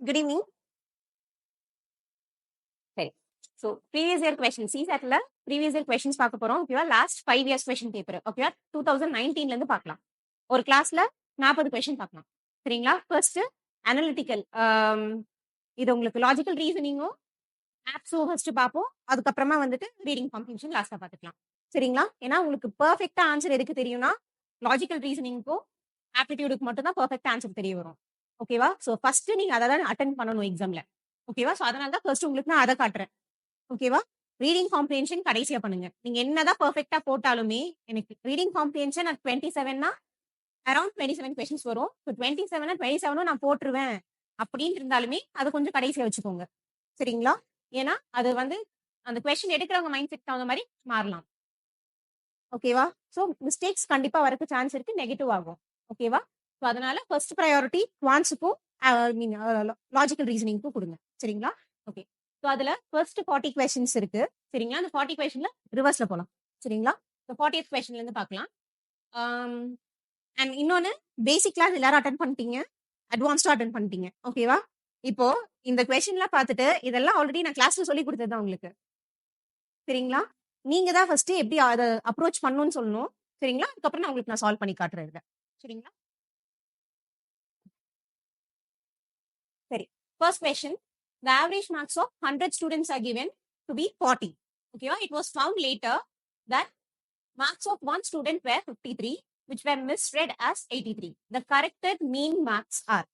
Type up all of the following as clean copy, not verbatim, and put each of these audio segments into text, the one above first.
Good evening. சரி. So previous year question சிசாட்ல previous year questions பார்க்க போறோம். ஓகேவா? Last 5 years question paper. ஓகேவா? 2019ல இருந்து பார்க்கலாம். ஒரு கிளாஸ்ல 40 கொஸ்டின் பார்க்கலாம். சரிங்களா? ஃபர்ஸ்ட் அனலிட்டிக்கல் இது உங்களுக்கு லாஜிக்கல் ரீசனிங்கும் ஆப்ஸும் ஃபர்ஸ்ட் பார்ப்போம். அதுக்கப்புறமா வந்துட்டு ரீடிங் காம்ப்ரிஹென்ஷன் லாஸ்டா பார்த்துக்கலாம். சரிங்களா? ஏன்னா உங்களுக்கு பெர்ஃபெக்ட்டா ஆன்சர் எதுக்கு தெரியும்னா லாஜிக்கல் ரீசனிங்க்கும் ஆப்டிடியூடுக்கு மட்டும் தான் பெர்ஃபெக்ட் ஆன்சர் தெரிய வரும். ஓகேவா? ஸோ ஃபர்ஸ்ட் நீங்க அதை தான் அட்டென்ட் பண்ணணும் எக்ஸாம்ல. ஓகேவா? ஸோ அதனால தான் ஃபர்ஸ்ட் உங்களுக்கு நான் அதை காட்டுறேன். ஓகேவா? ரீடிங் காம்ப்ரிஹென்ஷன் கடைசியா பண்ணுங்க. நீங்க என்னதான் பெர்ஃபெக்ட்டா போட்டாலுமே எனக்கு ரீடிங் காம்ப்ரிஹென்ஷன் அட் 27னா அரௌண்ட் 27 கொஸ்டின்ஸ் வரும். ஸோ 27 27 நான் போட்டுருவேன் அப்படின்னு இருந்தாலுமே அதை கொஞ்சம் கடைசியா வச்சுக்கோங்க. சரிங்களா? ஏன்னா அது வந்து அந்த கொஸ்டின் எடுக்கிறவங்க மைண்ட் செட் தகுந்த மாதிரி மாறலாம். ஓகேவா? ஸோ மிஸ்டேக்ஸ் கண்டிப்பா வரக்கு சான்ஸ் இருக்கு, நெகட்டிவ் ஆகும். ஓகேவா? ஸோ அதனால ஃபர்ஸ்ட் ப்ரையாரிட்டி குவான்ஸுக்கும் லாஜிக்கல் ரீசனிங்க்கும் கொடுங்க. சரிங்களா? ஓகே. ஸோ அதுல ஃபர்ஸ்ட் 40 கொஸ்டின்ஸ் இருக்கு. சரிங்களா? அந்த 40 கொஸ்டின்ல ரிவர்ஸ்ல போலாம். சரிங்களா? ஸோ 40th கொஸ்டின்ல இருந்து பார்க்கலாம். அண்ட் இன்னொன்னு பேசிக் கிளாஸ் எல்லாரும் அட்டன் பண்ணிட்டீங்க, அட்வான்ஸ்டா அட்டன் பண்ணிட்டீங்க. ஓகேவா? இப்போ இந்த கொஸ்டின்லாம் பார்த்துட்டு இதெல்லாம் ஆல்ரெடி நான் கிளாஸ்ல சொல்லி கொடுத்தது தான் உங்களுக்கு. சரிங்களா? நீங்க தான் ஃபர்ஸ்ட் எப்படி அதை அப்ரோச் பண்ணணும்னு சொல்லணும். சரிங்களா? அதுக்கப்புறம் நான் உங்களுக்கு சால்வ் பண்ணி காட்டுறேன் இதை. சரிங்களா? சரி. First question. The average marks of 100 students are given to be 40. Okay, it was found later that marks of one student were 53, which were misread as 83. The corrected mean marks are.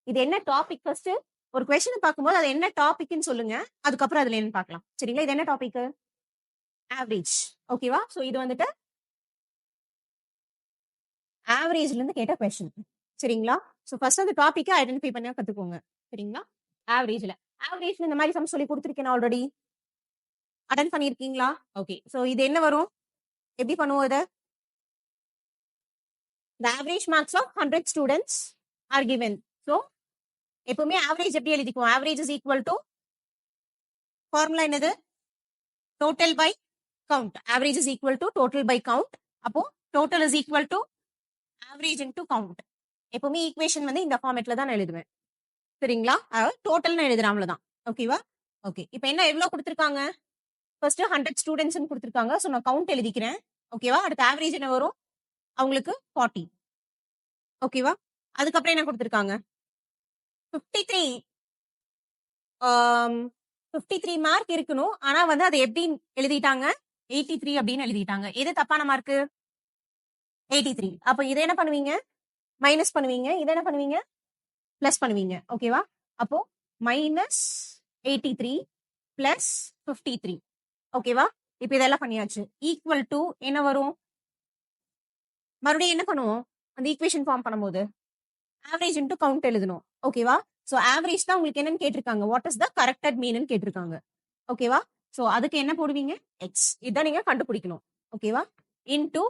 இது என்ன topic? First ஒரு question பார்க்கும்போது அது என்ன டாபிக்னு சொல்லுங்க, அதுக்கப்புறம் அதுல என்ன பார்க்கலாம். சரிங்களா? இது என்ன டாபிக்? ஆவரேஜ். ஓகேவா? ஸோ இது வந்துட்டு ஆவரேஜ்ல இருந்து கேட்ட கொஸ்டின். சரிங்களா? ஸோ ஃபர்ஸ்ட் அந்த டாபிக்கை ஐடென்டிஃபை பண்ண கத்துக்கோங்க. சரிங்களா? ஆவரேஜ்ல இந்த மாதிரி சம் சொல்லி கொடுத்துருக்கேன் ஆல்ரெடி. அட்டன் பண்ணிருக்கீங்களா? ஓகே. ஸோ இது என்ன வரும்? எப்படி பண்ணுவோம் இதை? The average marks of 100 students are given. So எப்பவுமே ஆவரேஜ் எப்படி எழுதிக்குவோம்? Average is equal to formula என்னது? Total by count. Average is equal to total by count. அப்போ total is equal to average into count. எப்பவுமே equation வந்து இந்த ஃபார்மேட்ல தான் நான் எழுதுவேன். சரிங்களா? டோட்டல் எழுதுறேன், அவ்வளவுதான். ஓகேவா? ஓகே. இப்போ என்ன எவ்வளவு கொடுத்துருக்காங்க? ஃபர்ஸ்ட் 100 ஸ்டூடெண்ட்ஸ் கொடுத்துருக்காங்க. ஸோ நான் கவுண்ட் எழுதிக்கிறேன். ஓகேவா? அடுத்த ஆவரேஜ் என்ன வரும்? அவங்களுக்கு 40. ஓகேவா? அதுக்கப்புறம் என்ன கொடுத்துருக்காங்க? 53 53 மார்க் இருக்கணும். ஆனா வந்து அதை எப்படி எழுதிட்டாங்க? 83 அப்படின்னு எழுதிட்டாங்க. எது தப்பான மார்க்? 83. அப்போ இதை என்ன பண்ணுவீங்க? மைனஸ் பண்ணுவீங்க. இதை என்ன பண்ணுவீங்க? பிளஸ் பண்ணுவீங்க. ஓகேவா? அப்போ மைனஸ் 83 பிளஸ் 53. ஓகேவா? இப்போ இதெல்லாம் பண்ணியாச்சு. ஈக்குவல் டு என்ன வரும்? மறுபடியும் என்ன பண்ணுவோம்? அந்த ஈக்குவேஷன் ஃபார்ம் பண்ணும்போது ஆவரேஜ் இன்டு கவுண்ட் எழுதணும். ஓகேவா? ஸோ ஆவரேஜ் தான் உங்களுக்கு என்னன்னு கேட்டிருக்காங்க. வாட் இஸ் த கரெக்டட் மீன் கேட்டிருக்காங்க. ஓகேவா? ஸோ அதுக்கு என்ன போடுவீங்க? எக்ஸ். இதான் நீங்க கண்டுபிடிக்கணும். ஓகேவா? Into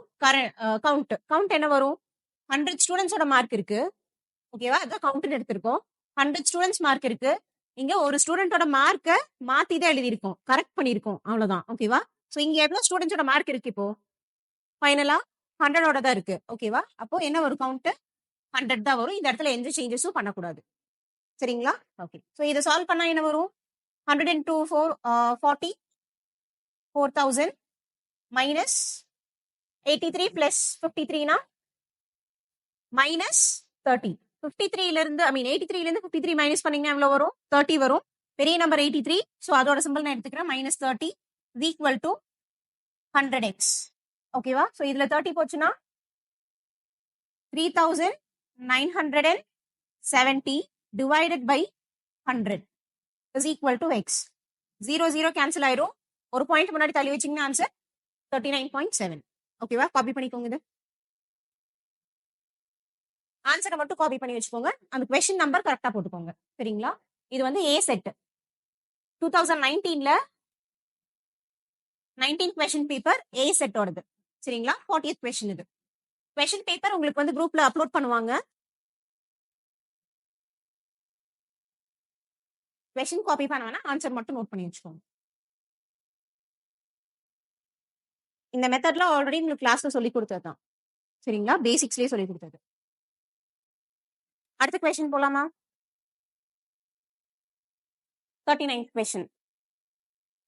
count. கவுண்ட் என்ன வரும்? 100 ஸ்டூடெண்ட்ஸோட மார்க் இருக்கு. ஓகேவா? அதான் கவுண்ட் எடுத்திருக்கோம். 100 ஸ்டூடெண்ட்ஸ் மார்க் இருக்கு. இங்க ஒரு ஸ்டூடெண்டோட மார்க்கை மாத்தி தான் எழுதியிருக்கோம், கரெக்ட் பண்ணிருக்கோம், அவ்வளவுதான். ஓகேவா? ஸோ இங்க எவ்வளவு ஸ்டூடெண்ட்ஸோட மார்க் இருக்கு? இப்போ ஃபைனலா 100ஓட தான் இருக்கு. ஓகேவா? அப்போ என்ன ஒரு கவுண்ட்? 100 தான் வரும். இந்த இடத்துல எந்த சேஞ்சஸும் பண்ணக்கூடாது. சரிங்களா? ஓகே. ஸோ இதை சால்வ் பண்ணா என்ன வரும்? 100 into 40 4000 மைனஸ் 83 பிளஸ் 53னா மைனஸ் 30. 53ல இருந்து 83ல இருந்து 53 மைனஸ் பண்ணீங்கன்னா எவ்வளவு வரும்? 30 வரும். பெரிய நம்பர் 83. ஸோ அதோட சிம்பிள் நான் எடுத்துக்கிறேன். Minus 30 is equal to 100x. ஓகேவா? ஸோ இதுல 30 போச்சுன்னா 3970 divided by 100 is equal to x. 0 cancel ஆயிரும். ஒரு பாயிண்ட் முன்னாடி தள்ளி வச்சீங்கன்னா ஆன்சர் 39.7. ஓகேவா? காப்பி பண்ணிக்கோங்க. இது ஆன்சரை மட்டும் காப்பி பண்ணி வச்சுக்கோங்க. அந்த கொஸ்டின் நம்பர் கரெக்டா போட்டுக்கோங்க. சரிங்களா? இது வந்து ஏ செட் 2019ல 19 கொஸ்டின் பேப்பர் ஏ செட்டோடது. சரிங்களா? 40th question. இது கொஸ்டின் பேப்பர் உங்களுக்கு வந்து குரூப்ல அப்லோட் பண்ணுவாங்க. கொஸ்டின் காப்பி பண்ண வேணா, ஆன்சர் மட்டும் நோட் பண்ணி வச்சுக்கோங்க. இந்த மெத்தட்ல ஆல்ரெடி உங்களுக்கு கிளாஸ்ல சொல்லி கொடுத்தது தான். சரிங்களா? பேசிக்ஸ்லயே சொல்லி கொடுத்தது. அடுத்த கொஸ்டின் போலாமா? 39th question.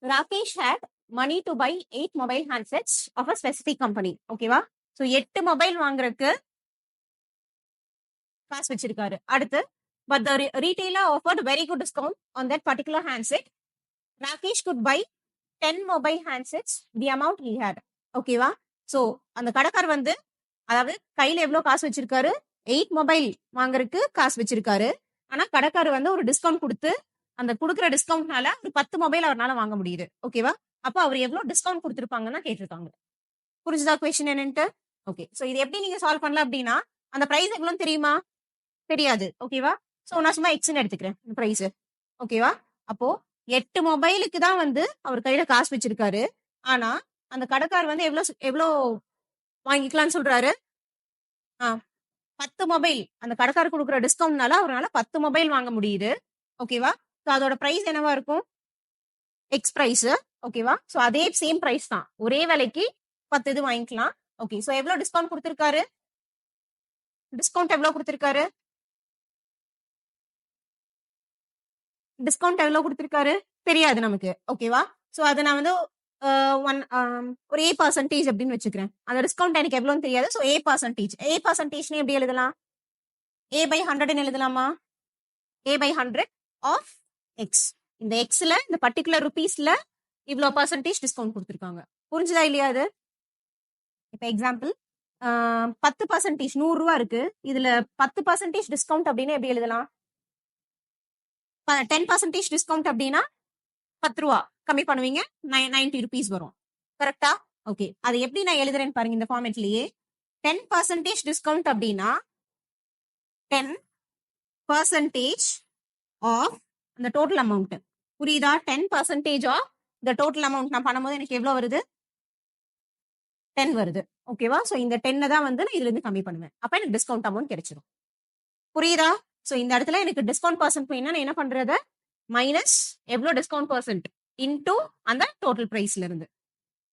Rakesh had money to buy 8 mobile handsets of a specific company. ஓகேவா? ஸோ 8 மொபைல் வாங்குறதுக்கு காசு வச்சிருக்காரு. அடுத்து but the retailer offered very good discount on that particular handset. Rakesh could buy 10 mobile handsets the amount he had. ஓகேவா? So அந்த கடைக்கார் வந்து அதாவது கையில எவ்வளவு காசு வச்சிருக்காரு? 8 மொபைல் வாங்குறதுக்கு காசு வச்சிருக்காரு. ஆனா கடைக்கார் வந்து ஒரு டிஸ்கவுண்ட் கொடுத்து அந்த கொடுக்குற டிஸ்கவுண்ட்னால ஒரு 10 மொபைல் அவரால் வாங்க முடியுது. ஓகேவா? அப்ப அவர் எவ்வளவு டிஸ்கவுண்ட் கொடுத்திருப்பாங்கன்னா கேட்டிருக்காங்க. புரிஞ்சுதா கொஸ்டின் என்னன்ட்டு? ஓகே. சோ இது எப்படி நீங்க சால்வ் பண்ணலாம் அப்படின்னா அந்த பிரைஸ் எவ்வளவு தெரியுமா? தெரியாது. ஓகேவா? சோ நான் சும்மா எக்ஸ்ன்னு எடுத்துக்கிறேன் பிரைஸ். ஓகேவா? அப்போ 8 மொபைலுக்கு தான் வந்து அவர் கையில காசு வச்சிருக்காரு. ஆனா அந்த கடைக்கார் வந்து எவ்வளவு வாங்கிக்கலாம்னு சொல்றாரு? 10 மொபைல் அந்த கடைக்காரர் கொடுக்குற டிஸ்கவுண்ட்னால அவரால் 10 மொபைல் வாங்க முடியுது. ஓகேவா? ஸோ அதோட பிரைஸ் என்னவா இருக்கும்? Ex price. ஓகேவா? ஸோ அதே சேம் பிரைஸ் தான். ஒரே விலைக்கு 10 இது வாங்கிக்கலாம். ஓகே. ஸோ எவ்வளவு டிஸ்கவுண்ட் கொடுத்திருக்காரு? டிஸ்கவுண்ட் எவ்வளவு கொடுத்திருக்காரு? டிஸ்கவுண்ட் எவ்வளவு கொடுத்திருக்காரு? தெரியாது நமக்கு. ஓகேவா? ஸோ அதை நான் வந்து ஒரு A% அப்படின்னு வச்சுக்கிறேன். அந்த டிஸ்கவுண்ட் எனக்கு எவ்வளவுன்னு தெரியாது. ஸோ A% எப்படி எழுதலாம்? A/100 எழுதலாமா? A/100 of X. இந்த எக்ஸ்ல இந்த பர்டிகுலர் ருபீஸ்ல இவ்வளவு பர்சன்டேஜ் டிஸ்கவுண்ட் கொடுத்துருக்காங்க. புரிஞ்சுதா இல்லையா? அது இப்ப எக்ஸாம்பிள் 10% 100 ரூபா இருக்கு. இதுல 10% டிஸ்கவுண்ட் அப்படின்னு எப்படி எழுதலாம்? 10% டிஸ்கவுண்ட் அப்படின்னா 10 ரூபா கம்மி பண்ணுவீங்க, 90 ருபீஸ் வரும். கரெக்டா? ஓகே. அது எப்படி நான் எழுதுறேன்னு பாருங்க இந்த ஃபார்மேட்லயே. 10% டிஸ்கவுண்ட் அப்படின்னா 10% ஆஃப் அந்த டோட்டல் அமௌண்ட். புரியுதா? 10% ஆஃப் த டோட்டல் அமௌண்ட் நான் பண்ணும்போது எனக்கு எவ்வளவு வருது? 10 வருது. ஓகேவா? சோ இந்த 10 தான் வந்து நான் இதுல இருந்து கம்மி பண்ணுவேன். அப்ப எனக்கு டிஸ்கவுண்ட் அமௌண்ட் கிடைச்சிடும். புரியுதா? சோ இந்த இடத்துல எனக்கு டிஸ்கவுண்ட் பர்சன்ட் வேணும்னா நான் என்ன பண்றது? மைனஸ் எவ்வளவு டிஸ்கவுண்ட் பர்சன்ட் இன்டூ அந்த டோட்டல் பிரைஸ்ல இருந்து.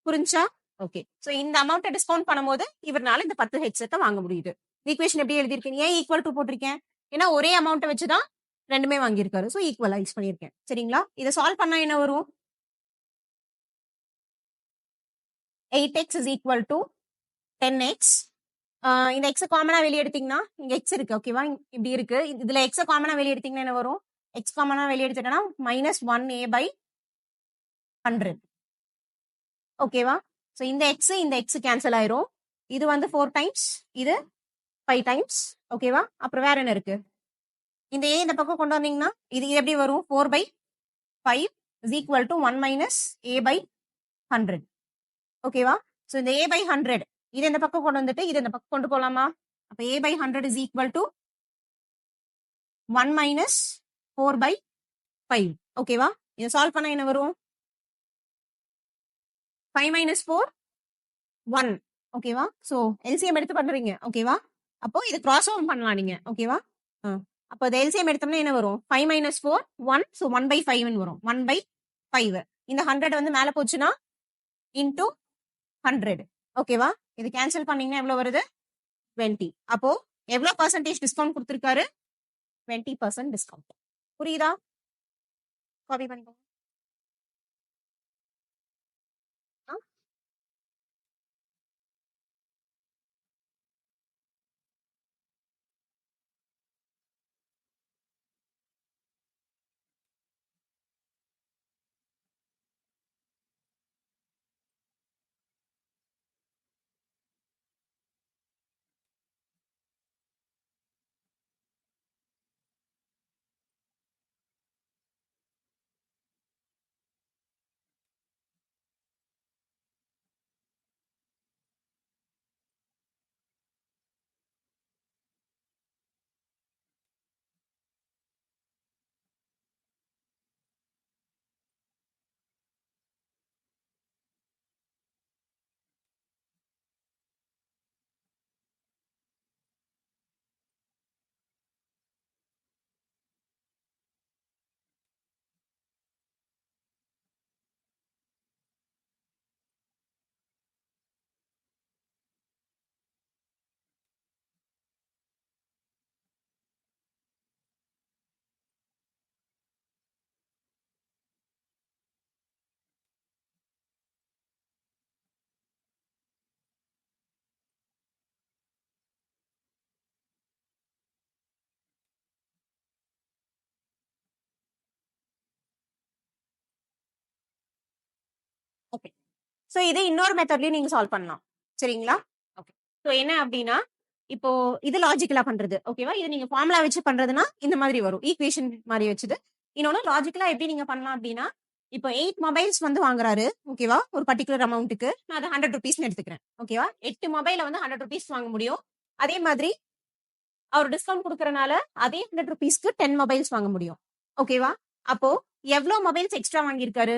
புரிஞ்சா? ஓகே. சோ இந்த அமௌண்ட்டை டிஸ்கவுண்ட் பண்ணும்போது இவரால இந்த 10 ஹெட்செட்டை வாங்க முடியுது. ஈக்குவேஷன் எப்படி எழுதியிருக்கேன்? ஏன் ஈக்குவல் டு போட்டிருக்கேன்? ஏன்னா ஒரே அமௌண்ட்டை வச்சுதான் ரெண்டுமே வாங்கியிருக்காரு. சோ ஈக்குவலைஸ் பண்ணியிருக்கேன். சரிங்களா? இதை சால்வ் பண்ணா என்ன வரும்? 8x is equal to 10x. இந்த எக்ஸ காமனா வெளியே எடுத்தீங்கன்னா இங்க எக்ஸ் இருக்கு. ஓகேவா? இப்படி இருக்கு. இதுல எக்ஸ காமனா வெளியே எடுத்தீங்கன்னா என்ன வரும்? எக்ஸ் காமனா வெளியே எடுத்துட்டேன்னா -1a/100. ஓகேவா? சோ இந்த எக்ஸ் கேன்சல் ஆயிரும். இது வந்து 4 டைம்ஸ், இது 5 டைம்ஸ். ஓகேவா? அப்புறம் வேற என்ன இருக்கு? இந்த a இந்த பக்கம் கொண்டு வந்தீங்கன்னா இது எப்படி வரும்? 4/5 is equal to 1 - a/100. ஓகேவா? சோ இந்த a/100 இது இந்த பக்கம் கொண்டு வந்துட்டு இது இந்த பக்கம் கொண்டு போலாமா? அப்ப a/100 is equal to 1 - 4/5. ஓகேவா? இதை சால்வ் பண்ணா என்ன வரும்? 5 - 4 1. ஓகேவா? சோ எல்சிஎம் எடுத்து பண்றீங்க. ஓகேவா? அப்போ இது கிராஸ் ஓவர் பண்ணலாம் நீங்க. ஓகேவா? அப்போ இந்த எல்சிஎம் எடுத்தோம்னா என்ன வரும்? 5 - 4 1. சோ 1/5 வரும். 1/5. இந்த 100 வந்து மேல போச்சுன்னா இன்டூ 100. ஓகேவா? இது கேன்சல் பண்ணீங்கன்னா எவ்வளவு வருது? 20. அப்போ எவ்வளவு பர்சன்டேஜ் டிஸ்கவுண்ட் கொடுத்திருக்காரு? 20% டிஸ்கவுண்ட். புரியுதா? காப்பி பண்ணிக்கோங்க. ஓகே. ஸோ இது இன்னொரு மெத்தட்லயும் நீங்க சால்வ் பண்ணலாம். சரிங்களா? ஓகே. ஸோ என்ன அப்படின்னா, இப்போ இது லாஜிக்கலா பண்றது. ஓகேவா? இது நீங்க ஃபார்முலா வச்சு பண்றதுன்னா இந்த மாதிரி வரும். ஈக்குவேஷன் மாதிரி வச்சது. இன்னொன்னு லாஜிக்கலா எப்படி நீங்க பண்ணலாம் அப்படின்னா, இப்போ 8 மொபைல்ஸ் வந்து வாங்குறாரு. ஓகேவா? ஒரு பர்ட்டிகுலர் அமௌண்ட்டுக்கு நான் அதை ₹100 எடுத்துக்கிறேன். ஓகேவா? 8 மொபைல வந்து ₹100 வாங்க முடியும். அதே மாதிரி அவர் டிஸ்கவுண்ட் கொடுக்கறனால அதே ₹100க்கு 10 மொபைல்ஸ் வாங்க முடியும். ஓகேவா? அப்போ எவ்வளவு மொபைல்ஸ் எக்ஸ்ட்ரா வாங்கியிருக்காரு?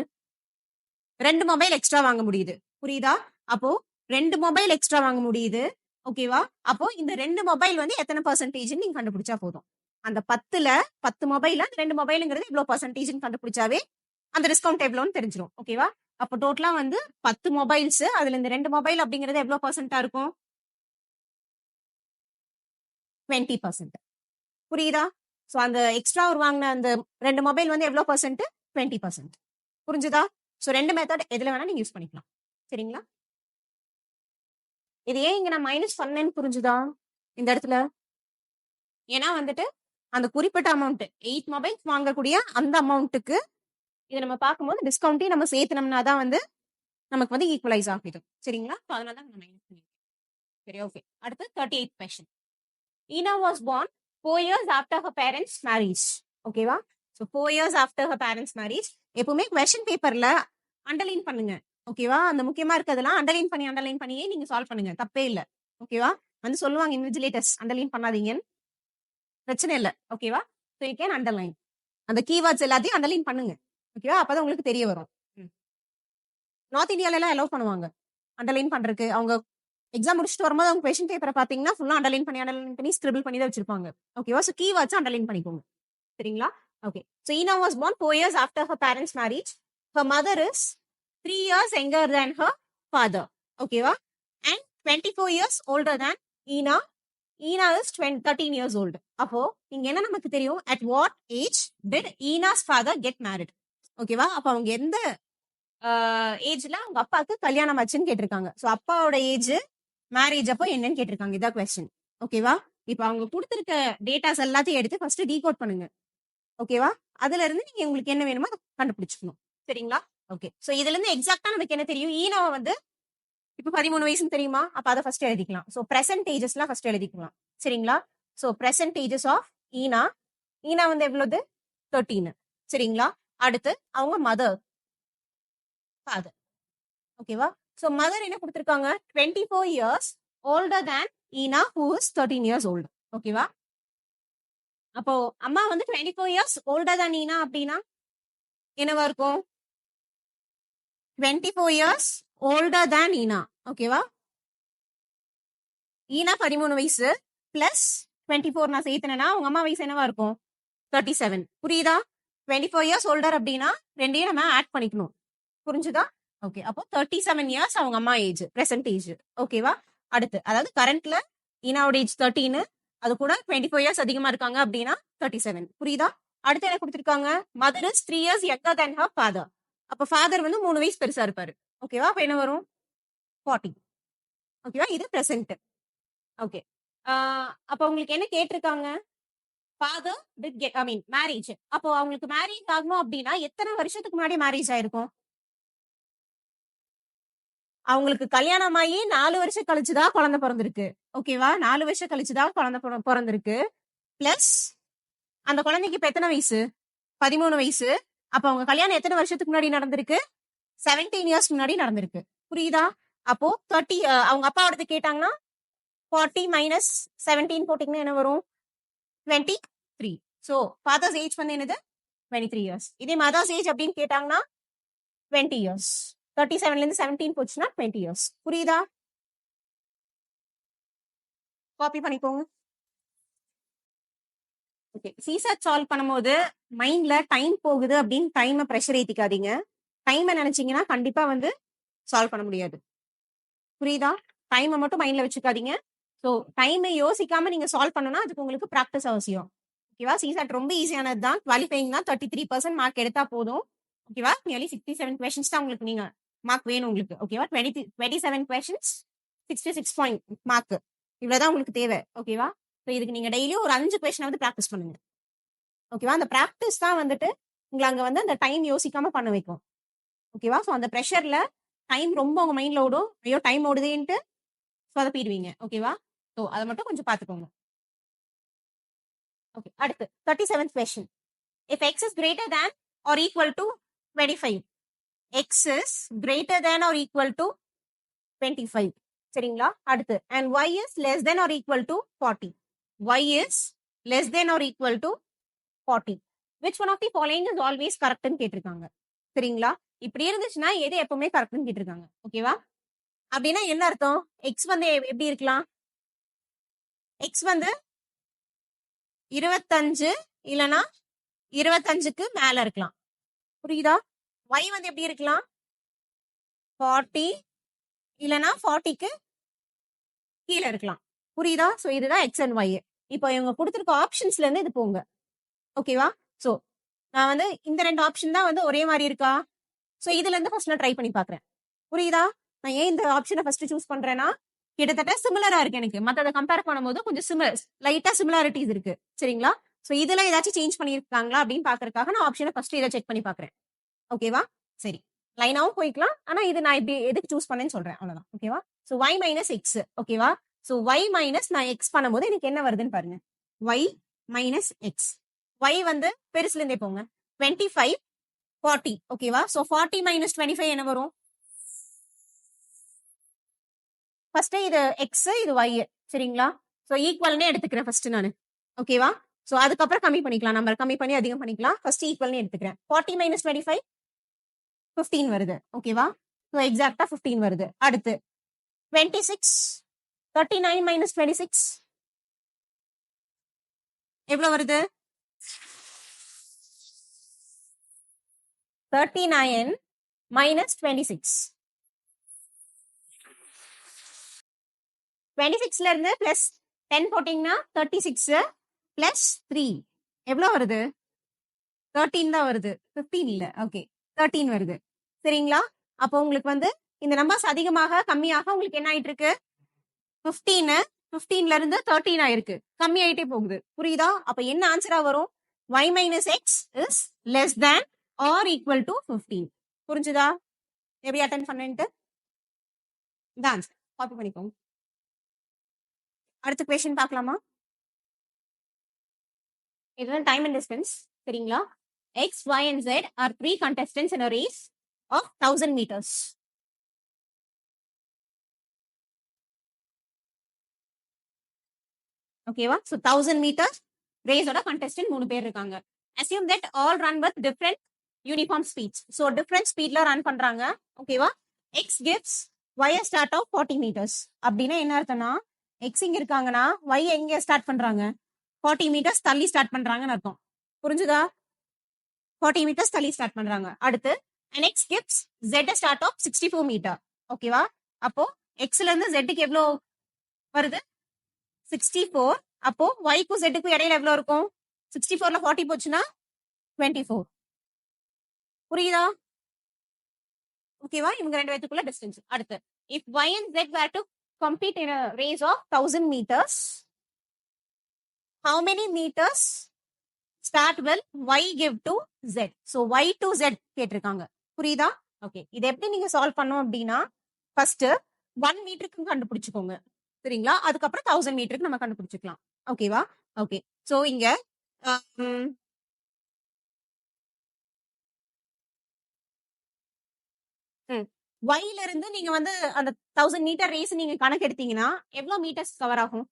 2 மொபைல் எக்ஸ்ட்ரா வாங்க முடியுது. புரியுதா? அப்போ 2 மொபைல் எக்ஸ்ட்ரா வாங்க முடியுது. ஓகேவா? அப்போ இந்த 2 மொபைல் வந்து எத்தனை பெர்சன்டேஜ்னு நீங்க கண்டுபிடிச்சா போதும். அந்த 10ல 10 மொபைல்ல 2 மொபைல்ங்கிறது எவ்வளவு பெர்சன்டேஜ்னு கண்டுபிடிச்சாவே அந்த டிஸ்கவுண்ட் எவ்வளோன்னு தெரிஞ்சிடும். ஓகேவா? அப்போ டோட்டலா வந்து 10 மொபைல்ஸ், அதுல இந்த 2 மொபைல் அப்படிங்கிறது எவ்வளவு பெர்சென்ட்டா இருக்கும்? 20%. புரியுதா? சோ அந்த எக்ஸ்ட்ரா ஒரு வாங்கின அந்த 2 மொபைல் வந்து எவ்வளவு பெர்சென்ட்? 20%. புரிஞ்சுதா? சோ 2 மெத்தட் எதுல வேணா நீங்க யூஸ் பண்ணிக்கலாம். சரிங்களா? இது ஏன் இங்க நான் மைனஸ் பண்ணேன்னு புரிஞ்சுதா இந்த இடத்துல? ஏன்னா வந்துட்டு அந்த குறிப்பிட்ட அமௌண்ட் 8 மொபைல்ஸ் வாங்கக்கூடிய அந்த அமௌண்ட்டுக்கு இதை நம்ம பார்க்கும்போது டிஸ்கவுண்ட்டையும் நம்ம சேர்த்தனோம்னா தான் வந்து நமக்கு வந்து ஈக்குவலைஸ் ஆகிடும். சரிங்களா? அதனால தான் நான் மைனஸ் பண்ணிருக்கேன். சரி, ஓகே. அடுத்து 38th question. Ina was born 4 years after her parents' marriage. ஓகேவா? So 4 years after her parents' marriage. எப்பவுமே கொஸ்டின் பேப்பர்ல அண்டர்லைன் பண்ணுங்க. ஓகேவா? அந்த முக்கியமா இருக்கிறதெல்லாம் அண்டர்லைன் பண்ணியே நீங்க சால்வ் பண்ணுங்க. தப்பே இல்ல. ஓகேவா? வந்து சொல்லுவாங்க இன்விஜிலேட்டர்ஸ் அண்டர்லைன் பண்ணாதீங்கன்னு. பிரச்சனை இல்ல. ஓகேவா? So you can underline. அந்த கீவேர்ட்ஸ் எல்லாத்தையும் அண்டர்லைன் பண்ணுங்க. ஓகேவா? அப்பதான் உங்களுக்கு தெரிய வரும். நார்த் இந்தியால எல்லாம் அலோவ் பண்ணுவாங்க அண்டர்லைன் பண்றதுக்கு. அவங்க எக்ஸாம் முடிச்சுட்டு வரும்போது அவங்க கொஸ்டின் பேப்பரை பாத்தீங்கன்னா ஃபுல்லா அண்டர்லைன் பண்ணி ஸ்கிரிபிள் பண்ணி தான் வச்சிருப்பாங்க. ஓகேவா? ஸோ கீவேர்ட்ஸ் அண்டர்லைன் பண்ணிக்கோங்க. சரிங்களா? Okay. So Ina was born 4 years after her parents' marriage. Her mother is 3 years younger than her father. ஓகேவா? And 24 years older than Ina. Ina is 13 years old. அப்போ இங்க என்ன நமக்கு தெரியும்? At what age did Ina's father get married? ஓகேவா? அப்ப அவங்க எந்த ஏஜ்ல அவங்க அப்பாவுக்கு கல்யாணம் ஆச்சுன்னு கேட்டிருக்காங்க. சோ அப்பாவோட ஏஜ் மேரேஜ் அப்போ என்னன்னு கேட்டிருக்காங்க. இதான் கொஸ்டின். ஓகேவா? இப்ப அவங்க கொடுத்திருக்க டேட்டாஸ் எல்லாத்தையும் எடுத்து ஃபர்ஸ்ட் டீகோட் பண்ணுங்க. ஓகேவா? அதுல இருந்து நீங்க உங்களுக்கு என்ன வேணுமோ அதை கண்டுபிடிச்சுக்கணும். சரிங்களா? ஓகே. சோ இதுல இருந்து எக்ஸாக்டா நமக்கு என்ன தெரியும்? ஈனாவை வந்து இப்ப 13 வயசுன்னு தெரியுமா? அப்ப அதை ஃபர்ஸ்ட் எழுதிக்கலாம். சோ பிரசன்டேஜஸ் எல்லாம் ஃபர்ஸ்ட் எழுதிக்கலாம். சரிங்களா? சோ பிரசன்டேஜஸ் ஆஃப் ஈனா. ஈனா வந்து எவ்வளவு? 13. சரிங்களா? அடுத்து அவங்க மதர், ஃபாதர். ஓகேவா? சோ மதர் என்ன கொடுத்திருக்காங்க? 24 years older than Ina, who is 13 years old. ஓகேவா? அப்போ அம்மா வந்து 24 years older than Ina அப்படின்னா என்னவா இருக்கும்? 24 years older than Ina. ஓகேவா? ஈனா 13 வயசு பிளஸ் 24 நான் சேர்த்தனா உங்க அம்மா வயசு என்னவா இருக்கும்? 37. புரியுதா? 24 years older அப்படின்னா ரெண்டையும் நம்ம ஆட் பண்ணிக்கணும். புரிஞ்சுதா? ஓகே. அப்போ 37 years அவங்க அம்மா ஏஜ், பிரசன்ட் ஏஜ். ஓகேவா? அடுத்து அதாவது கரண்ட்ல ஈனாவோட ஏஜ் 13, அது கூட 24 years அதிகமா இருக்காங்க அப்படின்னா 37. புரியுதா? அடுத்து என்ன கொடுத்திருக்காங்க? Mother is 3 years younger than her father. அப்ப ஃபாதர் வந்து 3 வயசு பெருசா இருப்பாரு. ஓகேவா? அப்ப என்ன வரும்? 40. ஓகேவா? இது பிரசன்ட். ஓகே. அப்ப உங்களுக்கு என்ன கேட்டிருக்காங்க? Father did get marriage. அப்போ அவங்களுக்கு மேரேஜ் ஆகணும் அப்படின்னா எத்தனை வருஷத்துக்கு முன்னாடி மேரேஜ் ஆயிருக்கும்? அவங்களுக்கு கல்யாணம் ஆகி 4 வருஷம் கழிச்சுதான் குழந்தை பிறந்திருக்கு. ஓகேவா? 4 வருஷம் கழிச்சுதான் குழந்தை பிறந்திருக்கு. பிளஸ் அந்த குழந்தைக்கு இப்ப எத்தனை வயசு? 13 வயசு. அப்ப அவங்க கல்யாணம் எத்தனை வருஷத்துக்கு முன்னாடி நடந்திருக்கு? 17 years முன்னாடி நடந்திருக்கு. புரியுதா? அப்போ 30 அவங்க அப்பா அடுத்து கேட்டாங்கன்னா 40 மைனஸ் 17 போட்டீங்கன்னா என்ன வரும்? 23. சோ ஃபாதர்ஸ் ஏஜ் வந்து என்னது? 23 years. இதே மதர்ஸ் ஏஜ் அப்படின்னு கேட்டாங்கன்னா 20 years. 37ல இருந்து 17 போச்சுன்னா 20 years. புரியுதா? காப்பி பண்ணிக்கோங்க. ஓகே. சிசாட் சால்வ் பண்ணும்போது மைண்ட்ல டைம் போகுது அப்படின்னு டைமை ப்ரெஷர் ஏத்திக்காதீங்க. டைமை நினைச்சீங்கன்னா கண்டிப்பா வந்து சால்வ் பண்ண முடியாது. புரியுதா? டைமை மட்டும் மைண்ட்ல வச்சுக்காதீங்க. ஸோ டைமை யோசிக்காம நீங்க சால்வ் பண்ணணும்னா அதுக்கு உங்களுக்கு ப்ராக்டிஸ் அவசியம். ஓகேவா? சிசாட் ரொம்ப ஈஸியானது தான். குவாலிஃபைங் தான். 33% மார்க் எடுத்தா போதும். ஓகேவா? நியர்லி 67 கொஸ்டின்ஸ் தான் உங்களுக்கு நீங்க மார்க் வேணும் உங்களுக்கு. ஓகேவா? 27 கொஸ்டின்ஸ் 66 பாயிண்ட் மார்க். இவ்வளவுதான் உங்களுக்கு தேவை. ஓகேவா? ஸோ இதுக்கு நீங்க டெய்லியும் ஒரு 5 கொஸ்டின் வந்து ப்ராக்டிஸ் பண்ணுங்க. ஓகேவா? அந்த ப்ராக்டிஸ் தான் வந்துட்டு உங்களை அங்க வந்து அந்த டைம் யோசிக்காம பண்ண வைக்கும். ஓகேவா? ஸோ அந்த ப்ரெஷர்ல டைம் ரொம்ப உங்க மைண்ட்ல ஓடும். ஐயோ டைம் ஓடுதேன்ட்டு சொதப்பிடுவீங்க. ஓகேவா? ஸோ அத மட்டும் கொஞ்சம் பார்த்துக்கோங்க. ஓகே. அடுத்து 37th question. If x is greater than or equal to 25. x is greater than or equal to 25. சரிங்களா? அடுத்து and y is less than or equal to 40. y is less than or equal to 40. Which one of the following is always correct ன்னு கேட்டிருக்காங்க. சரிங்களா? இப்படி இருந்துச்சுன்னா எது எப்பவுமே கரெக்ட்னு கேட்டிருக்காங்க. ஓகேவா? அப்படின்னா என்ன அர்த்தம்? x வந்து எப்படி இருக்கலாம்? x வந்து 25 இல்லனா 25க்கு மேல இருக்கலாம். புரியுதா? y வந்து எப்படி இருக்கலாம்? 40 இல்லனா 40க்கு கீழ இருக்கலாம். புரியுதா? சோ இதுதான் x and y. இப்போ இவங்க கொடுத்திருக்க ஆப்ஷன்ஸ்ல இருந்து இது போங்க. ஓகேவா? சோ நான் வந்து இந்த ரெண்டு ஆப்ஷன் தான் வந்து ஒரே மாதிரி இருக்கா? சோ இதுல இருந்து ஃபர்ஸ்ட் நான் ட்ரை பண்ணி பார்க்கறேன். புரியுதா? நான் ஏன் இந்த ஆப்ஷனை ஃபர்ஸ்ட் சூஸ் பண்றேன்னா கிட்டத்தட்ட சிமிலரா இருக்கு எனக்கு. மத்தத கம்பேர் பண்ணும்போது கொஞ்சம் லைட்டா சிமிலாரிட்டிஸ் இருக்கு. சரிங்களா? சோ இதுல ஏதாச்சும் சேஞ்ச் பண்ணிருக்காங்களா அப்படின்னு பாக்குறதுக்காக நான் ஆப்ஷனை ஃபர்ஸ்ட் இதை செக் பண்ணி பார்க்கறேன். ஓகேவா? சரி. லைனாவும் போய்க்கலாம். ஆனா இது நான் இப்படி எதுக்கு சூஸ் பண்ணேன்னு சொல்றேன். அவ்வளவுதான். ஓகேவா? So y minus X. ஓகேவா? சோ y மைனஸ் நான் எக்ஸ் பண்ணும்போது எனக்கு என்ன வருதுன்னு பாருங்க. y minus X. y வந்து பெருசுல இருந்தே போங்க. 25 40. ஓகேவா? சோ 40 மைனஸ் 25 என்ன வரும்? ஃபர்ஸ்ட் இது எக்ஸ் இது y. சரிங்களா? சோ ஈக்குவல்னே எடுத்துக்கிறேன் ஃபர்ஸ்ட் நானு. ஓகேவா? சோ அதுக்கப்புறம் கம்மி பண்ணிக்கலாம். நம்பர் கம்மி பண்ணி அதிகம் பண்ணிக்கலாம். ஃபர்ஸ்ட் ஈக்குவல்னே எடுத்துக்கிறேன். 40 மைனஸ் 25 15 வருது. ஓகேவா? சோ எக்ஸாக்ட்டா 15 வருது. அடுத்து 26 39 மைனஸ் 26 எவ்வளவு வருது? 39 மைனஸ் 26. 26ல இருந்து பிளஸ் 10 போட்டீங்கன்னா 36 பிளஸ் 3 எவ்வளவு வருது? 13 தான் வருது. 15 இல்ல. ஓகே 13 வருது. சரிங்களா? அப்போ உங்களுக்கு வந்து இந்த நம்பர்ஸ் அதிகமாக கம்மியாக உங்களுக்கு என்ன ஆயிட்டு இருக்கு? 15ல இருந்து 13 ஆயிருக்கு. கம்மி ஆயிட்டே போகுது. புரியுதா? அப்ப என்ன ஆன்சரா வரும்? y minus x is less than or equal to 15. புரிஞ்சுதா? எப்படி அட்டெண்ட் பண்ணேன்ட்டு? இந்த ஆன்சர் காப்பி பண்ணிக்கோங்க. அடுத்த क्वेश्चन பார்க்கலாமா? இதுதான் டைம் அண்ட் டிஸ்டன்ஸ். சரிங்களா? x, y and z are three contestants in a race of 1000 meters. ஓகேவா? so 1000 meters race ஓட contestant 3 பேர் இருக்காங்க. assume that all run with different uniform speeds. so different speedல run பண்றாங்க. ஓகேவா? x gives y a start of 40 meters. அப்படின்னா என்ன அர்த்தம்னா x இங்க இருக்காங்கன்னா y எங்க ஸ்டார்ட் பண்றாங்க? 40 meters தள்ளி ஸ்டார்ட் பண்றாங்கன்னு அர்த்தம். புரிஞ்சுதா? 40 meters தள்ளி ஸ்டார்ட் பண்றாங்க. அடுத்து and x gives z a start of 64 meter. ஓகேவா? அப்போ x ல இருந்து z க்கு எவ்வளவு வருது? 64. அப்போ y க்கும் z க்கும் இடையில எவ்வளவு இருக்கும்? 64ல 40 போச்சுன்னா 24. புரியுதா? ஓகேவா? இவங்க ரெண்டு பேத்துக்குள்ள டிஸ்டன்ஸ். அடுத்து if y and z were to compete in a race of 1000 meters, how many meters start will y give to z? so y to z கேட்டிருக்காங்க. புரியுதா? ஓகே. இது எப்படி நீங்க சால்வ் பண்ணோம் அப்படின்னா ஃபர்ஸ்ட் 1 மீட்டருக்கு கண்டுபிடிச்சுக்கோங்க. சரிங்களா? அதுக்கப்புறம் 1000 மீட்டருக்கு நம்ம கண்டுபிடிச்சுக்கலாம். ஓகேவா? ஓகே. சோ இங்க yல இருந்து நீங்க வந்து அந்த 1000 மீட்டர் ரேஸ் நீங்க கணக்கு எடுத்தீங்கன்னா எவ்வளவு மீட்டர்ஸ் கவர் ஆகும்?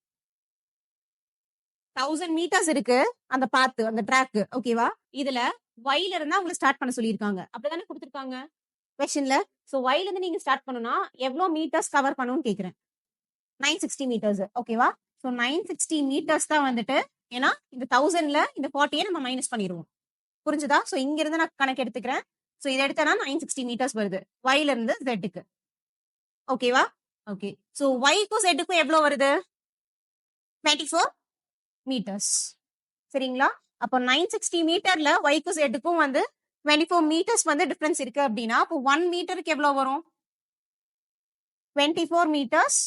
1000 மீட்டர்ஸ் இருக்கு அந்த பாத்து அந்த ட்ராக். ஓகேவா? இதுல yல இருந்தா உங்களுக்கு ஸ்டார்ட் பண்ண சொல்லியிருக்காங்க. அப்படிதானே கொடுத்திருக்காங்க क्वेश्चनல. சோ yல இருந்து நீங்க ஸ்டார்ட் பண்ணனும்னா எவ்வளவு மீட்டர்ஸ் கவர் பண்ணணும்னு கேக்குறேன். 960 மீட்டர்ஸ். ஓகேவா? சோ 960 மீட்டர்ஸ் தான் வந்துட்டு. ஏன்னா இந்த 1000ல இந்த 40 நம்ம மைனஸ் பண்ணிடுவோம். புரிஞ்சுதா? சோ இங்க இருந்து நான் கணக்கு எடுத்துக்கிறேன். சோ இதை எடுத்தா 960 மீட்டர்ஸ் வருது yல இருந்து z க்கு. ஓகேவா? ஓகே. சோ y க்கும் z க்கும் எவ்வளவு வருது? 24 மீட்டர்ஸ். சரிங்களா? அப்போ 960 மீட்டர்ல y க்கும் z க்கும் வந்து 24 மீட்டர்ஸ் வந்து டிஃபரன்ஸ் இருக்கு அப்படின்னா அப்போ 1 மீட்டருக்கு எவ்வளவு வரும்? 24 metres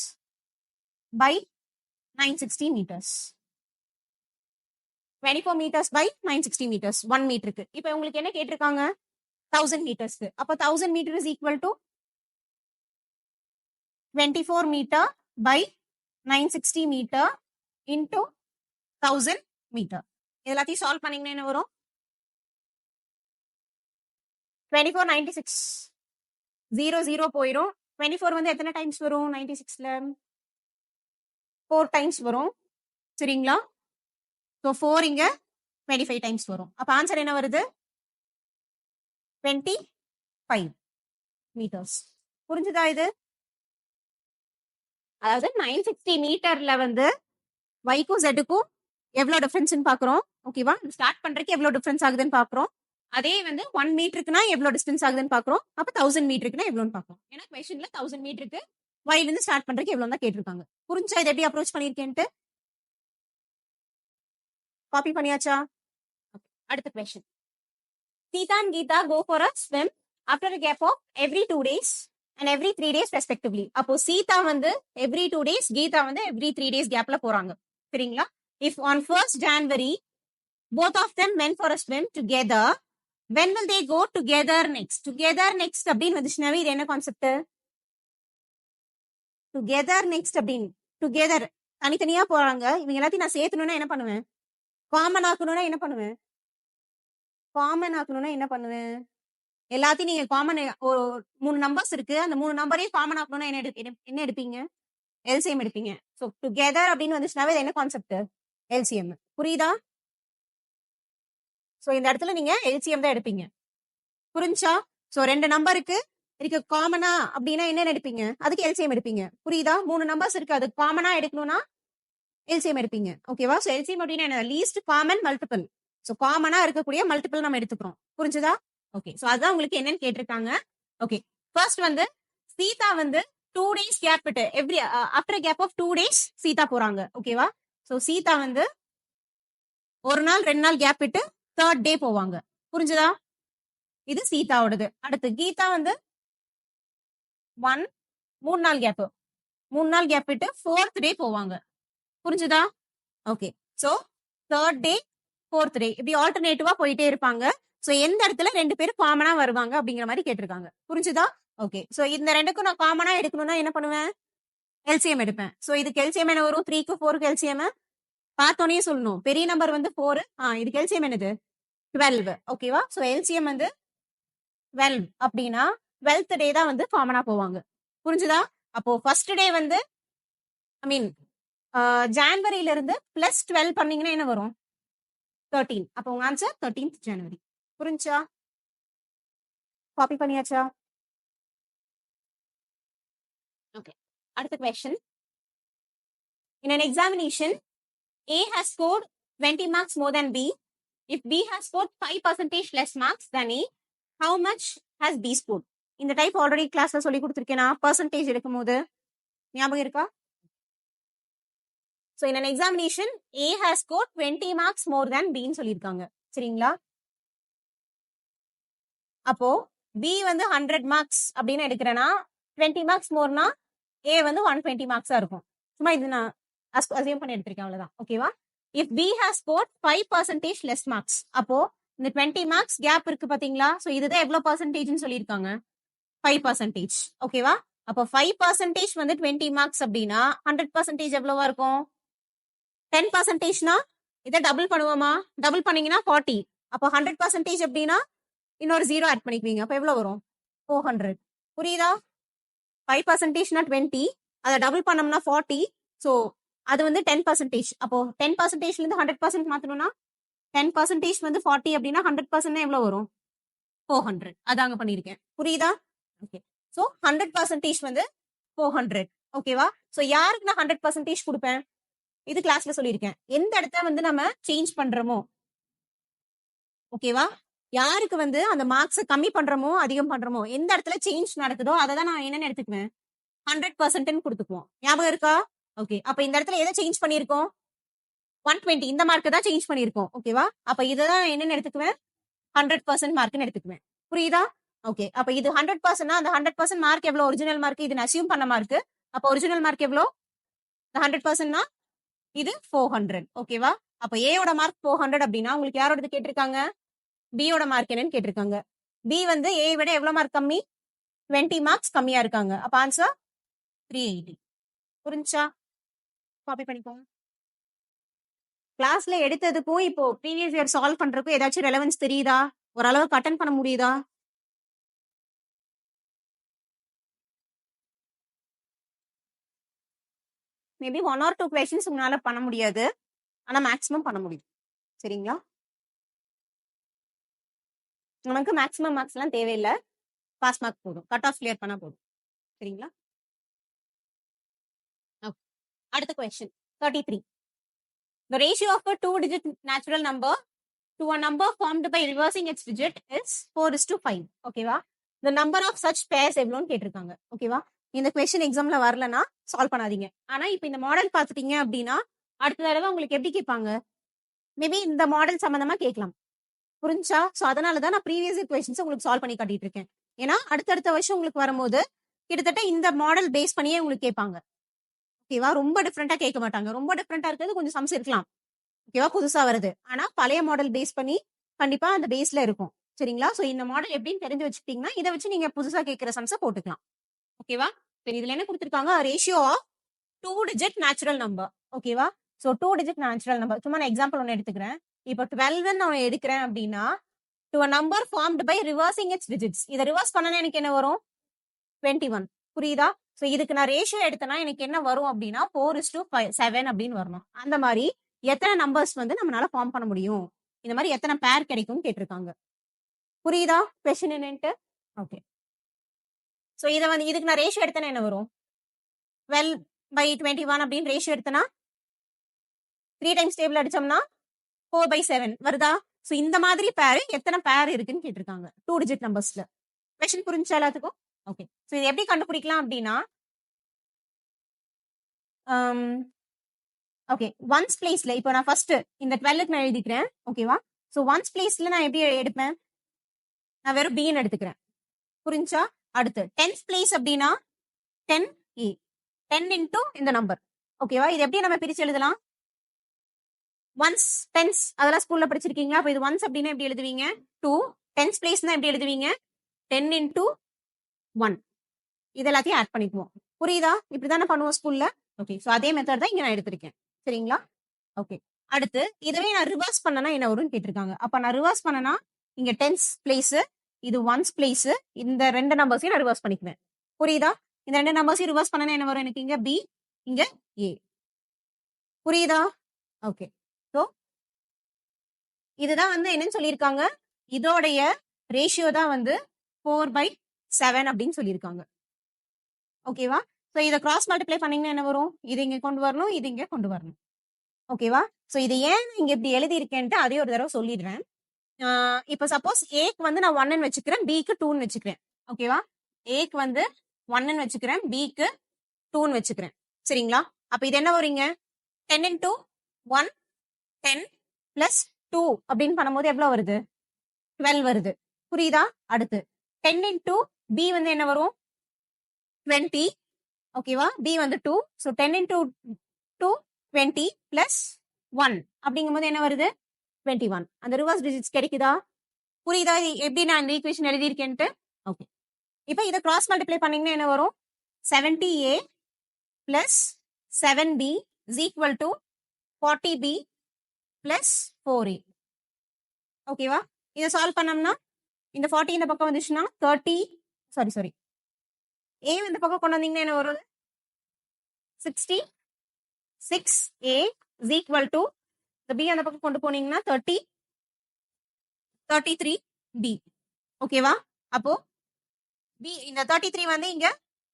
by 960 metres. 24 metres by 960 metres 1 மீட்டருக்கு. இப்போ உங்களுக்கு என்ன கேட்டிருக்காங்க? 1000 மீட்டர்ஸ்க்கு. அப்போ 1000 metre is equal to 24 meter by 960 meter into 1000 meter. எல்லாத்தையும் சால்வ் பண்ணீங்கன்னா என்ன வரும்? 2496 0 போயிடும். 24 வந்து எத்தனை டைம்ஸ் வரும்? 96ல 4 டைம்ஸ் வரும். சரிங்களா? ஸோ 4 இங்க 25 டைம்ஸ் வரும். அப்ப ஆன்சர் என்ன வருது? 25 மீட்டர்ஸ். புரிஞ்சுதா இது? அதாவது 960 மீட்டர்ல வந்து வைக்கும் ஜெட்டுக்கும் எவ்வளவு டிஃபரன்ஸ்னு பாக்குறோம். ஓகேவா? ஸ்டார்ட் பண்றதுக்கு எவ்வளவு டிஃபரன்ஸ் ஆகுதுன்னு பாக்குறோம். அதே வந்து 1 மீட்டருக்குனா எவ்வளவு டிஸ்டன்ஸ் ஆகுதுன்னு பாக்குறோம். அப்ப 1000 மீட்டருக்குனா எவ்வளவுன்னு பாக்குறோம். ஏன்னா क्वेश्चनல 1000 மீட்டருக்கு வைல இருந்து ஸ்டார்ட் பண்றதுக்கு எவ்வளவு தான் கேட்டிருக்காங்க. புரிஞ்சா இதை எப்படி அப்ரோச் பண்ணிருக்கேன்ட்டு? காப்பி பண்ணியாச்சா? அடுத்த question. Sita and Geeta go for a swim after a gap of every 2 days and every 3 days respectively. அப்போ சீதா வந்து every 2 days, கீதா வந்து every 3 days கேப்ல போறாங்க. சரிங்களா? If on 1st January both of them went for a swim together, when will they go together next? Together next அப்படின்னு வந்துச்சுனாவே இது என்ன concept? Together next அப்படின்னு டுகெதர் தனித்தனியா போறாங்க. இவங்க எல்லாத்தையும் நான் சேர்த்தணும்னா என்ன பண்ணுவேன்? காமன் ஆக்கணும்னா என்ன பண்ணுவேன்? எல்லாத்தையும் நீங்க காமன் 3 நம்பர்ஸ் இருக்கு. அந்த 3 நம்பரையும் காமன் ஆக்கணும்னா என்ன எடுப்பீங்க? எல்சிஎம் எடுப்பீங்க. சோ டுகெதர் அப்படின்னு வந்துச்சுனாவே இது என்ன கான்செப்ட்? எல்சிஎம். புரியுதா? சோ இந்த இடத்துல நீங்க எல்சிஎம் தான் எடுப்பீங்க. புரிஞ்சா? சோ 2 நம்பருக்கு இருக்கு காமனா அப்படின்னா என்ன எடுப்பீங்க? அதுக்கு எல்சிஎம் எடுப்பீங்க. புரியுதா? 3 நம்பர்ஸ் இருக்கு, அது காமனா எடுக்கணும்னா எல்சிஎம் எடுப்பீங்க. ஓகேவா? சோ எல்சிஎம் அப்படின்னா என்ன? Least common multiple. சோ காமனா இருக்கக்கூடிய மல்டிபிள் நம்ம எடுத்துக்கிறோம். புரிஞ்சுதா? ஓகே. சோ அதான் உங்களுக்கு என்னன்னு கேட்டிருக்காங்க. ஓகே. ஃபர்ஸ்ட் வந்து சீதா வந்து 2 days கேப் விட்டு every after gap of 2 days Sita போறாங்க. ஓகேவா? சோ சீதா வந்து 1 நாள் 2 நாள் கேப் விட்டு 3rd டே போவாங்க. புரிஞ்சுதா? இது சீதாவோடது. அடுத்து கீதா வந்து 3 நாள் கேப் விட்டு 4th டே போவாங்க. புரிஞ்சுதா? ஓகே. சோ 3rd டே 4th டே இப்படி ஆல்டர்னேட்டிவா போயிட்டே இருப்பாங்க. சோ எந்த இடத்துல 2 பேரும் காமனா வருவாங்க அப்படிங்கிற மாதிரி கேட்டிருக்காங்க. புரிஞ்சுதா? ஓகே. சோ இந்த ரெண்டுக்கும் நான் காமனா எடுக்கணும்னா என்ன பண்ணுவேன்? எல்சிஎம் எடுப்பேன். சோ இதுக்கு எல்சிஎம் என்ன வரும்? 3க்கு 4க்கு எல்சிஎம் பார்த்தோன்னே சொல்லணும். பெரிய நம்பர் வந்து 4. இதுக்கு எல்சிஎம் என்னது? 12. ஓகேவா? சோ எல்சிஎம் வந்து 12 அப்படின்னா 12th டே தான் வந்து காமனா போவாங்க. புரிஞ்சுதா? அப்போ ஃபர்ஸ்ட் டே வந்து ஐ மீன் ஜான்வரியில இருந்து +12 பண்ணீங்கன்னா என்ன வரும்? 13. அப்போ உங்க ஆன்சர் 13th January. புரிஞ்சா? காப்பி பண்ணியாச்சா? ஓகே. அடுத்த question. In an examination, A has scored 20 marks more than B. If B has scored 5% less marks than A, how much has B scored? இந்த டைப் ஆல்ரெடி கிளாஸ்ல சொல்லி கொடுத்துருக்கேனா? Percentage எடுக்கும்போது ஞாபகம் இருக்கா? So in an examination, A has scored 20 marks more than B ன்னு சொல்லியிருக்காங்க. சரிங்களா? அப்போ B வந்து 100 மார்க்ஸ் அப்படின்னு எடுக்கிறேன்னா 20 மார்க்ஸ் மோர்னா A வந்து 120 மார்க்ஸா இருக்கும். சும்மா இது நான் அசியூம் பண்ணி எடுத்திருக்கேன், அவ்வளவுதான். ஓகேவா? If B has scored 5% less marks, அப்போ இந்த 20 மார்க்ஸ் கேப் இருக்கு பாத்தீங்களா? சோ இதுதான் எவ்வளவு பர்சன்டேஜ்னு சொல்லியிருக்காங்க? 5%. ஓகேவா? அப்போ 5% வந்து 20 மார்க்ஸ் அப்படின்னா 100% எவ்வளவா இருக்கும்? 10%னா இதை டபுள் பண்ணுவோமா? டபுள் பண்ணீங்கன்னா 40. அப்போ 100% அப்படின்னா இன்னொரு 0 ஆட் பண்ணிக்குவீங்க. அப்போ எவ்வளவு வரும்? 400. புரியுதா? 5%னா 20, அதை டபுள் பண்ணோம்னா 40. ஸோ அது வந்து 10%. அப்போ 10%ல இருந்து 100% மாத்தணும்னா 10% வந்து 40 அப்படின்னா 100% எவ்வளவு வரும்? 400. அதாங்க பண்ணிருக்கேன். புரியுதா? ஓகே. ஸோ 100% வந்து 400. ஓகேவா? ஸோ யாருக்கு நான் 100% கொடுப்பேன்? இது கிளாஸ்ல சொல்லியிருக்கேன். எந்த இடத்த வந்து நம்ம சேஞ்ச் பண்றோமோ, ஓகேவா, யாருக்கு வந்து அந்த மார்க்ஸ் கம்மி பண்றோமோ அதிகம் பண்றோமோ, எந்த இடத்துல சேஞ்ச் நடக்குதோ அதை தான் நான் என்னன்னு எடுத்துக்குவேன்? 100% கொடுத்துக்குவோம். ஞாபகம் இருக்கா? ஓகே. அப்ப இந்த இடத்துல எதை சேஞ்ச் பண்ணிருக்கோம்? 120 இந்த மார்க் தான் சேஞ்ச் பண்ணிருக்கோம். ஓகேவா? அப்ப இதுதான் என்னன்னு எடுத்துக்குவேன்? 100% மார்க்னு எடுத்துக்குவேன். புரியுதா? ஓகே. அப்ப இது 100%னா அந்த 100% மார்க் எவ்வளவு? Original mark. இது நான் அசியூம் பண்ண மார்க். அப்ப ஒரிஜினல் மார்க் எவ்வளவு? 100%னா இது 400. ஓகேவா? அப்ப ஏயோட மார்க் 400 அப்படின்னா உங்களுக்கு யாரோடது கேட்டிருக்காங்க? பியோட மார்க் என்னன்னு கேட்டிருக்காங்க. பி வந்து ஏ விட எவ்வளவு மார்க் கம்மி? 20 மார்க்ஸ் கம்மியா இருக்காங்க. அப்ப ஆன்சர் 380. புரிஞ்சா? காப்பி பண்ணிக்கோங்க. கிளாஸ்ல எடுத்ததுக்கும் இப்போ ப்ரீவியஸ் இயர் சால்வ் பண்றதுக்கும் ஏதாச்சும் ரெலவன்ஸ் தெரியுதா? ஓரளவுக்கு அட்டெண்ட் பண்ண முடியுதா? மேபி 1 or 2 questions உங்களால பண்ண முடியாது. ஆனா மேக்ஸிமம் பண்ண முடியும். சரிங்களா? நமக்கு மேக்ஸிமம் மார்க்ஸ் எல்லாம் தேவையில்ல. பாஸ் மார்க் போதும். கட் ஆஃப் கிளியர் பண்ணா போதும். சரிங்களா? அடுத்த question 33. The ratio of a 2-digit natural number to a number formed by reversing its digit is 4:5. ஓகேவா? The number of such pairs எவ்வளோன்னு கேட்டிருக்காங்க. ஓகேவா? இந்த கொஸ்டின் எக்ஸாம்ல வரலனா சால்வ் பண்ணாதீங்க. ஆனா இப்போ இந்த மாடல் பார்த்துட்டீங்க அப்படின்னா அடுத்த தடவை உங்களுக்கு எப்படி கேட்பாங்க? மேபி இந்த மாடல் சம்பந்தமா கேட்கலாம். புரிஞ்சா? ஸோ அதனால தான் நான் ப்ரீவியஸ் கொஸ்டின்ஸ் உங்களுக்கு சால்வ் பண்ணி காட்டிட்டு இருக்கேன். ஏன்னா அடுத்தடுத்த வருஷம் உங்களுக்கு வரும்போது கிட்டத்தட்ட இந்த மாடல் பேஸ் பண்ணியே உங்களுக்கு கேட்பாங்க. ஓகேவா? ரொம்ப டிஃப்ரெண்டா கேட்க மாட்டாங்க. ரொம்ப டிஃப்ரெண்டா இருக்கிறது கொஞ்சம் சம்ஸ் இருக்கலாம். ஓகேவா? புதுசா வருது. ஆனா பழைய மாடல் பேஸ் பண்ணி கண்டிப்பா அந்த பேஸ்ல இருக்கும். சரிங்களா? சோ இந்த மாடல் எப்படின்னு தெரிஞ்சு வச்சுக்கிட்டீங்கன்னா இதை வச்சு நீங்க புதுசா கேட்கிற சம்ஸை போட்டுக்கலாம். ஓகேவா? சரி, இதுல என்ன கொடுத்திருக்காங்க? Ratio of 2-digit natural number. ஓகேவா? So 2-digit natural number. சும்மா நான் எக்ஸாம்பிள் ஒன்று எடுத்துக்கிறேன். இப்போ 12 நான் எடுக்கிறேன் அப்படின்னா to a number formed by reversing its digits. இதை ரிவர்ஸ் பண்ணனா எனக்கு என்ன வரும்? 21. புரியுதா? சோ இதுக்கு நான் ரேஷியோ எடுத்தேன்னா எனக்கு என்ன வரும் அப்படின்னா 4:7 அப்படின்னு வரணும். அந்த மாதிரி எத்தனை நம்பர்ஸ் வந்து நம்மளால ஃபார்ம் பண்ண முடியும், இந்த மாதிரி எத்தனை பேர் கிடைக்கும் கேட்டிருக்காங்க. புரியுதா கொஸ்டின் என்னன்ட்டு? ஓகே. சோ இதை வந்து இதுக்கு நான் ரேஷியோ எடுத்தேன்னா என்ன வரும்? 12/21 அப்படின்னு ரேஷியோ எடுத்தேன்னா 3 டைம்ஸ் டேபிள் அடிச்சோம்னா 4/7 வருதா? சோ இந்த மாதிரி பேர் எத்தனை பேர் இருக்குன்னு கேட்டிருக்காங்க 2-digit நம்பர்ஸ்ல. கொஸ்டின் புரிஞ்சா எல்லாத்துக்கும்? ஓகே. சோ இது எப்படி கண்டுபிடிக்கலாம் அப்படின்னா ஓகே, ஒன்ஸ் பிளேஸ்ல இப்போ நான் ஃபர்ஸ்ட் இந்த 12க்கு நான் எழுதிக்கிறேன். ஓகேவா? சோ ஒன்ஸ் பிளேஸ்ல நான் எப்படி எடுப்பேன்? நான் வெறும் b ன்னு எடுத்துக்கிறேன். புரிஞ்சா? அடுத்து 10th பிளேஸ் அப்படின்னா 10a 10 இன்டூ இந்த நம்பர். ஓகேவா? இது எப்படி நம்ம பிரிச்சு எழுதலாம்? ஒன்ஸ் டென்ஸ் அதெல்லாம் ஸ்கூல்ல படிச்சிருக்கீங்களா? அப்போ இது ஒன்ஸ் அப்படின்னா எப்படி எழுதுவீங்க? 2. 10th பிளேஸ்னா எப்படி எழுதுவீங்க? 10 இன்டூ 1. இது எல்லாத்தையும் ஆட் பண்ணிக்குவோம். புரியுதா? இப்படிதானே பண்ணுவோம் ஸ்கூல்ல. ஓகே. சோ அதே மெத்தட் தான் இங்க நான் எடுத்திருக்கேன். சரிங்களா? ஓகே. அடுத்து இதுவே நான் ரிவர்ஸ் பண்ணனா என்ன வரும்னு கேட்டிருக்காங்க. அப்ப நான் ரிவர்ஸ் பண்ணனா இங்க 10th பிளேஸ், இது ஒன்ஸ் பிளேஸ், இந்த ரெண்டு நம்பர்ஸையும் நான் ரிவர்ஸ் பண்ணிக்குவேன். புரியுதா? இந்த ரெண்டு நம்பர்ஸையும் ரிவர்ஸ் பண்ணனா என்ன வரும்? எனக்கு இங்க b, இங்க a. புரியுதா? ஓகே. சோ இதுதான் வந்து என்னன்னு சொல்லியிருக்காங்க, இதோடைய ரேஷியோ தான் வந்து 4/7 அப்படின்னு சொல்லியிருக்காங்க. ஓகேவா? சோ இதை கிராஸ் மல்டிப்ளை பண்ணீங்கன்னா என்ன வரும்? இது இங்க கொண்டு வரணும், இது இங்க கொண்டு வரணும். ஓகேவா? சோ இது ஏன் இங்க இப்படி எழுதி இருக்கேன்ட்டு அதே ஒரு தடவை சொல்லிடுறேன். இப்போ சப்போஸ் ஏக்கு வந்து நான் 1 வச்சுக்கிறேன், பிக்கு 2 வச்சுக்கிறேன். ஓகேவா? ஏக்கு வந்து 1 வச்சுக்கிறேன், பிக்கு 2 வச்சுக்கிறேன். சரிங்களா? அப்ப இது என்ன வருங்க? 10 இன்டூ 1 10 பிளஸ் 2 அப்படின்னு பண்ணும்போது எவ்வளவு வருது? 12 வருது. புரியுதா? அடுத்து 10 இன்டூ பி வந்து என்ன வரும்? 20. ஓகேவா? பி வந்து 2. ஸோ 10 இன்டூ 2 20 பிளஸ் 1 அப்படிங்கும்போது என்ன வருது? 21. அந்த ரிவர்ஸ் டிஜிட்ஸ் கிடைக்குதா? புரியுதா எப்படி நான் இந்த ஈக்குவேஷன் எழுதியிருக்கேன்ட்டு? ஓகே. இப்போ இதை கிராஸ் மல்டிப்ளை பண்ணீங்கன்னா என்ன வரும்? 70a plus 7b is equal to 40b plus 4a. ஓகேவா? இதை சால்வ் பண்ணோம்னா இந்த 40 இந்த பக்கம் வந்துச்சுன்னா 30 சாரி a இந்த பக்கம் கொண்டு வந்தீங்கன்னா என்ன வரும்? 66a is equal to the b அந்த பக்கம் கொண்டு போனீங்கன்னா 33b. ஓகேவா? அப்போ b இந்த 33 வந்து இங்க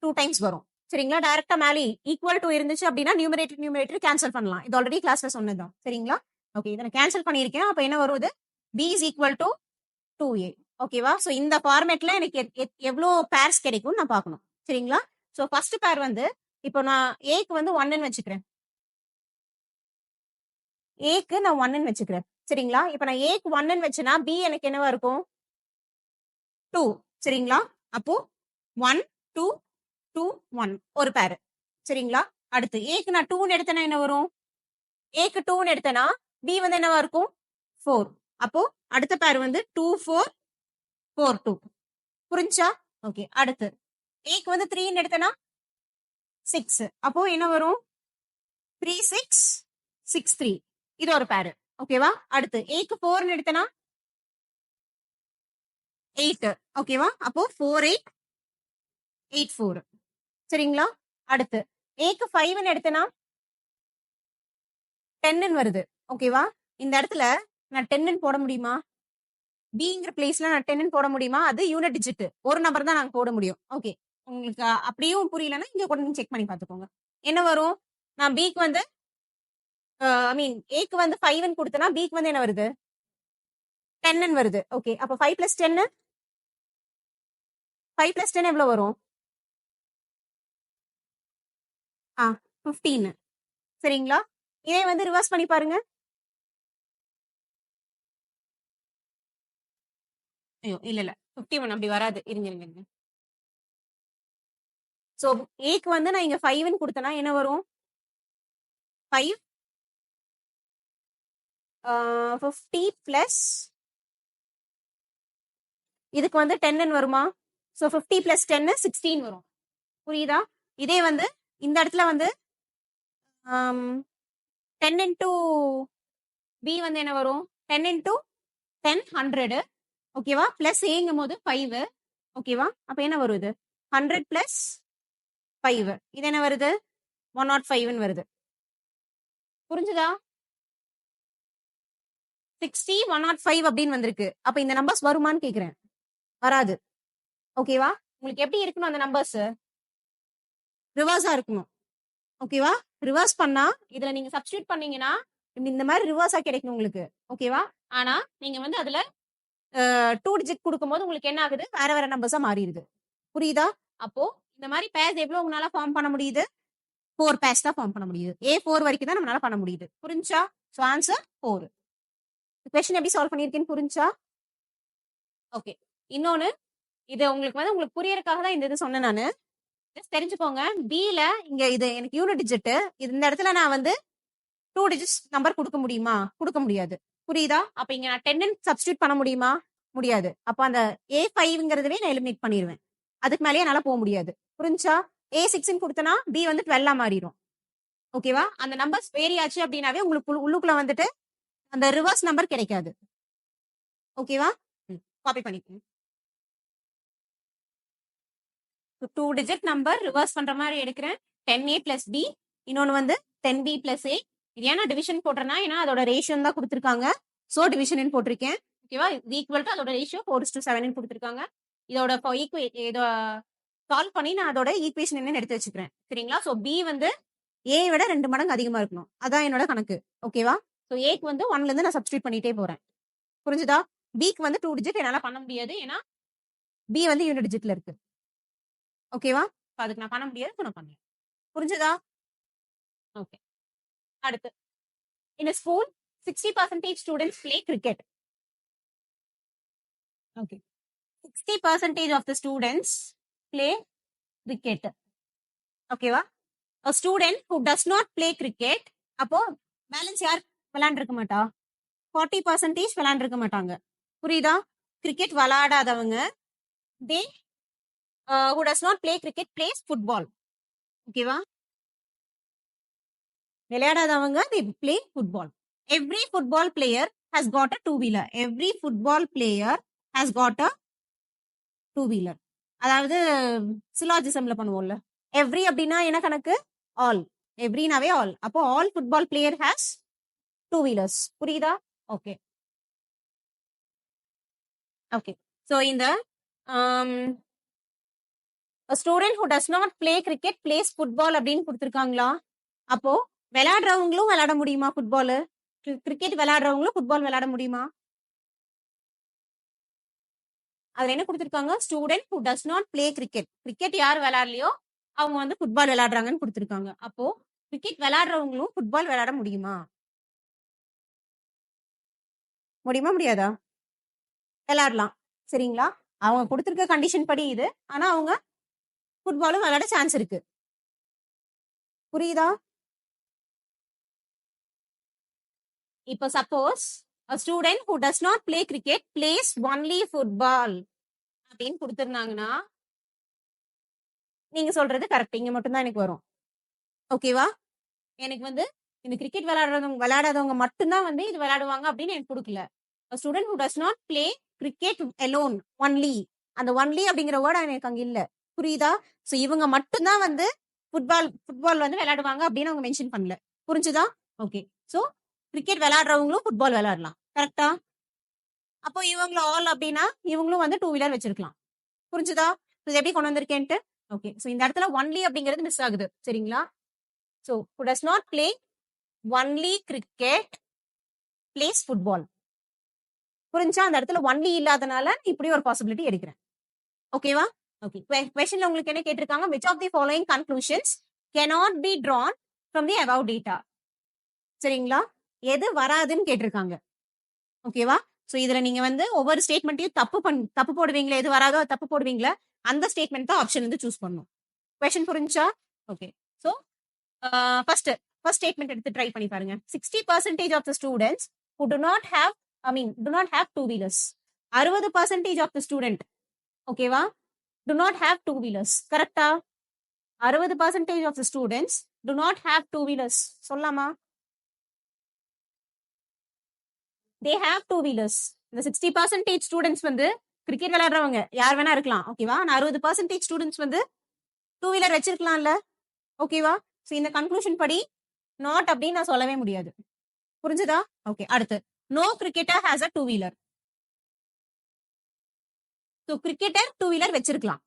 2 டைம்ஸ் வரும். சரிங்களா? டைரக்டா மேலே ஈக்குவல் டு இருந்துச்சு அப்படின்னா நியூமரேட்டர் கேன்சல் பண்ணலாம். இது ஆல்ரெடி கிளாஸ்ல சொன்னதுதான். சரிங்களா? ஓகே, இதை நான் கேன்சல் பண்ணியிருக்கேன். அப்ப என்ன வருது? b is equal to 2a. ஓகேவா? சோ இந்த ஃபார்மேட்ல எனக்கு எவ்வளவு பேர்ஸ் கிடைக்கும் நான் பார்க்கணும். சரிங்களா? சோ ஃபர்ஸ்ட் பேர் வந்து இப்போ நான் ஏக்கு வந்து 1 வச்சுக்கிறேன். ஏக்கு நான் 1 வச்சுக்கிறேன். சரிங்களா? இப்போ நான் ஏக்கு 1 வச்சேன்னா பி எனக்கு என்னவா இருக்கும்? 2. சரிங்களா? அப்போ 1 2 2 1 ஒரு பேர். சரிங்களா? அடுத்து ஏக்கு நான் 2 எடுத்தேன்னா என்ன வரும்? ஏக்கு 2 எடுத்தேன்னா பி வந்து என்னவா இருக்கும்? 4. அப்போ அடுத்த பேர் வந்து 2 4 4 2. புரிஞ்சா? ஓகே. அடுத்து ஏக்கு வந்து 3 எடுத்தேன்னா 6. அப்போ என்ன வரும்? 3 6 6 3. இது ஒரு பேர். ஓகேவா? அடுத்து ஏக்கு 4 எடுத்தனா 8. ஓகேவா? அப்போ 4 8 8 4. சரிங்களா? அடுத்து ஏக்கு 5 எடுத்தனா 10 வருது. ஓகேவா? இந்த இடத்துல நான் 10 போட முடியுமா? பிங்கிற பிளேஸ்ல நான் 10 போட முடியுமா? அது யூனிட் டிஜிட். ஒரு நம்பர் தான் நாங்க போட முடியும். ஓகே. உங்களுக்கு அப்படியும் புரியலன்னா இங்க கூட செக் பண்ணி பார்த்துக்கோங்க. என்ன வரும்? நான் பிக்கு வந்து ஐ மீன் ஏக்கு வந்து 5 கொடுத்தனா பிக்கு வந்து என்ன வருது? 10 வருது. ஓகே. அப்ப 5 பிளஸ் 10 5 பிளஸ் 10 எவ்வளவு வரும்? 15. சரிங்களா? இதே வந்து ரிவர்ஸ் பண்ணி பாருங்க. ஐயோ இல்ல இல்ல 51 அப்படி வராது. இருங்க இருங்க. சோ ஏக்கு வந்து நான் இங்க 5 கொடுத்தனா என்ன வரும்? 5 50 பிளஸ் இதுக்கு வந்து 10 வருமா? சோ 50 பிளஸ் 10 16 வரும். புரியுதா? இதே வந்து இந்த இடத்துல வந்து 10 இன்டூ பி வந்து என்ன வரும்? 10 இன்டூ 10 100. ஓகேவா? பிளஸ் ஏங்கும் போது 5. ஓகேவா? அப்ப என்ன வரும் இது? 100 பிளஸ் 5. இது என்ன வருது? 105 வருது. புரிஞ்சுதா? 60 105 அப்படின்னு வந்திருக்கு. அப்ப இந்த நம்பர்ஸ் வருமான்னு கேக்குறேன். வராது. ஓகேவா? உங்களுக்கு எப்படி இருக்கணும் அந்த நம்பர்ஸ்? ரிவர்ஸா இருக்கணும். ஓகேவா? ரிவர்ஸ் பண்ணா இதுல நீங்க சப்ஸ்டியூட் பண்ணீங்கன்னா இந்த மாதிரி ரிவர்ஸா கிடைக்கும் உங்களுக்கு. ஓகேவா? ஆனா நீங்க வந்து அதுல 2 டிஜிட் கொடுக்கும்போது உங்களுக்கு என்ன ஆகுது? வேற வேற நம்பர்ஸா மாறிடுது. புரியுதா? அப்போ இந்த மாதிரி பேர்ஸ் எவ்வளவு உங்களால ஃபார்ம் பண்ண முடியுது? 4 பேர்ஸ் தான் ஃபார்ம் பண்ண முடியுது. A4 வரைக்கும் தான் நம்மளால பண்ண முடியுது. புரிஞ்சா? So answer 4. கொஸ்டின் எப்படி சால்வ் பண்ணிருக்கேன்னு புரிஞ்சா? ஓகே. இன்னொன்னு இது உங்களுக்கு புரியறதுக்காக தான் இந்த இது சொன்னேன் நானு. ஜஸ்ட் தெரிஞ்சுக்கோங்க. பில இங்க இது எனக்கு யூனிட் டிஜிட். இந்த இடத்துல நான் வந்து 2 டிஜிட்ஸ் நம்பர் கொடுக்க முடியுமா? கொடுக்க முடியாது. புரியுதா? அப்ப இங்க நான் 10 சப்ஸ்டியூட் பண்ண முடியுமா? முடியாது. அப்ப அந்த A5ங்கிறதுவே நான் எலிமினேட் பண்ணிடுவேன். அதுக்கு மேலேயே என்னால போக முடியாது. புரிஞ்சா? A6 கொடுத்தனா B வந்து 12 மாறிடும். ஓகேவா? அந்த நம்பர்ஸ் வேரி ஆச்சு அப்படின்னாவே உங்களுக்கு உள்ளுக்குள்ள வந்துட்டு அந்த ரிவர்ஸ் நம்பர் கிடைக்காது. ஓகேவா? காப்பி பண்ணிக்கோங்க. 2 டிஜிட் நம்பர் ரிவர்ஸ் பண்ற மாதிரி எடுக்கிறேன். 10A plus B. இன்னொன்னு வந்து 10B பிளஸ் A. இது ஏன்னா டிவிஷன் போடுறேன்னா ஏன்னா அதோட ரேஷியோ தான் கொடுத்துருக்காங்க. சோ டிவிஷன் போட்டிருக்கேன். ஓகேவா? இது ஈக்குவல் டு அதோட ரேஷியோ 4:7 கொடுத்துருக்காங்க. இதோட சால்வ் பண்ணி நான் அதோட ஈக்குவேஷன் என்னன்னு எடுத்து வச்சுக்கிறேன். சரிங்களா? சோ B வந்து A விட 2 மடங்கு அதிகமா இருக்கணும். அதான் என்னோட கணக்கு. ஓகேவா? சோ Aக்கு வந்து 1ல இருந்து நான் சப்ஸ்டியூட் பண்ணிட்டே போறேன். புரிஞ்சுதா? Bக்கு வந்து 2 டிஜிட் என்னால பண்ண முடியாது. ஏன்னா B வந்து யூனிட் டிஜிட்ல இருக்கு. ஓகேவா? அதுக்கு நான் பண்ண முடியாது. நான் பண்ணேன். புரிஞ்சுதா? ஓகே. அடுத்து in a school 60% students play cricket. Okay. 60% of the students play cricket. ஓகேவா? a student who does not play cricket அப்போ பேலன்ஸ் யார் விளையாண்டுருக்க மாட்டா? 40% விளையாண்டுருக்க மாட்டாங்க. புரியுதா? கிரிக்கெட் விளையாடாதவங்க they who does not play cricket plays football. ஓகேவா? விளையாடாதவங்க they play football. Every football player has got a two-wheeler. Every football player has got a two-wheeler. அதாவது சிலாஜிசம்ல பண்ணுவோம்ல. எவ்ரி அப்படின்னா என்ன கணக்கு? ஆல். எவ்ரினாவே ஆல். அப்போ all football player has two wheelers. புரியுதா? Okay. Okay. So இந்த a student who does not play cricket plays football அப்படின்னு கொடுத்திருக்காங்களா? அப்போ விளையாடுறவங்களும் விளையாட முடியுமா ஃபுட்பால்? கிரிக்கெட் விளையாடுறவங்களும் ஃபுட்பால் விளையாட முடியுமா? அதுல என்ன கொடுத்திருக்காங்க? Student who does not play cricket. Cricket யார் விளையாடலையோ அவங்க வந்து ஃபுட்பால் விளையாடுறாங்கன்னு கொடுத்திருக்காங்க. அப்போ கிரிக்கெட் விளையாடுறவங்களும் ஃபுட்பால் விளையாட முடியுமா? முடியுமா முடியாதா? விளையாடலாம். சரிங்களா? அவங்க கொடுத்திருக்க கண்டிஷன் படி இது. ஆனா அவங்க ஃபுட்பாலும் விளையாட சான்ஸ் இருக்கு. புரியுதா? இப்போ suppose a student who does not play cricket plays only football அப்படின்னு கொடுத்திருந்தாங்கன்னா நீங்க சொல்றது கரெக்ட். இங்க மட்டும் தான் எனக்கு வரும். ஓகேவா? எனக்கு வந்து இந்த கிரிக்கெட் விளையாடாதவங்க மட்டும்தான் வந்து இது விளையாடுவாங்க அப்படின்னு எனக்கு கொடுக்கல. Student who does not play cricket alone only, அந்த ஒன்லி அப்படிங்கிற வேர்ட் எனக்கு அங்க இல்ல. புரியுதா? சோ இவங்க மட்டும்தான் வந்து ஃபுட்பால் வந்து விளையாடுவாங்க அப்படின்னு அவங்க மென்ஷன் பண்ணல. புரிஞ்சுதா? ஓகே. சோ கிரிக்கெட் விளையாடுறவங்களும் ஃபுட்பால் விளையாடலாம். கரெக்டா? அப்போ இவங்கள ஆல் அப்படின்னா இவங்களும் வந்து 2 வீலர் வச்சிருக்கலாம். புரிஞ்சுதா? இது எப்படி கொண்டு வந்திருக்கேன்ட்டு? ஓகே. சோ இந்த இடத்துல ஒன்லி அப்படிங்கிறது மிஸ் ஆகுது. சரிங்களா? So who does not play only cricket plays football. புரிஞ்சா? அந்த இடத்துல ஒன்லி இல்லாதனால இப்படி ஒரு பாசிபிலிட்டி எடுக்கிறேன். ஓகேவா? ஓகே. क्वेश्चनல உங்களுக்கு என்ன கேட்டிருக்காங்க? which of the following conclusions cannot be drawn from the above data? சரிங்களா? எது வராதுன்னு கேட்டிருக்காங்க. ஓகேவா? சோ இதுல நீங்க வந்து ஒவ்வொரு ஸ்டேட்மெண்ட்டையும் தப்பு போடுவீங்களா? எது வராதோ அது தப்பு போடுவீங்களா? அந்த ஸ்டேட்மெண்ட் தான் ஆப்ஷன் வந்து சூஸ் பண்ணணும். क्वेश्चन புரிஞ்சா? ஓகே. சோ ஃபர்ஸ்ட் ஸ்டேட்மெண்ட் எடுத்து ட்ரை பண்ணி பாருங்க. 60% of the students who do not have 2 wheelers. 60% of the student, ஓகேவா, do not have 2 wheelers. கரெக்டா? 60% of the students do not have 2 wheelers. சொல்லலாமா? they have 2 wheelers. இந்த 60% students வந்து cricket விளையாடுறவங்க யார் வேணா இருக்கலாம். ஓகேவா? ஆனா 60% ஸ்டூடெண்ட்ஸ் வந்து 2 வீலர் வச்சிருக்கலாம்ல. ஓகேவா? சோ இந்த கன்க்ளூஷன் படி நாட் அப்படின்னு நான் சொல்லவே முடியாது. புரிஞ்சுதா? ஓகே. அடுத்து no cricketer has a 2 wheeler. So cricketer 2 wheeler வச்சிருக்கலாம்.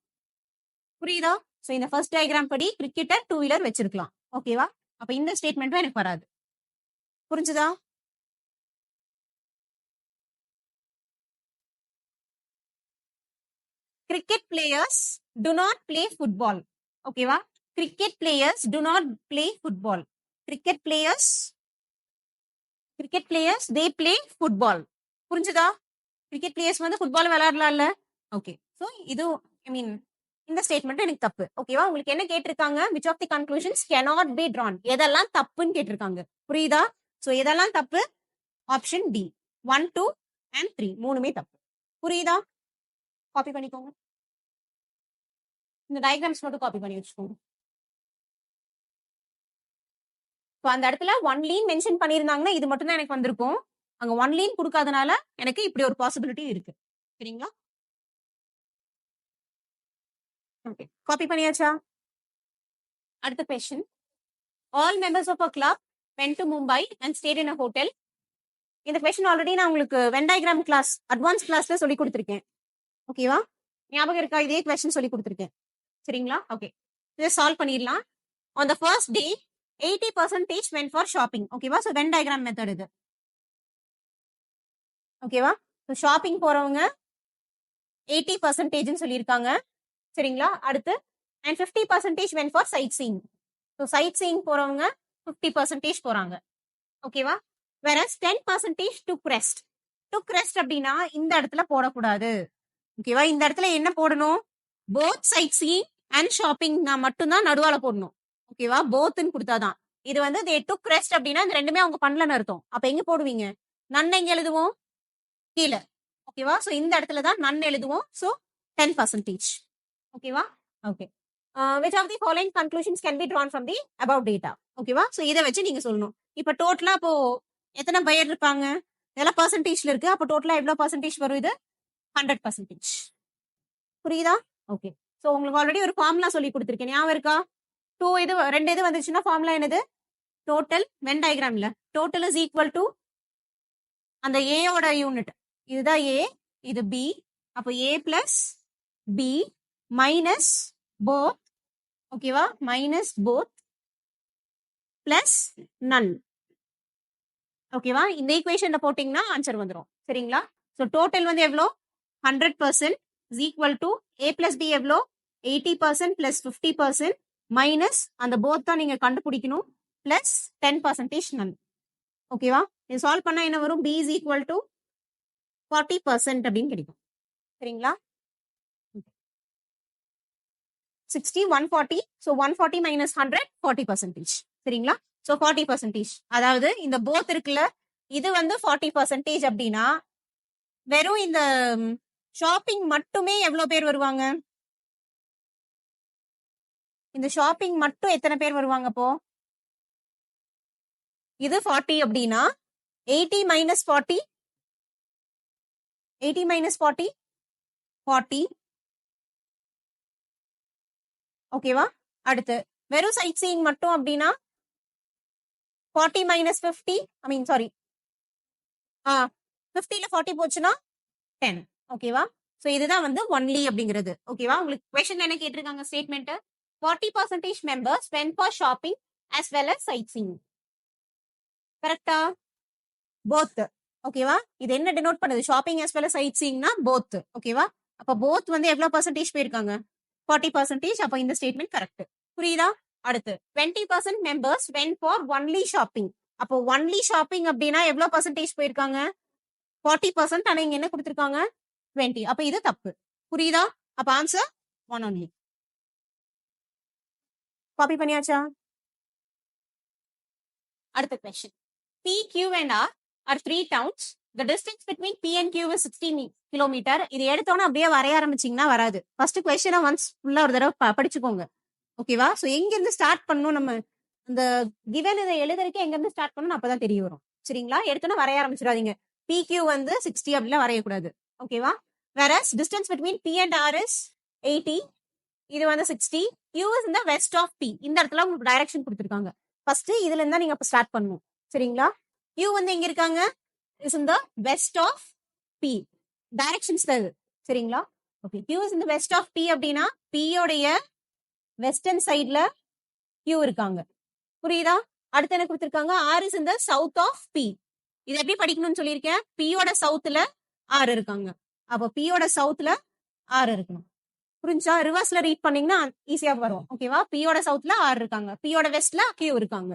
புரியுதா? சோ இந்த ஃபர்ஸ்ட் டயக்ராம் படி கிரிக்கெட்டர் 2 வீலர் வச்சிருக்கலாம். ஓகேவா? அப்ப இந்த ஸ்டேட்மெண்ட்டும் எனக்கு வராது. புரிஞ்சுதா? cricket players do not play football. ஓகேவா? cricket players do not play football. cricket players they play football. புரிஞ்சுதா? cricket players வந்து ஃபுட்பால் விளையாடலாம்ல. ஓகே. சோ இது இந்த ஸ்டேட்மெண்ட் எனக்கு தப்பு. ஓகேவா? உங்களுக்கு என்ன கேட்டிருக்காங்க? which of the conclusions cannot be drawn? எதெல்லாம் தப்புன்னு கேட்டிருக்காங்க. புரியுதா? சோ எதெல்லாம் தப்பு? ஆப்ஷன் டி 1, 2 and 3 மூணுமே தப்பு. புரியுதா? காப்பி பண்ணிக்கோங்க. இந்த டயக்ராம்ஸ் மட்டும் காப்பி பண்ணி வச்சுக்கோங்க. அந்த இடத்துல ஒன்லீன் மென்ஷன் பண்ணியிருந்தாங்கன்னா இது மட்டும் தான் எனக்கு வந்திருக்கும். அங்க ஒன்லீன் கொடுக்காதனால எனக்கு இப்படி ஒரு பாசிபிலிட்டி இருக்கு. சரிங்களா? ஓகே. காப்பி பண்ணியாச்சா? அடுத்த question. All members of a club went to Mumbai and stayed in a hotel. இந்த क्वेश्चन ஆல்ரெடி நான் உங்களுக்கு வென் டயக்ராம் கிளாஸ் அட்வான்ஸ் கிளாஸ்ல சொல்லி கொடுத்துருக்கேன். ஓகேவா? ஞாபகம் இருக்கா? இதே क्वेश्चन சொல்லி கொடுத்துருக்கேன். சரிங்களா? ஓகே. இதை சால்வ் பண்ணிடலாம். On the first day 80% went for shopping. ஓகேவா? சோ வென் டயக்ராம் மெத்தட் இது. ஓகேவா? சோ ஷாப்பிங் போறவங்க 80% சொல்லியிருக்காங்க. சரிங்களா? அடுத்து and 50% went for sightseeing. So sightseeing போறவங்க 50% போறாங்க. ஓகேவா? whereas 10% took rest. took rest அப்படின்னா இந்த இடத்துல போடக்கூடாது. ஓகேவா? இந்த இடத்துல என்ன போடணும்? both sightseeing and shopping நான் மட்டும்தான் நடுவால போடணும். ஓகேவா? போத்ன்னு கொடுத்தாதான். இது வந்து they took rest அப்படின்னா இந்த ரெண்டுமே அவங்க பண்ணலன்னு அர்த்தம். அப்ப எங்க போடுவீங்க? நன் எங்க எழுதுவோம்? கீழே. ஓகேவா? சோ இந்த இடத்துல தான் நன் எழுதுவோம். சோ 10%. ஓகேவா? Okay. which of the following conclusions can be drawn from the above data? ஓகேவா? சோ இதை வச்சு நீங்க சொல்லணும். இப்ப டோட்டலா இப்போ எத்தனை பையர் இருப்பாங்க? இதெல்லாம் பெர்சன்டேஜ்ல இருக்கு. அப்ப டோட்டலா எவ்வளவு பெர்சன்டேஜ் வரும்? இது 100%. புரியுதா? ஓகே. சோ உங்களுக்கு ஆல்ரெடி ஒரு ஃபார்முலா சொல்லி கொடுத்திருக்கேன். ஞாபகம் இருக்கா? 2 இது வந்துச்சுன்னா ஃபார்முலா என்னது? டோட்டல் வென் டயக்ராம்ல டோட்டல் இஸ் ஈக்குவல் டு அந்த ஏயோட யூனிட். இதுதான் ஏ, இது பி. அப்ப A plus B minus both. ஓகேவா? Minus both plus none. ஓகேவா? இந்த ஈக்குவேஷன்ல போட்டீங்கன்னா ஆன்சர் வந்துடும். சரிங்களா? சோ டோட்டல் வந்து எவ்வளோ? 100% is equal to a plus b எவ்வளோ? 80% plus 50% மைனஸ் அந்த போத் தான் நீங்க கண்டுபிடிக்கணும் பிளஸ் 10% நன். ஓகேவா? இது சால்வ் பண்ணா என்ன வரும்? b is equal to 40% அப்படின்னு கிடைக்கும். சரிங்களா? 60 140. so 140 minus 100 40%. சரிங்களா? so 40%. அதாவது இந்த போத் இருக்குல்ல, இது வந்து 40% அப்படின்னா வெறும் இந்த ஷாப்பிங் மட்டுமே எவ்வளவு பேர் வருவாங்க? இந்த ஷாப்பிங் மட்டும் எத்தனை பேர் வருவாங்க? அப்போ இது 40 அப்படின்னா 80 minus 40 80 minus 40 40 ஓகேவா? அடுத்து வெறும் சைட் சீயிங் மட்டும் அப்படின்னா 40 minus 50 ஐ மீன் சாரி 50ல 40 போச்சுன்னா 10 ஓகேவா? சோ இதுதான் வந்து ஒன்லி அப்படிங்கிறது ஓகேவா? உங்களுக்கு क्वेश्चन என்ன கேட்டிருக்காங்க statement 40% members went for shopping as well as sightseeing கரெக்ட்டா? போத் ஓகேவா? இது என்ன டினோட் பண்ணுது ஷாப்பிங் as well as sightseeingனா போத் ஓகேவா? அப்ப போத் வந்து எவ்வளவு பர்சன்டேஜ் போயிருக்காங்க 40% அப்ப இந்த ஸ்டேட்மெண்ட் கரெக்ட் புரியுதா? அடுத்து 20% members went for only shopping அப்போ ஒன்லி ஷாப்பிங் அப்படின்னா எவ்வளவு பர்சன்டேஜ் போயிருக்காங்க 40% ஆனா இங்க என்ன கொடுத்திருக்காங்க 20 அப்ப இது தப்பு புரியுதா? அப்ப ஆன்சர் ஒன் ஒன்லி காப்பி பண்ணியாச்சா? அடுத்த question P, Q and R are three towns. The distance between P and Q is 16 kilometer. இது எடுத்தோன்னு அப்படியே வரைய ஆரம்பிச்சீங்கன்னா வராது. ஃபர்ஸ்ட் கொஸ்டினை ஒன்ஸ் ஃபுல்லா ஒரு தடவை படிச்சுக்கோங்க ஓகேவா? ஸோ எங்க இருந்து ஸ்டார்ட் பண்ணணும் நம்ம அந்த கிவன் இதை எழுதுறதுக்கு எங்க இருந்து ஸ்டார்ட் பண்ணணும் அப்பதான் தெரிய வரும் சரிங்களா? எடுத்தோன்னு வரைய ஆரம்பிச்சிடாதீங்க. PQ வந்து 60 அப்படிலாம் வரையக்கூடாது ஓகேவா? வேற distance between P and R is 80 இது வந்து 60 Q is in the west of P இந்த இடத்துல உங்களுக்கு டைரக்ஷன் கொடுத்துருக்காங்க ஃபர்ஸ்ட் இதுல இருந்தா நீங்க ஸ்டார்ட் பண்ணணும் சரிங்களா? Q வந்து எங்க இருக்காங்க is in the west of P directions தான் இது சரிங்களா? Okay Q is in the west of P அப்படின்னா P உடைய வெஸ்டர்ன் சைடுல Q இருக்காங்க புரியுதா? அடுத்து என்ன கொடுத்திருக்காங்க R is in the south of P இது எப்படி படிக்கணும்னு சொல்லியிருக்கேன் P யோட சவுத்துல R இருக்காங்க அப்போ P யோட சவுத்துல R இருக்கணும் புரிஞ்சா? ரிவர்ஸ்ல ரீட் பண்ணீங்கன்னா ஈஸியா வரும் ஓகேவா? P யோட சவுத்ல R இருக்காங்க P யோட வெஸ்ட்ல Q இருக்காங்க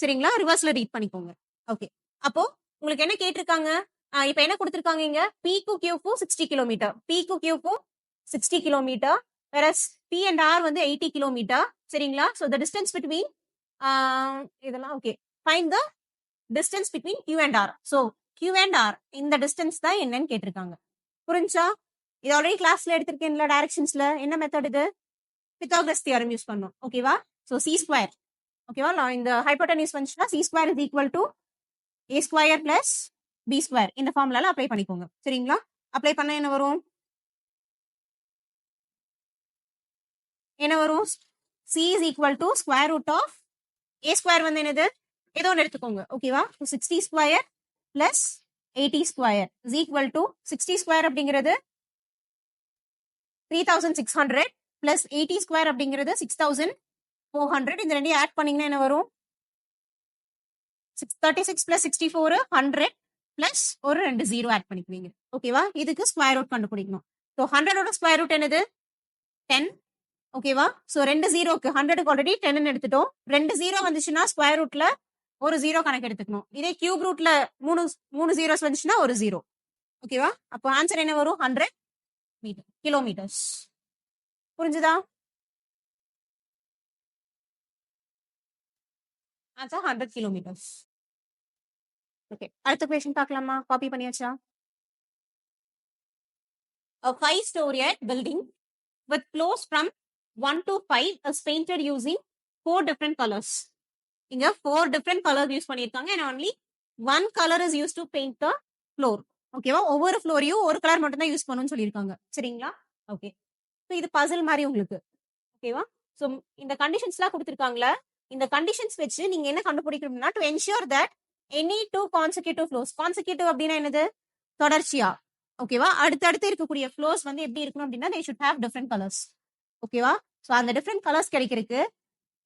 சரிங்களா? ரிவர்ஸ்ல ரீட் பண்ணிக்கோங்க ஓகே அப்போ உங்களுக்கு என்ன கேட்டிருக்காங்க இப்ப என்ன கொடுத்திருக்காங்க இங்க P க்கு Q க்கும் 60 கிலோமீட்டர் P க்கு Q க்கும் 60 kilometre whereas P and R வந்து 80 கிலோமீட்டர் சரிங்களா? so the distance between இதெல்லாம் okay find the distance between Q and R so Q and R இந்த distance தான் என்னன்னு கேட்டிருக்காங்க புரிஞ்சா? இது ஆல்ரெடி கிளாஸ்ல எடுத்திருக்கேன்ல டைரக்ஷன்ஸ்ல என்ன மெத்தட் இது பித்தாகரஸ் தியரம் யூஸ் பண்ணோம் ஓகேவா? சோ c ஸ்கொயர் ஓகேவா? இந்த ஹைப்போடெனியூஸ் வந்துச்சுன்னா c square is equal to a square plus b square இந்த ஃபார்முலால அப்ளை பண்ணிக்கோங்க சரிங்களா? அப்ளை பண்ண என்ன வரும் c is equal to square root of a square வந்து என்னது ஏதோ ஒன்று எடுத்துக்கோங்க ஓகேவா? 60 square plus 80 square is equal to 60 square அப்படிங்கிறது 3600 பிளஸ் 80 ஸ்கொயர் அப்படிங்கிறது 6400 இந்த ரெண்டையும் ஆட் பண்ணீங்கன்னா என்ன வரும் 36 பிளஸ் 64 100 பிளஸ் ஒரு 2 ஜீரோ ஆட் பண்ணிக்குவீங்க ஓகேவா? இதுக்கு ஸ்கொயர் ரூட் கண்டுபிடிக்கணும் ஸோ 100 ஸ்கொயர் ரூட் என்னது 10 ஓகேவா? ஸோ 2 ஜீரோக்கு 100க்கு ஆல்ரெடி 10 எடுத்துட்டோம் 2 ஜீரோ வந்துச்சுன்னா ஸ்கொயர் ரூட்ல ஒரு ஜீரோ கணக்கு எடுத்துக்கணும் இதே கியூப் ரூட்ல மூணு ஜீரோஸ் வந்துச்சுன்னா ஒரு ஜீரோ ஓகேவா? அப்போ ஆன்சர் என்ன வரும் 100 கிலோமீட்டர்ஸ் புரிஞ்சுதா? ஆன்சர் 100 கிலோமீட்டர்ஸ் ஓகே அடுத்த கொஸ்டின் பார்க்கலாமா? காப்பி பண்ணியாச்சா? A 5-story building with floors from 1 to 5 is painted using 4 different colors. இங்க 4 different colors யூஸ் பண்ணிருக்காங்க and only one color is used to paint the floor. ஓகேவா? ஒவ்வொரு ஃப்ளோரையும் ஒரு colour மட்டும் தான் யூஸ் பண்ணணும்னு சொல்லியிருக்காங்க சரிங்களா? ஓகே ஸோ இது பசில் மாதிரி உங்களுக்கு ஓகேவா? ஸோ இந்த கண்டிஷன்ஸ்லாம் கொடுத்துருக்காங்களா இந்த கண்டிஷன்ஸ் வச்சு நீங்க என்ன கண்டுபிடிக்கணும்னா to ensure that any 2 consecutive floors consecutive அப்படின்னா என்னது தொடர்ச்சியா ஓகேவா? அடுத்தடுத்து இருக்கக்கூடிய ஃப்ளோர்ஸ் வந்து எப்படி இருக்கணும் அப்படின்னா they should have different colors ஓகேவா? ஸோ அந்த டிஃப்ரெண்ட் கலர்ஸ் கிடைக்கிறதுக்கு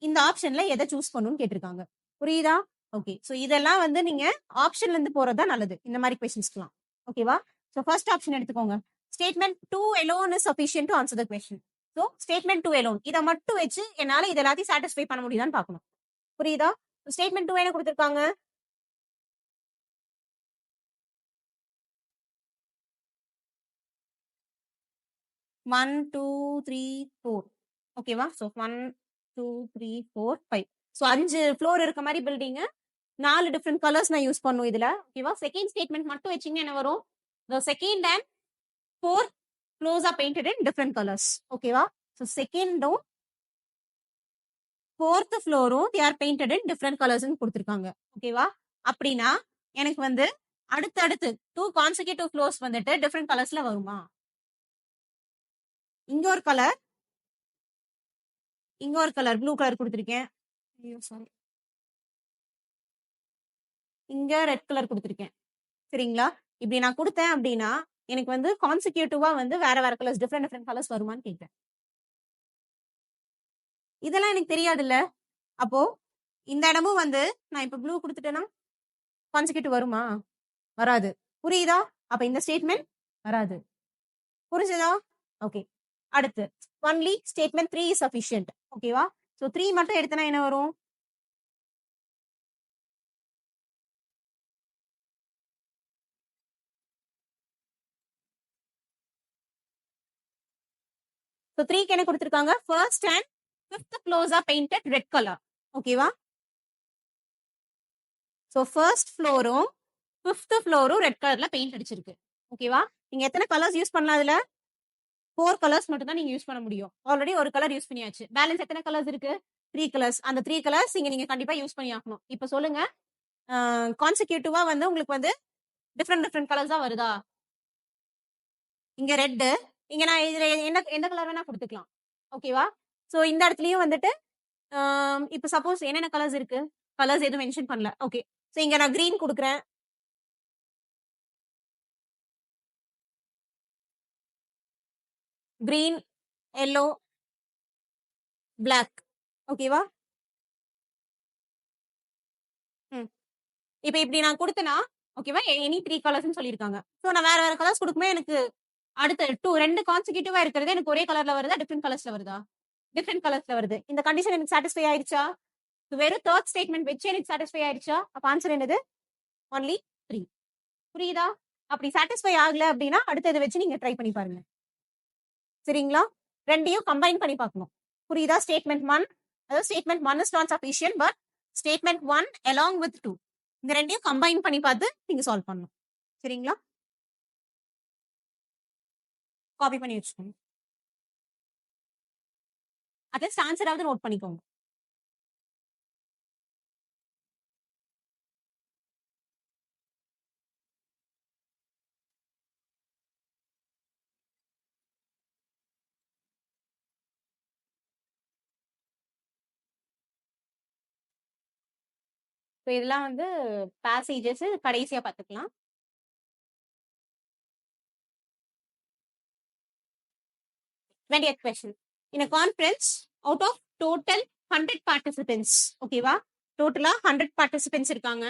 இந்த ஆப்ஷன்ல எதை சூஸ் பண்ணணும்னு கேட்டிருக்காங்க புரியுதா? ஓகே ஸோ இதெல்லாம் வந்து நீங்க ஆப்ஷன்ல இருந்து போறதா நல்லது இந்த மாதிரி கொஸ்டின்ஸ்க்குலாம் ஓகேவா? ஸோ ஃபர்ஸ்ட் ஆப்ஷன் எடுத்துக்கோங்க statement 2 alone is sufficient to answer the question. So statement 2 alone இதை மட்டும் வச்சு என்னால இது எல்லாத்தையும் சாட்டிஸ்ஃபை பண்ண முடியுதான்னு பார்க்கணும் புரியுதா? ஸ்டேட்மெண்ட் 2 என்ன கொடுத்துருக்காங்க 1 2 3 4 ஓகேவா? ஸோ 1 2 3 4 5 ஸோ 5 ஃப்ளோர் இருக்க மாதிரி பில்டிங் 4 டிஃப்ரெண்ட் கலர்ஸ் நான் யூஸ் பண்ணும் இதுல ஓகேவா? செகண்ட் ஸ்டேட்மெண்ட் மட்டும் வச்சீங்கன்னா என்ன வரும் the second and 4 floors are painted in different colors ஓகேவா? ஸோ செகண்டும் 4th ஃப்ளோரும் they are painted in different colors ன்னு கொடுத்திருக்காங்க. ஓகேவா? அப்படின்னா எனக்கு வந்து அடுத்தடுத்து 2 consecutive floors வந்துட்டு different colorsல வருமா? இங்க ஒரு கலர், இங்க ஒரு கலர் ப்ளூ கலர் கொடுத்திருக்கேன். ஐயோ சாரி. இங்க ரெட் கலர் கொடுத்திருக்கேன். சரிங்களா? இப்படி நான் கொடுத்தேன் அப்படின்னா எனக்கு வந்து கான்சிக்யூட்டிவா வந்து வேற வேற கலர்ஸ் டிஃப்ரெண்ட் கலர்ஸ் வருமான்னு கேட்பேன். இதெல்லாம் எனக்கு தெரியாதுல்ல. அப்போ இந்த இடமும் வந்து நான் இப்ப ப்ளூ கொடுத்துட்டேன்னா கான்சிக்யூட்டிவ் வருமா? வராது. புரியுதா? அப்ப இந்த ஸ்டேட்மெண்ட் வராது. புரிஞ்சுதா? ஓகே. அடுத்து ஒன்லி ஸ்டேட்மெண்ட் 3 இஸ் சஃபிஷியன்ட். ஓகேவா? சோ 3 மட்டும் எடுத்தனா என்ன வரும்? So 3 க்கு என்ன கொடுத்திருக்காங்க? First and 5th floors are painted red color. ஓகேவா? So first floorம் 5th floorம் ரெட் கலர்ல பெயிண்ட் அடிச்சிருக்கு. ஓகேவா? நீங்க எத்தனை கலர்ஸ் யூஸ் பண்ணலாம் அதுல? 4 கலர்ஸ் மட்டும் தான் நீங்க யூஸ் பண்ண முடியும். ஆல்ரெடி ஒரு கலர் யூஸ் பண்ணியாச்சு. பேலன்ஸ் எத்தனை கலர்ஸ் இருக்கு? 3 கலர்ஸ். அந்த 3 கலர்ஸ் இங்க நீங்க கண்டிப்பா யூஸ் பண்ணி ஆகணும். இப்ப சொல்லுங்க, கான்சிக்யூட்டிவா வந்து உங்களுக்கு வந்து டிஃப்ரெண்ட் கலர்ஸா வருதா? இங்க ரெட், இங்க நான் இதுல எந்த கலர் வேணா கொடுத்துக்கலாம். ஓகேவா? சோ இந்த இடத்துலயும் வந்துட்டு இப்ப சப்போஸ் என்னென்ன கலர்ஸ் இருக்கு? கலர்ஸ் எதுவும் மென்ஷன் பண்ணல. ஓகே. சோ இங்க நான் கிரீன் கொடுக்குறேன். Green, yellow, black. ஓகேவா? இப்ப இப்படி நான் கொடுத்தனா ஓகேவா? எனி 3 கலர்ஸ்னு சொல்லியிருக்காங்க. சோ நான் வேற வேற கலர்ஸ் கொடுக்கும்போது எனக்கு அடுத்த 2 கான்சிக்யூட்டிவா இருக்கிறது எனக்கு ஒரே கலர்ல வருதா? டிஃப்ரெண்ட் கலர்ஸ்ல வருதா? டிஃப்ரெண்ட் கலர்ஸ்ல வருது. இந்த கண்டிஷன் எனக்கு சாட்டிஸ்ஃபை ஆயிருச்சா? வெறும் தேர்ட் ஸ்டேட்மெண்ட் வச்சு எனக்கு சாட்டிஸ்ஃபை ஆயிருச்சா? அப்ப ஆன்சர் என்னது? ஒன்லி 3. புரியுதா? அப்படி சாட்டிஸ்ஃபை ஆகல அப்படின்னா அடுத்தது வச்சு நீங்க ட்ரை பண்ணி பாருங்க. சரிங்களா? ரெண்டையும் கம்பைன் பண்ணி பார்க்கணும். புரியுதா? ஸ்டேட்மெண்ட் 1, அதாவது statement 1 is not sufficient but statement 1 along with 2 இந்த ரெண்டையும் கம்பைன் பண்ணி பார்த்து நீங்க சால்வ் பண்ணணும். சரிங்களா? காப்பி பண்ணி வச்சுக்கோங்க. அட்லீஸ்ட் ஆன்சராவது நோட் பண்ணிக்கோங்க. ஸோ இதெல்லாம் வந்து பேசேஜஸ் கடைசியா பார்த்துக்கலாம். Twentieth question. In a conference, out of total 100 participants, ஓகேவா? டோட்டலா 100 participants இருக்காங்க.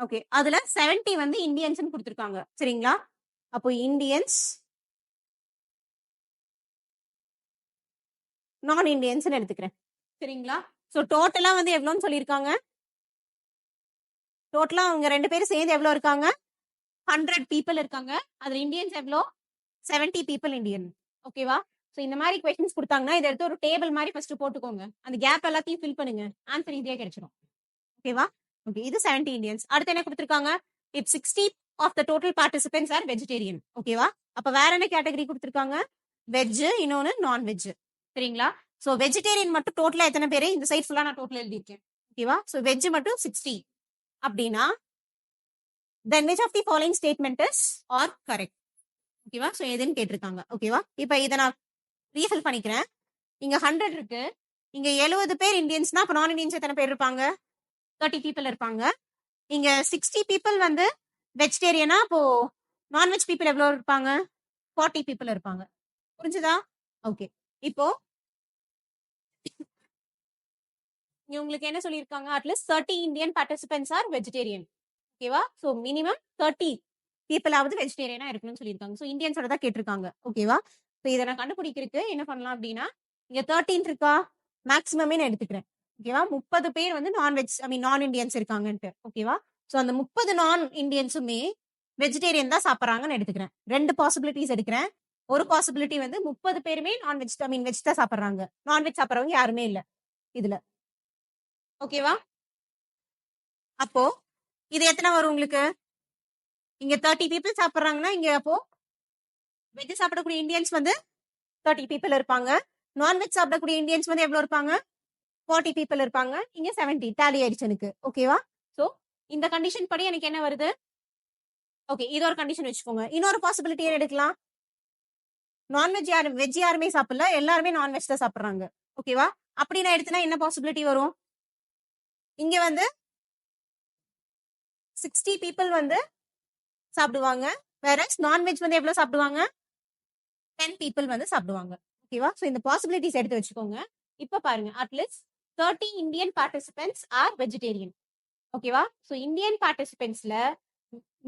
ஓகே. அதுல 70 வந்து இந்தியன்ஸ் கொடுத்திருக்காங்க. சரிங்களா? அப்போ இந்தியன்ஸ், நான் இந்தியன்ஸ் எடுத்துக்கிறேன். சரிங்களா? சோ டோட்டலா வந்து எவ்வளவுன்னு சொல்லியிருக்காங்க? டோட்டலா அவங்க 2 பேரும் சேர்ந்து எவ்வளவு இருக்காங்க? 100 people இருக்காங்க. அதுல இந்தியன்ஸ் எவ்வளோ? 70 people இந்தியன். ஓகேவா? சோ இந்த மாதிரி கொஸ்டின்ஸ் கொடுத்தாங்கன்னா இதை எடுத்து ஒரு டேபிள் மாதிரி ஃபர்ஸ்ட் போட்டுக்கோங்க. அந்த கேப் எல்லாத்தையும் ஃபில் பண்ணுங்க. ஆன்சர் ஈஸியா கிடைச்சிடும். ஓகேவா? ஓகே. இது 70 இந்தியன்ஸ். அடுத்து என்ன கொடுத்திருக்காங்க? If 60 of the total participants are vegetarian. ஓகேவா? அப்ப வேற என்ன கேட்டகரி கொடுத்திருக்காங்க? வெஜ், இன்னொன்னு நான் வெஜ். சரிங்களா? சோ வெஜிடேரியன் மட்டும் டோட்டலா எத்தனை பேரு? இந்த சைட் ஃபுல்லா நான் டோட்டல் எழுதியிருக்கேன். ஓகேவா? சோ வெஜ் மட்டும் 60 அப்படின்னா then which of the following statement is or correct? ஓகேவா? சோ எதுன்னு கேட்டிருக்காங்க. ஓகேவா? இப்ப இத நான் ரீஃபில் பண்ணிக்கிறேன். இங்க 100 இருக்கு. இங்க 70 பேர் இந்தியன்ஸ்னா அப்ப நான் இந்தியன்ஸ் எத்தனை பேர் இருப்பாங்க? 30 people இருப்பாங்க. இங்க 60 people வந்து வெஜிடேரியனா அப்போ நான்வெஜ் பீப்புள் எவ்வளவு இருப்பாங்க? 40 people இருப்பாங்க. புரிஞ்சுதா? ஓகே. இப்போ உங்களுக்கு என்ன சொல்லியிருக்காங்க? At least 30 Indian participants are vegetarian. ஓகேவா? சோ மினிமம் 30 பீப்புளாவது வெஜிடேரியனா இருக்கணும்னு சொல்லியிருக்காங்க. சோ இந்தியன்ஸோட தான் கேட்டிருக்காங்க. ஓகேவா? சோ இதை நான் கண்டுபிடிக்கிறதுக்கு என்ன பண்ணலாம் அப்படின்னா இங்க 13 இருக்கா? மேக்ஸிமமே நான் எடுத்துக்கிறேன். ஓகேவா? 30 பேர் வந்து நான்வெஜ் நான் இந்தியன்ஸ் இருக்காங்கன்ட்டு. ஓகேவா? சோ அந்த 30 நான் இந்தியன்ஸுமே வெஜிடேரியன் தான் சாப்பிட்றாங்கன்னு எடுத்துக்கிறேன். 2 பாசிபிலிட்டிஸ் எடுக்கிறேன். ஒரு பாசிபிலிட்டி வந்து 30 பேருமே நான்வெஜ் வெஜ் தான் சாப்பிட்றாங்க. நான்வெஜ் சாப்பிட்றவங்க யாருமே இல்ல இதுல. ஓகேவா? அப்போ இது எத்தனை வரும் உங்களுக்கு? இங்க 30 people சாப்பிடுறாங்கன்னா இங்க அப்போ வெஜ் சாப்பிடக்கூடிய இந்தியன்ஸ் வந்து 30 பீப்புள் இருப்பாங்க. நான்வெஜ் சாப்பிடக்கூடிய இந்தியன்ஸ் வந்து எவ்வளவு இருப்பாங்க? 40 பீப்புள் இருப்பாங்க. இங்க 70 டேலி ஆயிடுச்சு எனக்கு. ஓகேவா? சோ இந்த கண்டிஷன் படி எனக்கு என்ன வருது? ஓகே, இது ஒரு கண்டிஷன் வச்சுக்கோங்க. இன்னொரு பாசிபிலிட்டி எடுக்கலாம். நான்வெஜ் யாரும் வெஜ் யாருமே சாப்பிடல, எல்லாருமே நான்வெஜ் தான் சாப்பிடுறாங்க. ஓகேவா? அப்படி நான் எடுத்தனா என்ன பாசிபிலிட்டி வரும்? இங்க வந்து 60 பீப்புள் வந்து சாப்பிடுவாங்க. வேற நான்வெஜ் வந்து எவ்வளவு சாப்பிடுவாங்க? 10 பீப்புள் வந்து சாப்பிடுவாங்க. ஓகேவா? சோ இந்த பாசிபிலிட்டிஸ் எடுத்து வச்சுக்கோங்க. இப்ப பாருங்க, at least 30 Indian participants are vegetarian. ஓகேவா? சோ இந்தியன் பார்ட்டிசிபென்ட்ஸ்ல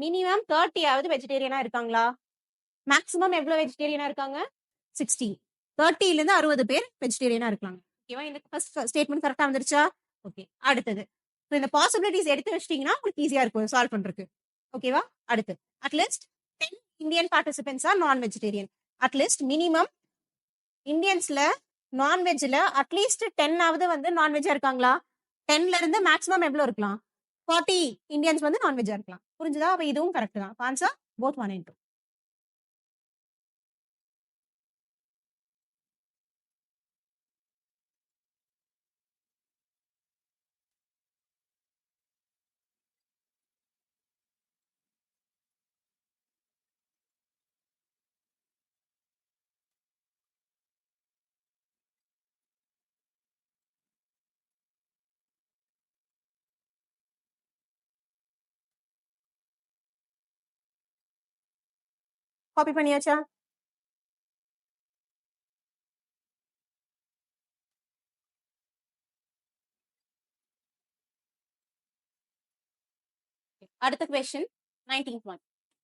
மினிமம் 30 ஆவது வெஜிடேரியனா இருக்காங்களா? மேக்ஸிமம் எவ்வளவு வெஜிடேரியனா இருக்காங்க? 60. 30ல இருந்து 60 பேர் வெஜிடேரியனா இருக்காங்க. ஓகேவா? இந்த ஃபர்ஸ்ட் ஸ்டேட்மெண்ட் கரெக்டா வந்துருச்சா? ஓகே, அடுத்தது. So இந்த பாசிபிலிட்டிஸ் எடுத்து வச்சிட்டீங்கன்னா உங்களுக்கு ஈஸியா இருக்கும் சால்வ் பண்றதுக்கு. ஓகேவா? அடுத்து, அட்லீஸ்ட் 10 இந்தியன் பார்ட்டிசிபென்ட்ஸ் ஆர் நான் வெஜிடேரியன். அட்லீஸ்ட் மினிமம் இந்தியன்ஸ்ல நான்வெஜ்ல அட்லீஸ்ட் 10 ஆவது வந்து நான்வெஜ்ஜா இருக்காங்களா? 10ல இருந்து மேக்ஸிமம் எவ்வளவு இருக்கலாம்? 40 இந்தியன்ஸ் வந்து நான்வெஜ்ஜா இருக்கலாம். புரிஞ்சுதா? அப்ப இதுவும் கரெக்ட் தான். Answer both 1 and 2. காப்பி பண்ணியாச்சா? அடுத்த question 19th one.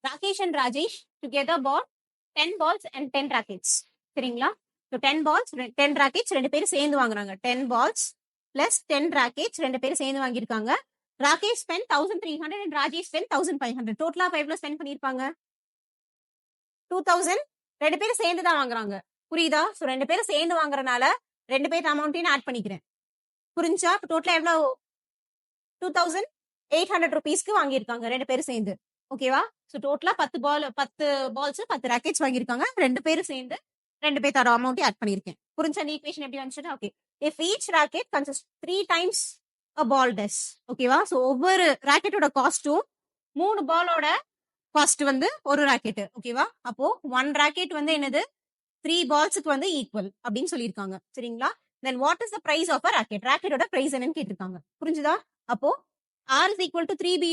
Rakesh and Rajesh together bought 10 balls and 10 rackets. சரிங்களா? So 10 balls 10 rackets ரெண்டு பேரும் சேர்ந்து வாங்குறாங்க. 10 balls plus 10 rackets ரெண்டு பேரும் சேர்ந்து வாங்கியிருக்காங்க. Rakesh spent 1300 and Rajesh spent 1500. டோட்டலா அப்ப எவ்வளவு ஸ்பெண்ட் பண்ணிருப்பாங்க? 2000. ரெண்டு பேரும் சேர்ந்து தான் வாங்குறாங்க. புரியுதா? சோ ரெண்டு பேரும் சேர்ந்து வாங்குறனால ரெண்டு பேர் அமௌண்ட்டையும் ஆட் பண்ணிக்கிறேன். புரிஞ்சா? டோட்டலா எவ்வளவு? 2800 ருபீஸ்க்கு வாங்கியிருக்காங்க ரெண்டு பேரும் சேர்ந்து. ஓகேவா? சோ டோட்டலா 10 பால்ஸ் 10 ராக்கெட்ஸ் வாங்கியிருக்காங்க. ரெண்டு பேரும் சேர்ந்து ரெண்டு பேர் தர அமௌண்ட் ஆட் பண்ணிருக்கேன். புரிஞ்சா? இந்த ஈக்குவேஷன் எப்படி வந்துச்சுன்னா, okay, if each rocket consist 3 times a ball does. ஓகேவா? சோ ஒவ்வொரு ராக்கெட்டோட காஸ்டும் 3 பாலோட காஸ்ட் வந்து ஒரு ராக்கெட். ஓகேவா? அப்போ 1 ராக்கெட் வந்து என்னது? 3 பால்ஸ்க்கு வந்து ஈக்குவல் அப்படின்னு சொல்லியிருக்காங்க. சரிங்களா? Then what is the price of a rocket? ராக்கெட்டோட பிரைஸ் என்னன்னு கேட்டிருக்காங்க. புரிஞ்சுதா? அப்போ r is equal to 3b.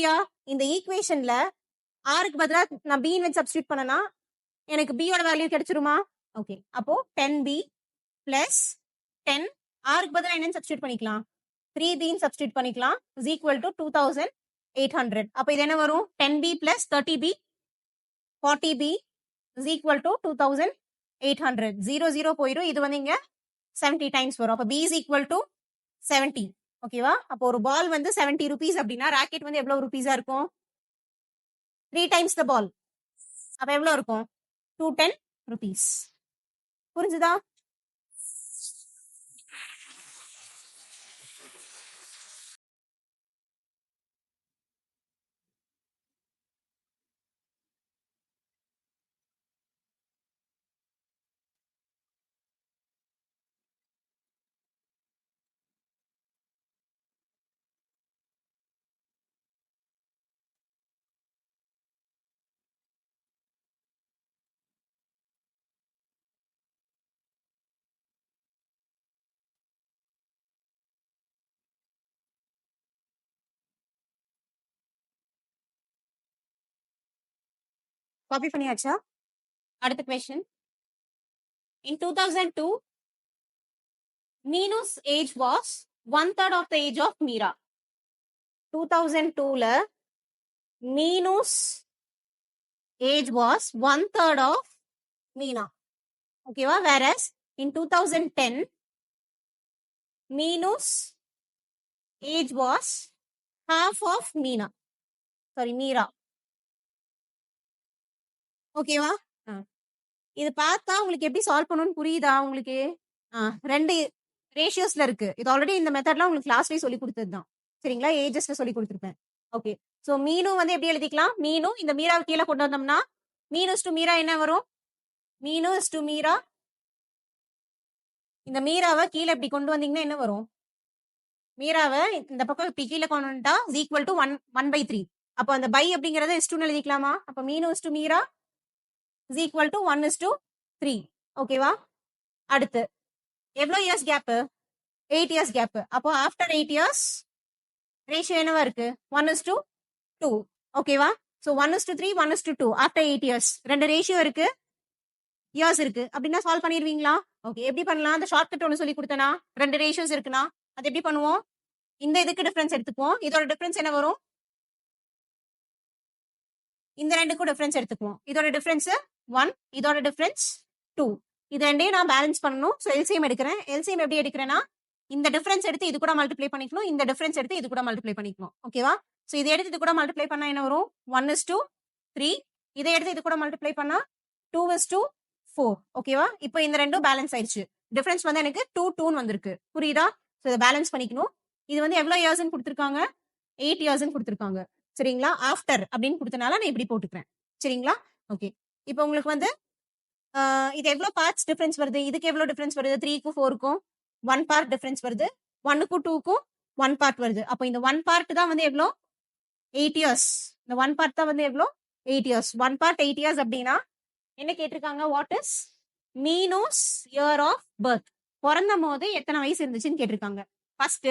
இந்த ஈக்குவேஷன்ல r க்கு பதிலா நான் b வச்சு சப்ஸ்டிட்யூட் பண்ணனா எனக்கு b யோட வேல்யூ கிடைச்சிருமா? ஓகே, அப்போ 10b plus 10 r க்கு பதிலா என்னன்னு சப்ஸ்டிட்யூட் பண்ணிக்கலாம்? 3b ன்னு சப்ஸ்டிட்யூட் பண்ணிக்கலாம். is equal to 2800. அப்ப இது என்ன வரும்? 10b plus 30b 40b is equal to 2800. 0 போயிடும். இது வந்து இங்க 70 டைம்ஸ் வரும். அப்ப b is equal to 70. ஓகேவா? அப்போ ஒரு பால் வந்து 70 ருபீஸ் அப்படின்னா ராக்கெட் வந்து எவ்வளவு ருபீஸா இருக்கும்? 3 டைம்ஸ் த பால். அப்ப எவ்வளவு இருக்கும்? 210 ருபீஸ். புரிஞ்சுதா? காப்பி பண்ணியாச்சா? அடுத்த question. In 2002, Meenu's age was 1/3 of the age of Meera. 2002ல Meenu's age was 1/3 of Meena. ஓகேவா? whereas in 2010 Meenu's age was half of Meena. Sorry, Meera. ஓகேவா? இது பார்த்தா உங்களுக்கு எப்படி சால்வ் பண்ணணும்னு புரியுதா உங்களுக்கு? ரெண்டு ரேஷியோஸ்ல இருக்கு. இது ஆல்ரெடி இந்த மெத்தட்லாம் உங்களுக்கு கிளாஸ்லயே சொல்லி கொடுத்ததுதான். சரிங்களா? ஏஜஸ்ல சொல்லி கொடுத்துருப்பேன். ஓகே, சோ மீனு வந்து எப்படி எழுதிக்கலாம்? மீனு இந்த மீராவை கீழே கொண்டு வந்தோம்னா மீனஸ் டு மீரா என்ன வரும்? மீனு இஸ் டு மீரா. இந்த மீராவை கீழே இப்படி கொண்டு வந்தீங்கன்னா என்ன வரும்? மீராவை இந்த பக்கம் இப்படி கீழே கொண்டு வந்துட்டா இஸ் ஈக்குவல் டு 1/3. அப்போ அந்த பை அப்படிங்கறத இஸ் டு எழுதிக்கலாமா? அப்போ Meenu is to Meera is equal to 1:3. ஓகேவா? அடுத்து எவ்வளோ இயர்ஸ் கேப்? 8 years gap. அப்போ ஆஃப்டர் 8 இயர்ஸ் ரேஷியோ என்னவா இருக்கு? 1:2. ஓகேவா? So 1:3, 1:2 after 8 years. ரெண்டு ரேஷியோ இருக்கு, இயர்ஸ் இருக்கு. அப்படின்னா சால்வ் பண்ணிடுவீங்களா? ஓகே, எப்படி பண்ணலாம்? அந்த ஷார்ட்கட் ஒன்று சொல்லி கொடுத்தனா, ரெண்டு ரேஷியோஸ் இருக்குன்னா அது எப்படி பண்ணுவோம்? இந்த இதுக்கு டிஃபரன்ஸ் எடுத்துக்குவோம். இதோட டிஃபரன்ஸ் என்ன வரும்? இந்த ரெண்டுக்கும் டிஃபரன்ஸ் எடுத்துக்குவோம். இதோட டிஃபரன்ஸ் 1, இதோட டிஃபரன்ஸ் 2. இது ரெண்டையும் நான் பேலன்ஸ் பண்ணணும். ஸோ எல்சிஎம் எடுக்கிறேன். எல்சிஎம் எப்படி எடுக்கிறேன்னா, இந்த டிஃபரன்ஸ் எடுத்து இது கூட மல்டிப்ளை பண்ணிக்கணும், இந்த டிஃபரன்ஸ் எடுத்து இது கூட மல்டிப்ளை பண்ணிக்கணும். ஓகேவா? ஸோ இதை எடுத்து இது கூட மல்டிப்ளை பண்ணா என்ன வரும்? 1:3. இதை எடுத்து இது கூட மல்டிப்ளை பண்ணா 2:4. ஓகேவா? இப்போ இந்த ரெண்டும் பேலன்ஸ் ஆயிடுச்சு. டிஃபரன்ஸ் வந்து எனக்கு 2 வந்திருக்கு. புரியுதா? ஸோ இதை பேலன்ஸ் பண்ணிக்கணும். இது வந்து எவ்வளோ இயர்ஸ்ன்னு கொடுத்துருக்காங்க? 8 இயர்ஸ்ன்னு கொடுத்துருக்காங்க. சரிங்களா? ஆஃப்டர் அப்படின்னு கொடுத்தனால நான் இப்படி போட்டுக்கிறேன். சரிங்களா? ஓகே, இப்போ உங்களுக்கு வந்து இது எவ்வளோ பார்ட்ஸ் டிஃபரன்ஸ் வருது? இதுக்கு எவ்வளோ டிஃபரன்ஸ் வருது? 3க்கும் 4க்கும் 1 பார்ட் டிஃபரன்ஸ் வருது. 1க்கும் 2க்கும் 1 பார்ட் வருது. அப்போ இந்த 1 பார்ட் தான் வந்து எவ்வளோ? 8 இயர்ஸ். இந்த 1 பார்ட் தான் வந்து எவ்வளோ? 8 இயர்ஸ். 1 பார்ட் 8 இயர்ஸ் அப்படின்னா என்ன கேட்டிருக்காங்க? What is minus year of birth? பிறந்த போது எத்தனை வயசு இருந்துச்சுன்னு கேட்டிருக்காங்க. ஃபர்ஸ்ட்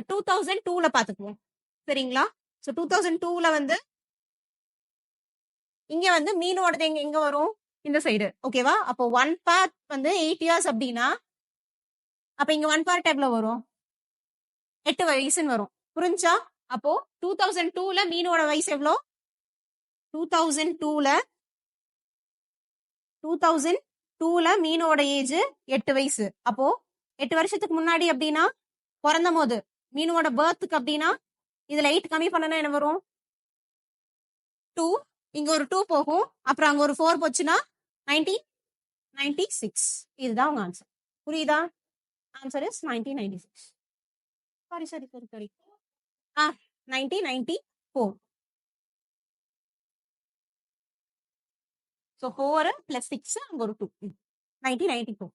2002ல பாத்துக்குவோம். சரிங்களா? ஸோ 2002ல வந்து இங்க வந்து மீனோடது எங்க வரும்? இந்த சைடு. ஓகேவா? அப்போ 1 பார்ட் வந்து 8 இயர்ஸ் அப்படின்னா அப்ப இங்க 1 பார்ட் எவ்வளவு வரும்? 8 வயசுன்னு வரும். புரிஞ்சா? அப்போ 2002ல மீனோட வயசு எவ்வளோ? 2002ல மீனோட ஏஜ் 8 வயசு. அப்போ 8 வருஷத்துக்கு முன்னாடி அப்படின்னா பிறந்த போது மீனோட பர்த்துக்கு அப்படின்னா இதுல 8 கம்மி பண்ணனா என்ன வரும்? 2. இங்க ஒரு 2 போகும், அப்புறம் அங்க ஒரு 4 போச்சுன்னா 1996. இதுதான் உங்க ஆன்சர். புரியுதா? Answer is 1996. சாரி 1994. ஸோ 4 + 6 அங்க ஒரு 2. 1994.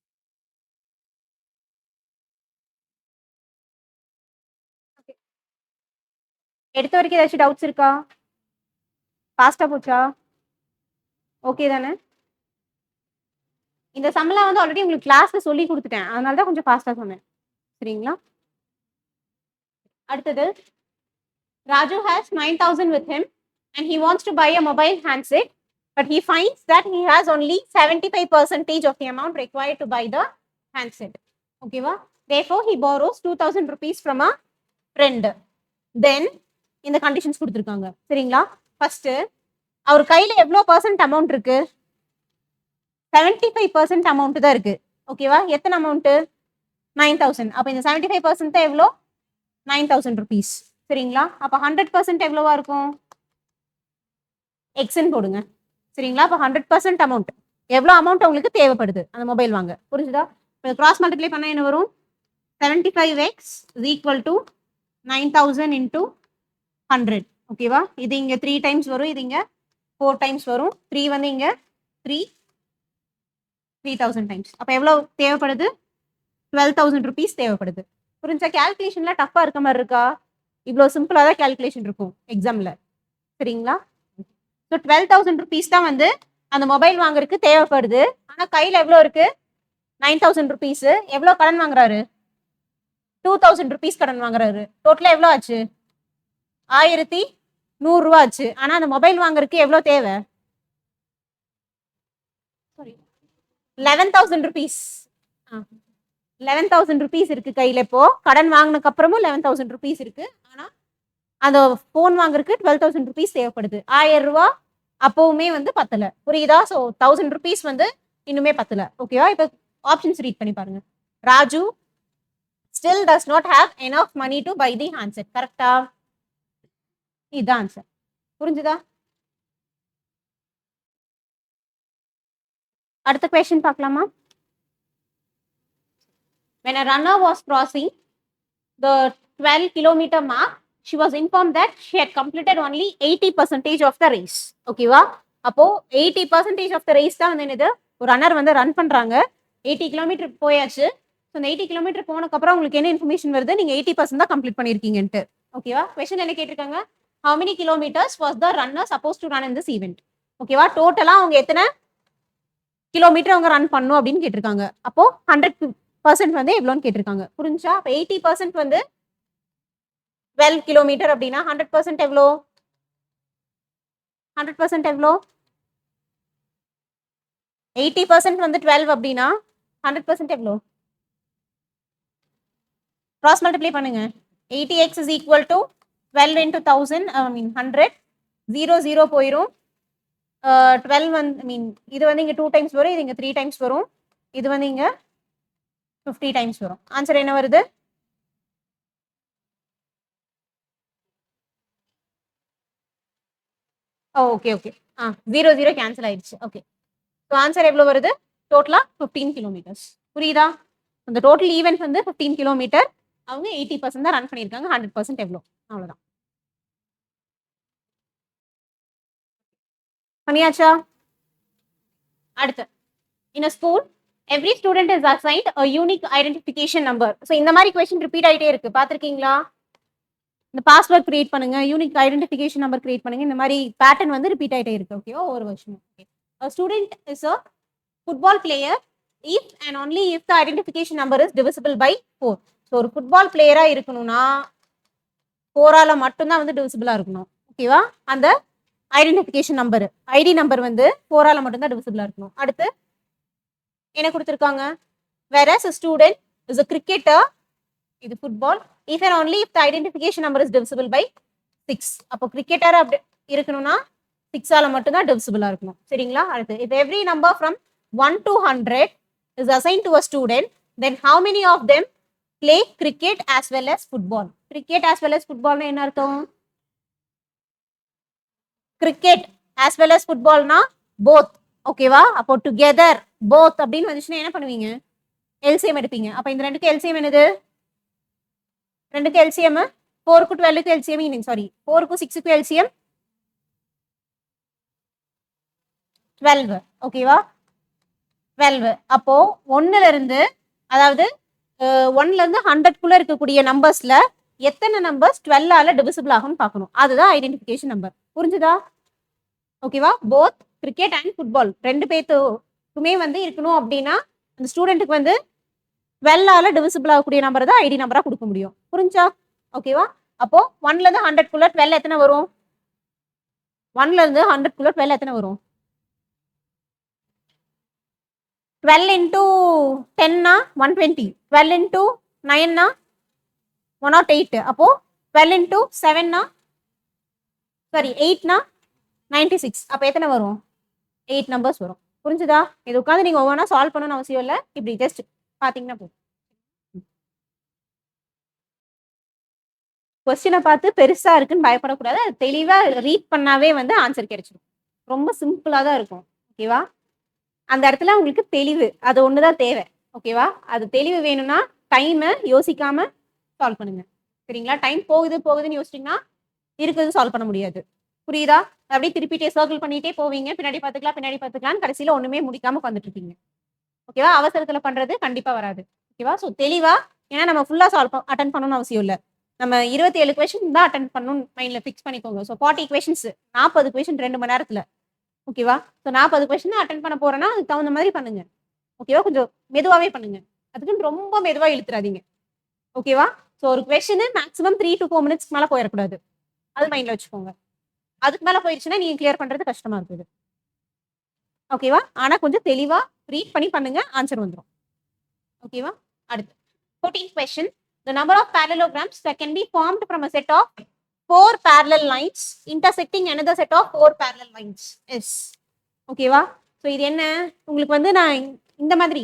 எடுத்த வரைக்கும் ஏதாச்சும் டவுட்ஸ் இருக்கா? ஃபாஸ்டா போச்சா? ஓகே தானே? இந்த சம்லாம் வந்து ஆல்ரெடி உங்களுக்கு கிளாஸ்ல சொல்லி கொடுத்துட்டேன், அதனால தான் கொஞ்சம் ஃபாஸ்டா சொன்னேன். சரிங்களா? அடுத்தது, Raju has 9,000 with him and he wants to buy a mobile handset, but he finds that he has only 75% of the amount required to buy the handset. Okay, va? Therefore, he borrows 2,000 rupees from a friend. Then, இந்த conditions கொடுத்துருக்காங்க. சரிங்களா? First அவர் கையில எவ்வளோ percent amount இருக்கு? 75% amount தான் இருக்கு. ஓகேவா? எத்தனை அமௌண்ட்? 9,000. அப்போ இந்த 75% தான் எவ்வளோ? 9,000 rupees. சரிங்களா? அப்போ 100% எவ்வளவா இருக்கும்? எக்ஸ்ன்னு போடுங்க. சரிங்களா? அப்போ 100% அமௌண்ட் எவ்வளோ அமௌண்ட் உங்களுக்கு தேவைப்படுது அந்த மொபைல் வாங்க. புரிஞ்சுதா? இப்போ கிராஸ் மல்டிப்ளை பண்ணா என்ன வரும்? 75x is equal to 9,000 into 100. ஓகேவா? இது இங்க 3 டைம்ஸ் வரும், இது இங்க 4 டைம்ஸ் வரும். 3 வந்து இங்க 3,000 டைம்ஸ். அப்ப எவ்வளவு தேவைப்படுது? 12,000 rupees தேவைப்படுது. புரிஞ்சா? கால்குலேஷன்ல டஃப்பா இருக்க மாதிரி இருக்கா? இவ்வளவு சிம்பிளா தான் கால்குலேஷன் இருக்கும் எக்ஸாம்ல. சரிங்களா? ஸோ 12,000 rupees தான் வந்து அந்த மொபைல் வாங்குறதுக்கு தேவைப்படுது. ஆனா கையில எவ்வளவு இருக்கு? 9,000 rupees. எவ்வளவு கடன் வாங்குறாரு? 2,000 rupees கடன் வாங்குறாரு. டோட்டலா எவ்வளவு ஆச்சு? 1,100 ரூபா ஆச்சு. ஆனா அந்த மொபைல் வாங்குறதுக்கு எவ்வளவு தேவை? 11,000 rupees. 11,000 rupees இருக்கு கையில. இப்போ கடன் வாங்கினதுக்கு அப்புறமும் 11,000 rupees இருக்கு. ஆனா அந்த போன் வாங்குறதுக்கு 12,000 rupees தேவைப்படுது. 1,000 ரூபா அப்பவுமே வந்து பத்தல. புரியுதா? ஸோ 1,000 rupees வந்து இன்னுமே பத்தல. ஓகேவா? இப்போ ஆப்ஷன்ஸ் ரீட் பண்ணி பாருங்க. Raju still does not have enough money to buy the handset. கரெக்டா? இதுதான் ஆன்சர். புரிஞ்சுதா? அடுத்த கொஸ்டின் பார்க்கலாமா? When a runner was crossing the 12-kilometer mark, she was informed that she had completed only 80% of the race. ஓகேவா? அப்போ 80% of the race தான் வந்து என்னது ஒரு ரன்னர் வந்து ரன் பண்றாங்க. 80 கிலோமீட்டர் போயாச்சு. ஸோ இந்த 80 கிலோமீட்டர் போனதுக்கப்புறம் உங்களுக்கு என்ன இன்ஃபர்மேஷன் வருது, நீங்க 80% தான் கம்ப்ளீட் பண்ணிருக்கீங்கன்ட்டு. ஓகேவா? கொஸ்டின் என்ன கேட்டிருக்காங்க, how many kilometers was the runner supposed to run in this event? ஓகேவா? டோட்டலா அவங்க எத்தனை கிலோமீட்டர் அவங்க ரன் பண்ணும் அப்படின்னு கேட்டிருக்காங்க. அப்போ 100% வந்து எவ்வளோன்னு கேட்டிருக்காங்க. புரிஞ்சா? அப்போ 80% வந்து 12 கிலோமீட்டர் அப்படின்னா 100% எவ்வளோ? 100% எவ்வளோ? 80% வந்து 12 அப்படின்னா 100% எவ்வளோ? கிராஸ் மல்டிப்ளை பண்ணுங்க. 80x is equal to 12 into 1000, I mean 100. 0 0 போயிரும். 12 வந்து ஐ மீன் இது வந்து இங்க 2 டைம்ஸ் வரும், இது இங்க 3 டைம்ஸ் வரும், இது வந்து இங்க 50 டைம்ஸ் வரும். ஆன்சர் என்ன வருது? ஓகே ஓகே 0 0 கேன்சல் ஆயிடுச்சு. ஓகே, ஸோ ஆன்சர் எவ்வளோ வருது? டோட்டலா 15 கிலோமீட்டர்ஸ். புரியுதா? அந்த டோட்டல் ஈவென்ட் வந்து 15 கிலோமீட்டர். அவங்க 80% தான் ரன் பண்ணியிருக்காங்க. 100% எவ்வளோ? அவ்வளோதான். பண்ணியாச்சா? அடுத்து, in a school every student is assigned a unique identification number. So இந்த மாதிரி கொஸ்டின் ரிப்பீட் ஆகிட்டே இருக்கு, பார்த்துருக்கீங்களா? இந்த பாஸ்வேர்ட் கிரியேட் பண்ணுங்க, யூனிக் ஐடென்டிஃபிகேஷன் நம்பர் கிரியேட் பண்ணுங்க, இந்த மாதிரி பேட்டர்ன் வந்து ரிப்பீட் ஆகிட்டே இருக்கு. ஓகேவா? ஒரு வருஷம். Okay, student is a football player if and only if the identification number is divisible by 4. So ஒரு ஃபுட்பால் பிளேயரா இருக்கணும்னா 4ஆல மட்டும்தான் வந்து டிவிசிபிளா இருக்கணும். ஓகேவா? அந்த ஐடென்டிஃபிகேஷன் நம்பர், ஐடி நம்பர் வந்து 4ஆல மட்டும்தான் டிவிசிபிளா இருக்கணும். அடுத்து என்ன கொடுத்துருக்காங்க, whereas a student is a cricketer, இது football, if and only if the identification number is divisible by 6. அப்போ கிரிக்கெட்டர் அப்படி இருக்கணும்னா 6ஆல மட்டும்தான் டிவிசிபிளா இருக்கணும். சரிங்களா? அடுத்து, if every number from 1 to 100 is assigned to a student, then how many of them play cricket as well as football? Cricket as well as football என்ன அர்த்தம்? Cricket as well as footballனா both. ஓகேவா? அப்போ together both அப்படின்னு வந்துச்சுன்னா என்ன பண்ணுவீங்க? LCM எடுப்பீங்க. அப்ப இந்த ரெண்டுக்கு எல்சிஎம் என்னது? ரெண்டுக்கு எல்சிஎம் 4க்கு 12க்கு எல்சிஎம், சாரி 4க்கு 6க்கு எல்சிஎம் 12. ஓகேவா? 12. அப்போ 1ல இருந்து, அதாவது 1ல இருந்து 100க்குள்ள இருக்கக்கூடிய நம்பர்ஸ்ல எத்தனை நம்பர்ஸ் 12ஆல டிவிசிபிள் ஆகும்னு பார்க்கணும். அதுதான் ஐடென்டிஃபிகேஷன் நம்பர். புரிஞ்சுதா? ஓகேவா? போத் கிரிக்கெட் அண்ட் ஃபுட்பால் ரெண்டு பேத்துக்குமே வந்து இருக்கணும் அப்படின்னா அந்த ஸ்டூடெண்ட்டுக்கு வந்து 12ஆல டிவிசிபிள் ஆகக்கூடிய நம்பர் தான் ஐடி நம்பரா கொடுக்க முடியும். புரிஞ்சா? ஓகேவா? அப்போ 1ல இருந்து 100க்குள்ள 12 எத்தனை வரும்? 1ல இருந்து 100க்குள்ள 12 எத்தனை வரும்? 12 into 10னா 120, 12 into 9னா 108. அப்போ 12 into 7னா சாரி 8னா 96. அப்போ எத்தனை வரும்? 8 நம்பர்ஸ் வரும். புரிஞ்சுதா? இது உட்காந்து நீங்க ஒவ்வொன்றா சால்வ் பண்ணணும்னு அவசியம் இல்லை, இப்படி ஜஸ்ட் பாத்தீங்கன்னா போதும். கொஸ்டினை பார்த்து பெருசா இருக்குன்னு பயப்படக்கூடாது, அது தெளிவா ரீட் பண்ணாவே வந்து ஆன்சர் கிடைச்சிடும். ரொம்ப சிம்பிளா தான் இருக்கும். ஓகேவா? அந்த இடத்துல உங்களுக்கு தெளிவு, அது ஒண்ணுதான் தேவை. ஓகேவா? அது தெளிவு வேணும்னா டைமை யோசிக்காம சால்வ் பண்ணுங்க. சரிங்களா? டைம் போகுது போகுதுன்னு யோசிச்சிங்கன்னா இருக்கிறது சால்வ் பண்ண முடியாது. புரியுதா? அப்படியே திருப்பிட்டே சர்க்கிள் பண்ணிட்டே போவீங்க, பின்னாடி பார்த்துக்கலாம் கடைசியில ஒண்ணுமே முடிக்காம உட்காந்துட்டு இருப்பீங்க. ஓகேவா? அவசரத்துல பண்றது கண்டிப்பா வராது. ஓகேவா? ஸோ தெளிவா, ஏன்னா நம்ம ஃபுல்லா அட்டன் பண்ணணும்னு அவசியம் இல்லை, நம்ம 27 கொஸ்டின் தான் அட்டன் பண்ணணும் மைண்ட்ல ஃபிக்ஸ் பண்ணிக்கோங்க. ஸோ 40 கொஸ்டின்ஸ், 40 கொஸ்டின் 2 மணி நேரத்துல. ஓகேவா? ஸோ 40 கொஸ்டின் அட்டன் பண்ண போறேன்னா அதுக்கு தகுந்த மாதிரி பண்ணுங்க. ஓகேவா? கொஞ்சம் மெதுவாவே பண்ணுங்க, அதுக்குன்னு ரொம்ப மெதுவா இழுத்துறாதீங்க. ஓகேவா? ஸோ ஒரு கொஸ்டின் மேக்ஸிமம் 3 to 4 மினிட்ஸ்க்கு மேல போயிடக்கூடாது, அது மைண்ட்ல வச்சுக்கோங்க. அதுக்கு மேல போயிடுச்சுன்னா நீங்க கிளியர் பண்றது கஷ்டமா இருக்குது. ஓகேவா? ஆனா கொஞ்சம் தெளிவா ரீட் பண்ணி பண்ணுங்க, ஆன்சர் வந்துடும். ஓகேவா? அடுத்து 14th question. The number of parallelograms that can be formed from a set of 4 parallel lines intersecting another set of 4 parallel lines is. ஓகேவா? ஸோ இது என்ன, உங்களுக்கு வந்து நான் இந்த மாதிரி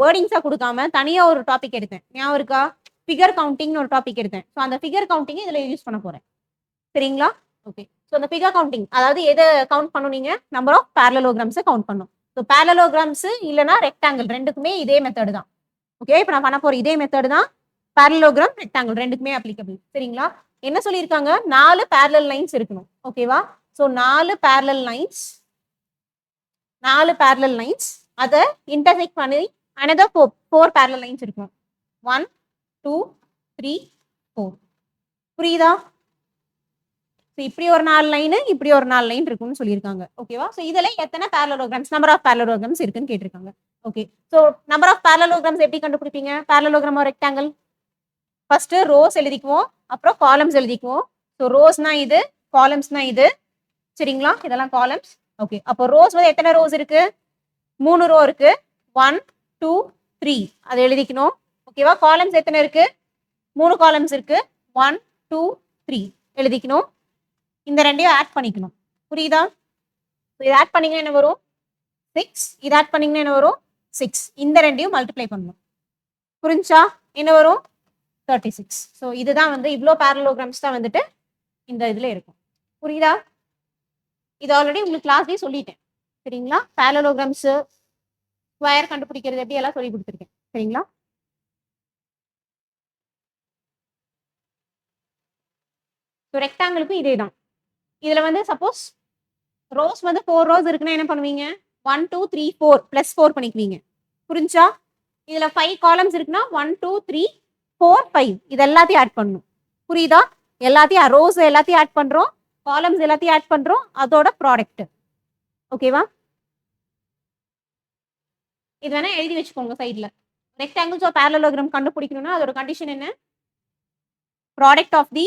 வேர்டிங்ஸா கொடுக்காம தனியா ஒரு டாபிக் எடுத்தேன், ஞாபகம் இருக்கா? ஃபிகர் கவுண்டிங்னு ஒரு டாபிக் எடுத்தேன். ஸோ அந்த ஃபிகர் கவுண்டிங் இதுல யூஸ் பண்ண போறேன். சரிங்களா? ஓகே. ஸோ அந்த ஃபிகர் கவுண்டிங், அதாவது எதை கவுண்ட் பண்ணும், நீங்க நம்பர் ஆஃப் parallelograms கவுண்ட் பண்ணும். ஸோ parallelograms இல்லைன்னா ரெக்டாங்கிள் ரெண்டுக்குமே இதே மெத்தட் தான். ஓகே, இப்போ நான் பண்ண போற இதே மெத்தட் தான் parallelogram, ரெக்டாங்கிள் ரெண்டுக்குமே அப்ளிகபிள். சரிங்களா? என்ன சொல்லியிருக்காங்க, 4 parallel லைன்ஸ் இருக்கணும். ஓகேவா? So 4 parallel lines 4 parallel lines அதை intersect பண்ணி another 4 parallel lines இருக்கும் 1 2 3 4 புரியுதா இப்படி ஒரு 4 லைன் இப்படி ஒரு 4 லைன் இருக்குன்னு சொல்லியிருக்காங்க ஓகேவா சோ இதுல எத்தனை parallelograms நம்பர் ஆஃப் parallelograms இருக்குன்னு கேட்டிருக்காங்க okay so number of parallelograms எப்படி கண்டுபிடிப்பீங்க parallelogram ஒரு ரெக்டாங்கிள் ஃபர்ஸ்ட் ரோஸ் எழுதிக்குவோம் அப்புறம் காலம்ஸ் எழுதிக்குவோம் சோ ரோஸ்னா இது காலம்ஸ்னா இது சரிங்களா இதெல்லாம் காலம்ஸ் ஓகே அப்போ ரோஸ் வந்து எத்தனை ரோஸ் இருக்கு 3 ரோ இருக்கு 1 2 3 அதை எழுதிக்கணும் ஓகேவா காலம்ஸ் எத்தனை இருக்கு 3 காலம்ஸ் இருக்கு 1 2 3 எழுதிக்கணும் இந்த ரெண்டையும் ஆட் பண்ணிக்கணும் புரியுதா இது ஆட் பண்ணீங்கன்னா என்ன வரும் 6 இது ஆட் பண்ணீங்கன்னா என்ன வரும் 6 இந்த ரெண்டையும் மல்டிப்ளை பண்ணணும் புரிஞ்சா என்ன வரும் 36 ஸோ இதுதான் வந்து இவ்வளோ parallelograms தான் வந்துட்டு இந்த இதுல இருக்கும் புரியுதா இது ஆல்ரெடி உங்களுக்கு கிளாஸ்லயே சொல்லிட்டேன் சரிங்களா parallelograms ஸ்கொயர் கண்டுபிடிக்கிறது எப்படி எல்லாம் சொல்லி கொடுத்துருக்கேன் சரிங்களா ஸோ ரெக்டாங்கிளுக்கும் இதே தான் இதுல வந்து சப்போஸ் ரோஸ் வந்து 4 ரோஸ் இருக்குன்னா என்ன பண்ணுவீங்க 1 2 3 4 பிளஸ் 4 பண்ணிக்குவீங்க புரிஞ்சா இதுல 5 காலம்ஸ் இருக்குன்னா 1 2 3 4 5 இது எல்லாத்தையும் ஆட் பண்ணணும் புரியுதா எல்லாத்தையும் ரோஸ் எல்லாத்தையும் ஆட் பண்றோம் காலம்ஸ் எல்லாத்தையும் ஆட் பண்றோம் அதோட ப்ராடக்ட் ஓகேவா இது வேணா எழுதி வச்சுக்கோங்க சைட்ல ரெக்டாங்கிள்ஸ் ஆஃப் parallelogram கண்டுபிடிக்கணும்னா அதோட கண்டிஷன் என்ன product of the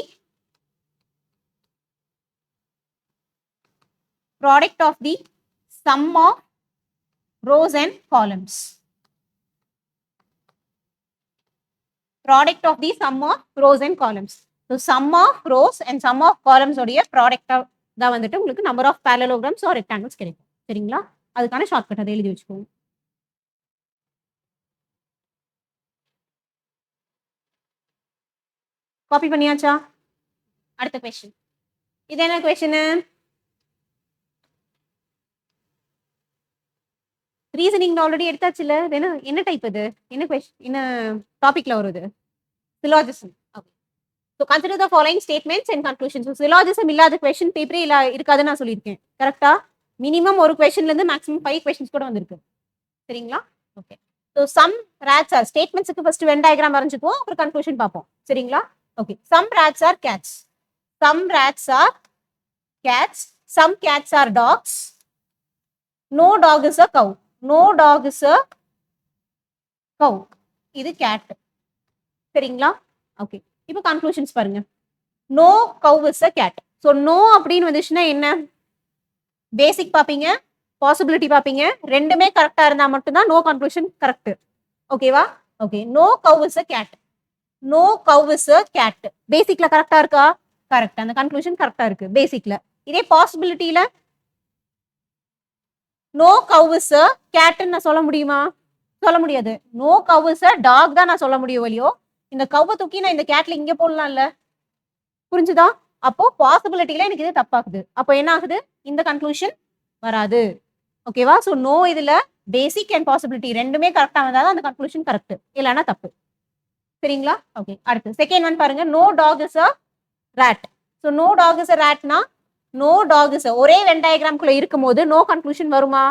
sum of rows and columns product of the sum of rows and columns so sum of rows and sum of columns உடைய product தான் வந்துட்டு உங்களுக்கு number of parallelograms or rectangles கிடைக்கும் சரிங்களா அதுக்கான shortcut அதை எழுதி வச்சுக்கோங்க காப்பி பண்ணியாச்சா அடுத்த क्वेश्चन இது என்ன क्वेश्चन ரீசனிங் ஆல்ரெடி எடுத்தாச்சு இல்ல என்ன டைப் இது என்ன क्वेश्चन என்ன டாபிக்ல வருது syllogism okay so consider the following statements and conclusions syllogism இல்லாத क्वेश्चन பேப்பரே இல்ல இருக்காதுன்னு நான் சொல்லியிருக்கேன் கரெக்ட்டா மினிமம் ஒரு क्वेश्चनல இருந்து மேக்ஸिमम 5 क्वेश्चंस கூட வந்திருக்கு சரிங்களா okay so some rats are ஸ்டேட்மென்ட்ஸ்க்கு ஃபர்ஸ்ட் வென் டயகிராம் வரைஞ்சுக்குவோம் அப்புறம் கன்க்ளூஷன் பார்ப்போம் சரிங்களா okay some rats are cats some cats are dogs no dog is a cow no dog is a cow இது cat சரிங்களா ஓகே இப்போ கன்க்ளூஷன்ஸ் பாருங்க no cow is a cat so no அப்படின்னு வந்துச்சுன்னா என்ன பேசிக் பாப்பீங்க பாசிபிலிட்டி பாப்பீங்க ரெண்டுமே கரெக்டா இருந்தா மட்டும் தான் நோ கன்க்ளூஷன் கரெக்ட் ஓகேவா okay no cow is a cat no cow is a cat பேசிக்ல கரெக்டா இருக்கா கரெக்ட் அந்த கன்க்ளூஷன் கரெக்டா இருக்கு பேசிக்ல இதே பாசிபிலிட்டில நோ கவ் இஸ் அ கேட்னு நான் சொல்ல முடியுமா சொல்ல முடியாது no cow is a dog தான் நான் சொல்ல முடியும் வழியோ இந்த கவ்வை தூக்கி நான் இந்த கேட்ல இங்க போடலாம்ல புரிஞ்சுதா அப்போ பாசிபிலிட்டில எனக்கு இது தப்பாகுது அப்போ என்ன ஆகுது இந்த கன்க்ளூஷன் வராது ஓகேவா சோ நோ இதுல பேசிக் அண்ட் பாசிபிலிட்டி ரெண்டுமே கரெக்டா வந்தாதான் அந்த கன்க்ளூஷன் கரெக்ட் இல்லைன்னா தப்பு சரிங்களா ஓகே அடுத்து செகண்ட் ஒன் பாருங்க no dog is a rat so no dog is a ராட்னா நோ டாக் இஸ் ஒரே வென் டயகிராம்குள்ள இருக்கும்போது நோ கன்க்ளூஷன் வருமா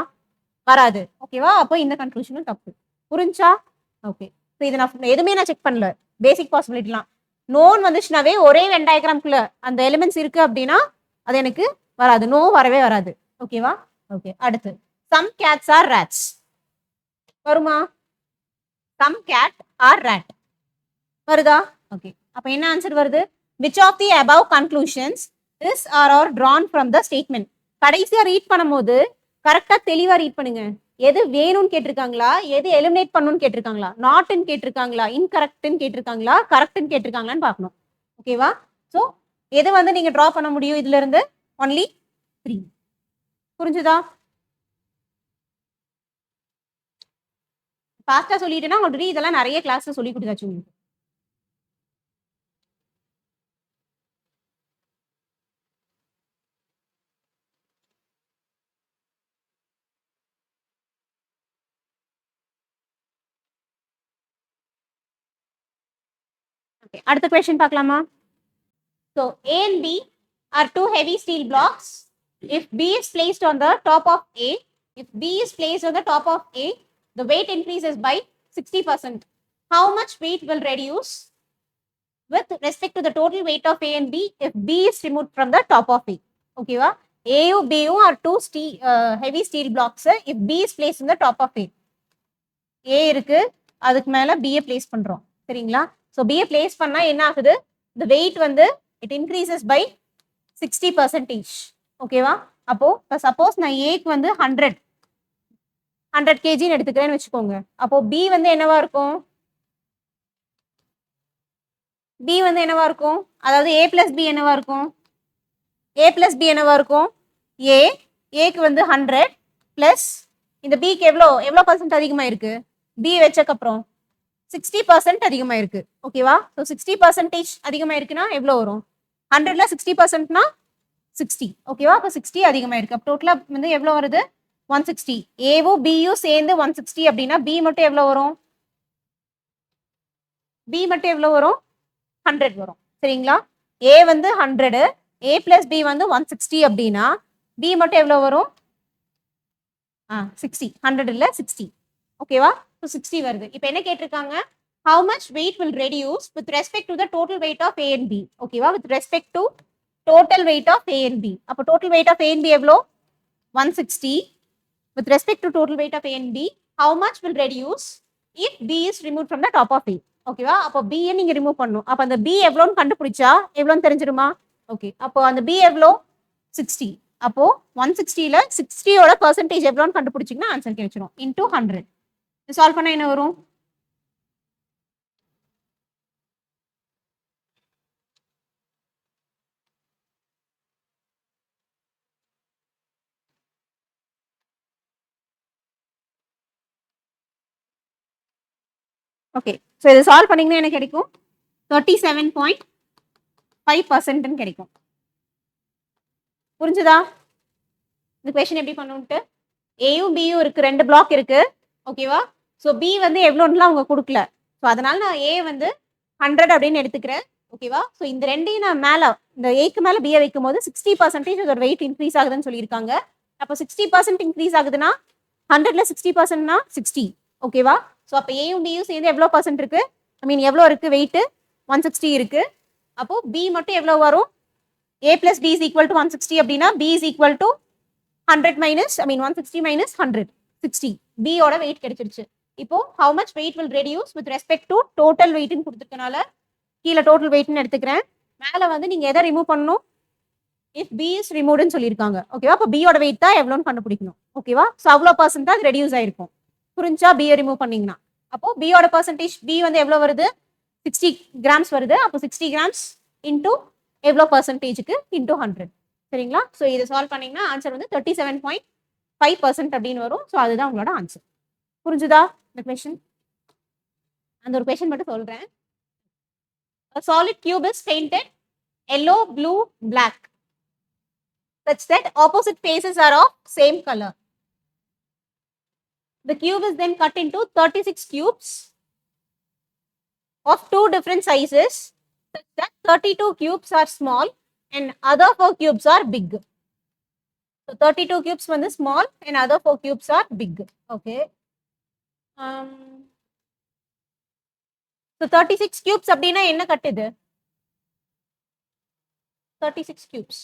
வராது ஓகேவா அப்போ இந்த கன்க்ளூஷனும் தப்பு புரிஞ்சா ஓகே ஸோ இதை நான் எதுவுமே நான் செக் பண்ணல பேசிக் பாசிபிலிட்டிலாம் நோன் வந்துச்சுனாவே ஒரே வென் டயகிராம்குள்ள அந்த எலிமெண்ட்ஸ் இருக்கு அப்படின்னா அது எனக்கு வராது நோ வரவே வராது ஓகேவா ஓகே அடுத்து சம் கேட்ஸ் ஆர் ரேட்ஸ் வருமா சம் கேட் ஆர் ரேட் வருதா ஓகே அப்போ என்ன ஆன்சர் வருது which of the above conclusions is or are drawn from the statement கடைசியா ரீட் பண்ணும்போது கரெக்டா தெளிவா ரீட் பண்ணுங்க எது வேணும்னு கேட்டிருக்காங்களா எது எலிமினேட் பண்ணணும்னு கேட்டிருக்காங்களா நாட்னு கேட்டிருக்காங்களா இன்கரெக்ட்னு கேட்டிருக்காங்களா கரெக்ட்னு கேட்டிருக்காங்களான்னு பார்க்கணும் ஓகேவா சோ எது வந்து நீங்க டிரா பண்ண முடியும் இதுல இருந்து ஒன்லி 3 புரிஞ்சுதா ஃபாஸ்டா சொல்லிட்டேன்னா ஆல்ரெடி இதெல்லாம் நிறைய கிளாஸ்ல சொல்லி கொடுத்தாச்சு உங்களுக்கு அடுத்த क्वेश्चन பார்க்கலாமா so A and B are two heavy steel blocks if B is placed on the top of A If B is placed on the top of A, the weight increases by 60%. How much weight will reduce with respect to the total weight of A and B if B is removed from the top of A? Okay, va? A and B are two heavy steel blocks. If B is placed in the top of A, A இருக்கு அதுக்கு மேல B ஐ place பண்றோம் சரிங்களா? So B ஐ place பண்ணா என்ன ஆகுது? The weight வந்து it increases by 60%. ஓகேவா? அப்போ சப்போஸ் நான் A க்கு வந்து 100 kg எடுத்துக்கிறேன்னு வச்சுக்கோங்க. அப்போ B வந்து என்னவா இருக்கும்? B வந்து என்னவா இருக்கும்? அதாவது A plus B என்னவா இருக்கும்? A plus B என்னவா இருக்கும்? A க்கு வந்து 100 plus இந்த B க்கு எவ்வளோ பர்சன்ட் அதிகமா இருக்கு? B வச்சக்கு அப்புறம் 60% அதிகமா இருக்கு ஓகேவா? ஸோ 60% அதிகமா இருக்குன்னா எவ்வளோ வரும்? 100ல 60%னா 60 ஓகேவா? அப்போ 60 அதிகமா இருக்கு. அப்போ டோட்டலா வந்து எவ்வளோ வருது? 160. ஏவும் பியும் சேர்ந்து 160 அப்படின்னா B மட்டும் எவ்வளோ வரும்? B மட்டும் எவ்வளோ வரும்? 100 வரும் சரிங்களா? A வந்து 100, A plus B வந்து 160 அப்படின்னா B மட்டும் எவ்வளோ வரும்? 60. 100 இல்ல 60 ஓகேவா? ஸோ 60 வருது. இப்போ என்ன கேட்டிருக்காங்க? How much weight will reduce with respect to the total weight of A and B? ஓகேவா? With respect to total weight of A and B. அப்போ total weight of A and B எவ்வளோ? 160. With respect to total weight of A and B, how much will reduce if B is removed from the top of A? ஓகேவா? அப்போ B யை நீங்க remove பண்ணணும். அப்போ அந்த B எவ்வளோன்னு கண்டுபிடிச்சா எவ்வளோன்னு தெரிஞ்சிருமா? ஓகே. அப்போ அந்த B எவ்வளோ? 60. அப்போ 160ல 60யோட பர்சன்டேஜ் எவ்வளோன்னு கண்டுபிடிச்சிங்கன்னா ஆன்சர் கிடைச்சிடும். இன்டூ 100. சால்வ் பண்ணா என்ன வரும்? ஓகே. ஸோ இதை சால்வ் பண்ணீங்கன்னா என்ன கிடைக்கும்? 37.5% கிடைக்கும். புரிஞ்சுதா? இந்த கொஸ்டின் எப்படி பண்ணுன்ட்டு? ஏயும் பியும் இருக்கு, 2 பிளாக் இருக்கு ஓகேவா? ஸோ பி வந்து எவ்வளோன்னுலாம் அவங்க கொடுக்கல. ஸோ அதனால நான் ஏ வந்து 100 அப்படின்னு எடுத்துக்கிறேன் ஓகேவா? ஸோ இந்த ரெண்டையும் நான் மேலே இந்த ஏக்கு மேலே பியை வைக்கும் போது 60% அதோட வெயிட் இன்க்ரீஸ் ஆகுதுன்னு சொல்லியிருக்காங்க. அப்போ 60% இன்க்ரீஸ் ஆகுதுன்னா 100ல 60%னா 60 ஓகேவா? ஸோ அப்போ ஏயும் பியும் சேர்ந்து எவ்வளோ பர்சன்ட் இருக்கு? ஐ மீன் எவ்வளோ இருக்கு வெயிட்? 160 இருக்கு. அப்போ பி மட்டும் எவ்வளோ வரும்? A plus B is equal to 160 அப்படின்னா B is equal to 100 minus, I mean 160 minus 100, 60. B ஓட weight கிடைச்சிருச்சு. இப்போ how much weight will reduce with respect to total weight ன்னு கொடுத்துருக்கனால கீழே total weight ன்னு எடுத்துக்கிறேன். மேலே வந்து நீங்க எதை ரிமூவ் பண்ணணும்? if B is removed ன்னு சொல்லியிருக்காங்க ஓகேவா? அப்போ B ஓட weight தான் எவ்வளோன்னு கண்டுபிடிக்கணும் ஓகேவா? ஸோ அவ்வளோ பர்சன்ட் தான் ரெடியூஸ் ஆயிருக்கும். புரிஞ்சா? B ரிமூவ் பண்ணீங்கன்னா அப்போ B ஓட பர்சன்டேஜ் B வந்து எவ்வளோ வருது? 60 கிராம்ஸ் வருது. அப்போ 60 கிராம்ஸ் இன்டூ எவ்வளோ பர்சன்டேஜுக்கு? இன்டூ 100 சரிங்களா? ஸோ இதை சால்வ் பண்ணீங்கன்னா ஆன்சர் வந்து 37.5% அப்படின்னு வரும். ஸோ அதுதான் உங்களோட ஆன்சர். புரிஞ்சுதா இந்த கொஸ்டின்? அந்த ஒரு கொஸ்டின் மட்டும் சொல்றேன். A solid cube is painted yellow, blue, black such that opposite faces are of same color. The cube is then cut into 36 cubes of 2 different sizes such that 32 cubes are small and other 4 cubes are big. So 32 cubes வந்து small and other 4 cubes are big. Okay. So 36 cubes அப்படின்னா என்ன கட்டுது? 36 cubes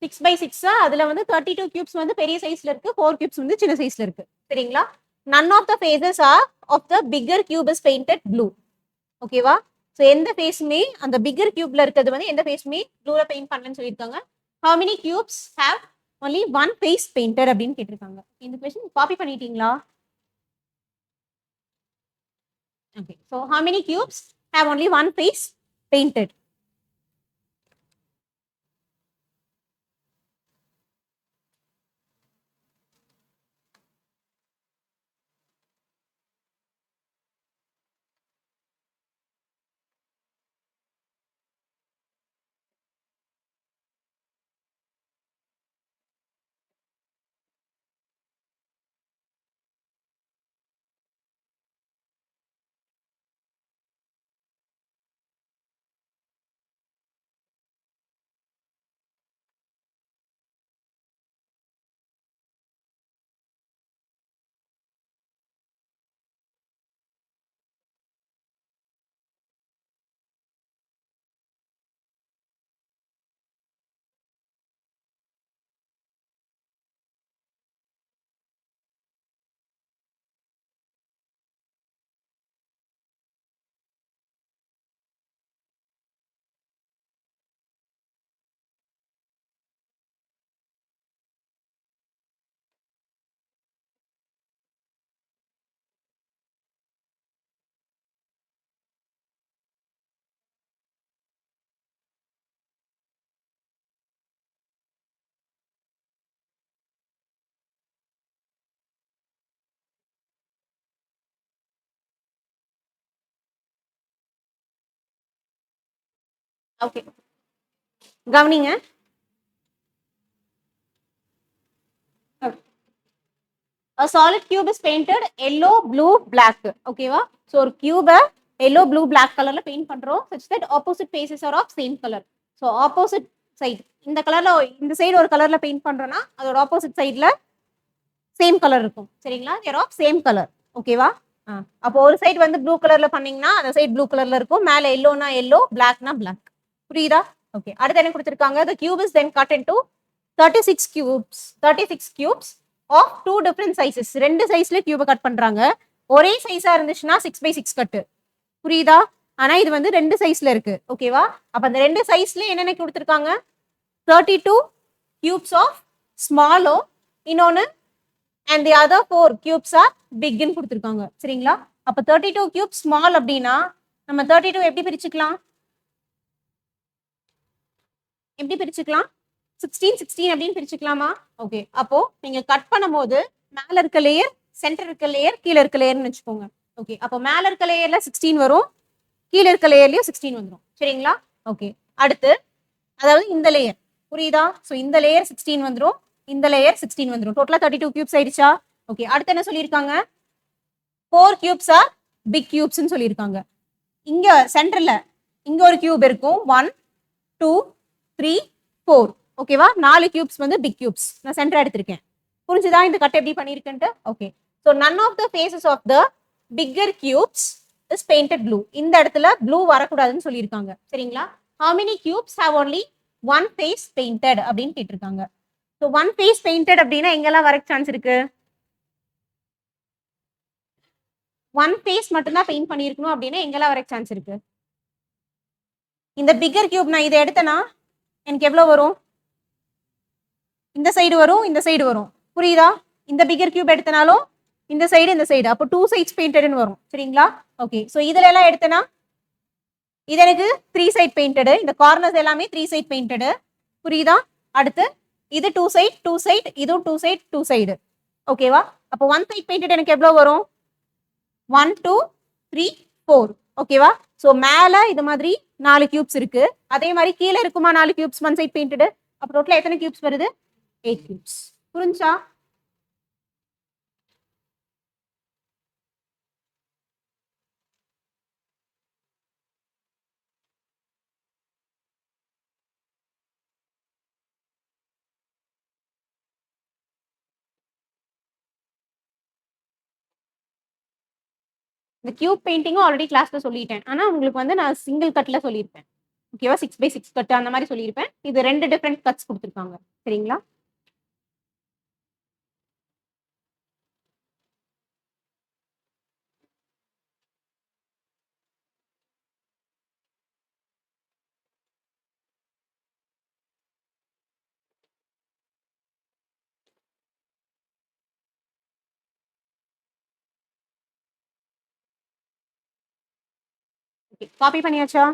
6 by 6 அதுல வந்து 32 cubes வந்து பெரிய சைஸ்ல இருக்கு, 4 cubes வந்து சின்ன சைஸ்ல இருக்கு சரிங்களா? None of the faces are of the bigger cube is painted blue. ஓகேவா? ஸோ எந்த ஃபேஸுமே அந்த பிக்கர் கியூப்ல இருக்கிறது வந்து எந்த ஃபேஸுமே ப்ளூல பெயிண்ட் பண்ணலன்னு சொல்லியிருக்காங்க. How many cubes have only one face painted அப்படின்னு கேட்டிருக்காங்க. இந்த கொஸ்டின் காப்பி பண்ணிட்டீங்களா? Okay. So how many cubes have only one face painted? Okay, கவனிங்க. A solid cube is painted yellow, blue, black. ஓகேவா? ஸோ ஒரு கியூபை yellow, blue, black கலர்ல paint பண்றோம் such that opposite faces are of same color. So opposite side இந்த கலர்ல இந்த side ஒரு கலர்ல பெயிண்ட் பண்றோம்னா அதோட ஆப்போசிட் சைடுல சேம் கலர் இருக்கும். சரிங்களா? There of same colour. ஓகேவா? அப்போ ஒரு சைடு வந்து ப்ளூ கலர்ல பண்ணீங்கன்னா அந்த சைடு ப்ளூ கலர்ல இருக்கும். மேல எல்லோனா எல்லோ, பிளாக்னா பிளாக். புரியுதா? ஓகே. அடுத்து என்ன கொடுத்திருக்காங்க? The cube is then cut into 36 cubes. 36 cubes of two different sizes. ரெண்டு சைஸ்ல கியூபை கட் பண்றாங்க. ஒரே சைஸா இருந்துச்சுன்னா 6x6 கட்டு. புரியுதா? ஆனா இது வந்து ரெண்டு சைஸ்ல இருக்கு. ஓகேவா? அப்ப அந்த ரெண்டு சைஸ்ல என்னென்ன கொடுத்திருக்காங்க? 32 cubes of smallo, இன்னொன்னு and the other 4 cubes are big ன்னு கொடுத்திருக்காங்க. சரிங்களா? அப்ப 32 cubes small அப்படின்னா நம்ம 32 எப்படி பிரிச்சுக்கலாம்? எப்படி பிரிச்சுக்கலாம்? 16 16 அப்படின்னு பிரிச்சுக்கலாமா? ஓகே. அப்போ நீங்க கட் பண்ணும்போது மேல இருக்க லேயர், சென்டர் இருக்க லேயர், கீழ இருக்க லேயர்னு வச்சுக்கோங்க. ஓகே. அப்போ மேல இருக்க லேயர்ல 16 வரும், கீழ இருக்க லேயர்லயும் 16 வந்துடும். சரிங்களா? ஓகே. அடுத்து அதாவது இந்த லேயர் புரியுதா? ஸோ இந்த லேயர் 16 வந்துடும், இந்த லேயர் 16 வந்துடும். டோட்டலா 32 கியூப்ஸ் ஆயிடுச்சா? ஓகே. அடுத்து என்ன சொல்லியிருக்காங்க? 4 கியூப்ஸ் ஆர் பிக் கியூப்ஸ்ன்னு சொல்லியிருக்காங்க. இங்க சென்டர்ல இங்க ஒரு கியூப் இருக்கும். 1 2 3 4. ஓகேவா? 4 கியூப்ஸ் வந்து பிக் கியூப்ஸ். நான் சென்டர் எடுத்திருக்கேன். புரிஞ்சுதா இந்த கட் எப்படி பண்ணிருக்கேன்ட்டு? Okay. So none of the faces of the bigger cubes is painted blue. இந்த இடத்துல ப்ளூ வரக்கூடாதுன்னு சொல்லியிருக்காங்க. சரிங்களா? How many cubes have only one face painted அப்படின்னு கேட்டிருக்காங்க. ஸோ one face painted அப்படின்னா எங்கெல்லாம் வர சான்ஸ் இருக்கு? ஒன் ஃபேஸ் மட்டும்தான் பெயிண்ட் பண்ணியிருக்கணும் அப்படின்னா எங்கெல்லாம் வர சான்ஸ் இருக்கு? இந்த பிக்கர் கியூப் நான் இதை எடுத்தேன்னா எனக்கு எவ்வளோ வரும்? இந்த சைடு வரும், இந்த சைடு வரும். புரியுதா? இந்த பிகர் கியூப் எடுத்தனாலும் இந்த சைடு இந்த சைடு, அப்போ 2 சைட்ஸ் பெயிண்டட்னு வரும். சரிங்களா? ஓகே. ஸோ இதுல எல்லாம் எடுத்தனா இது எனக்கு 3 சைட் பெயிண்டடு, இந்த கார்னர்ஸ் எல்லாமே 3 சைட் பெயிண்டடு. புரியுதா? அடுத்து இது 2 சைட் 2 சைட், இதுவும் 2 சைட் 2 சைடு. ஓகேவா? அப்போ 1 சைட் பெயிண்டட் எனக்கு எவ்வளோ வரும்? 1 2 3 4. ஓகேவா? ஸோ மேல இது மாதிரி 4 கியூப்ஸ் இருக்கு. அதே மாதிரி கீழே இருக்குமா 4 கியூப்ஸ் 1 சைட் பெயிண்டடு. அப்போ டோட்டலா எத்தனை கியூப்ஸ் வருது? 8 cubes. புரிஞ்சா? இந்த கியூப் பெயிண்டிங்கும் ஆல்ரெடி கிளாஸ்ல சொல்லிட்டேன். ஆனா உங்களுக்கு வந்து நான் சிங்கிள் கட்ல சொல்லியிருப்பேன். ஓகேவா? 6x6 கட் அந்த மாதிரி சொல்லியிருப்பேன். இது ரெண்டு டிஃப்ரெண்ட் கட்ஸ் கொடுத்துருக்காங்க. சரிங்களா? காப்பி பண்ணியாச்சா?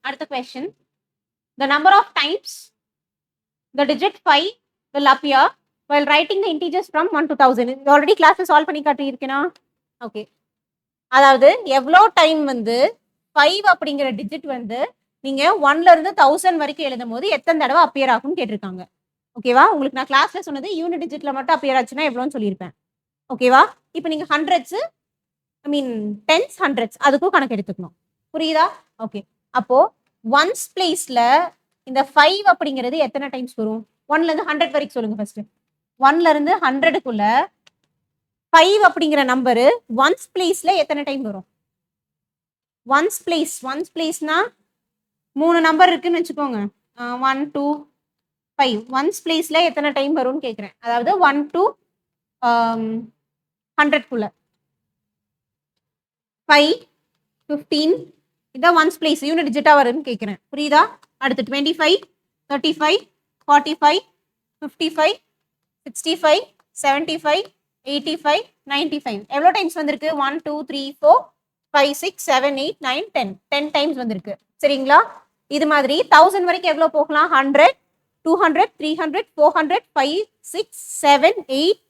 அடுத்த question. The number of times the digit 5 will appear while writing the integers from 1 to 1000. இது ஆல்ரெடி கிளாஸ்ல சால்வ் பண்ணி காட்டியிருக்கேனா? ஓகே. அதாவது எவ்வளோ டைம் வந்து 5 அப்படிங்கிற டிஜிட் வந்து நீங்க 1ல இருந்து 1000 வரைக்கும் எழுதும் போது எத்தனை தடவை அப்பியர் ஆகும்னு கேட்டிருக்காங்க. ஓகேவா? உங்களுக்கு நான் கிளாஸ்ல சொன்னது யூனிட் டிஜிட்ல மட்டும் அப்பியர் ஆச்சுன்னா எவ்வளோன்னு சொல்லியிருப்பேன். ஓகேவா? இப்போ நீங்க ஹண்ட்ரட்ஸ், ஐ மீன் டென்ஸ், ஹண்ட்ரட்ஸ் அதுக்கும் கணக்கு எடுத்துக்கணும். புரியுதா? ஓகே. அப்போ ஒன்ஸ் பிளேஸ்ல இந்த 5 அப்படிங்கிறது எத்தனை டைம்ஸ் வரும்? 1ல இருந்து 100 வரைக்கும் சொல்லுங்க ஃபர்ஸ்ட். 1ல இருந்து 100க்குள்ள 5 அப்படிங்கிற நம்பரு ஒன்ஸ் பிளேஸ்ல எத்தனை டைம் வரும்? ஒன்ஸ் பிளேஸ்னா 3 நம்பர் இருக்குன்னு வச்சுக்கோங்க. 1 2 5. ஒன்ஸ் பிளேஸ்ல எத்தனை டைம் வரும்னு கேட்குறேன். அதாவது 1 to 100க்குள்ள 5 15 இதான் ஒன்ஸ் பிளேஸ் யூனிட் டிஜிட்டா வரும்னு கேட்குறேன். புரியுதா? அடுத்து 25 35 45 55 65 75 85 95. எவ்வளோ டைம்ஸ் வந்திருக்கு? 1 2 3 4 5 6 7 8 9 10. 10 டைம்ஸ் வந்திருக்கு. சரிங்களா? இது மாதிரி 1000 வரைக்கும் எவ்வளோ போகலாம்? 100 200 300 400 5 6 7 8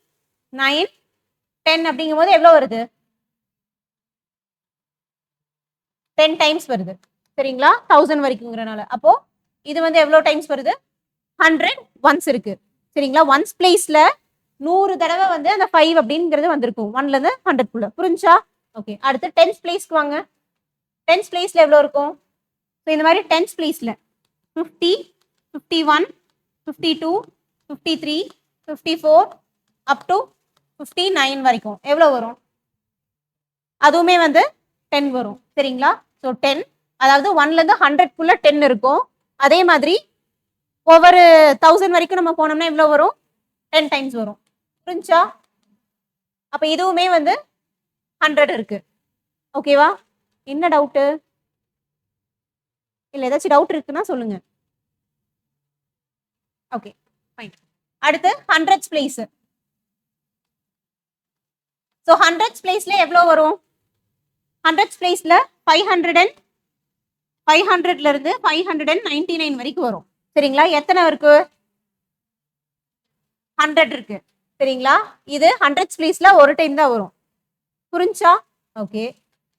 9 10 அப்படிங்கும் போது எவ்வளோ வருது? 10 டைம்ஸ் வருது. சரிங்களா 1000 வரைக்கும்ங்கறனால அப்போ இது வந்து எவ்வளவு டைம்ஸ் வருது 100 ஒன்ஸ் இருக்கு சரிங்களா ஒன்ஸ் பிளேஸ்ல 100 தடவை வந்து அந்த 5 அப்படிங்கிறது வந்திருக்கும் 1ல இருந்து 100 குள்ள புரிஞ்சா ஓகே அடுத்து 10th பிளேஸ்க்கு வாங்க 10th பிளேஸ்ல எவ்வளவு இருக்கும் ஸோ இந்த மாதிரி 10th பிளேஸ்ல 50 51 52 53 54 அப் டு 59 வரைக்கும் எவ்வளவு வரும் அதுவுமே வந்து 10 வரும் சரிங்களா ஸோ 10 அதாவது 1ல இருந்து 100 குள்ள 10 இருக்கும் அதே மாதிரி ஒவ்வொரு 1000 வரைக்கும் நம்ம போனோம்னா எவ்வளவு வரும் 10 டைம்ஸ் வரும் புரிஞ்சா அப்ப இதுவுமே வந்து 100 இருக்கு ஓகேவா என்ன டவுட் இல்ல ஏதாச்சும் டவுட் இருக்குன்னா சொல்லுங்க ஓகே ஃபைன் அடுத்து 100th பிளேஸ் ஸோ 100th பிளேஸ்ல எவ்வளவு வரும் 100th பிளேஸ்ல 500ல இருந்து 599 வரைக்கும் வரும் சரிங்களா எத்தனை இருக்கு 100 இருக்கு சரிங்களா இது 100th பிளேஸ்ல ஒரு டைம் தான் வரும் புரிஞ்சா ஓகே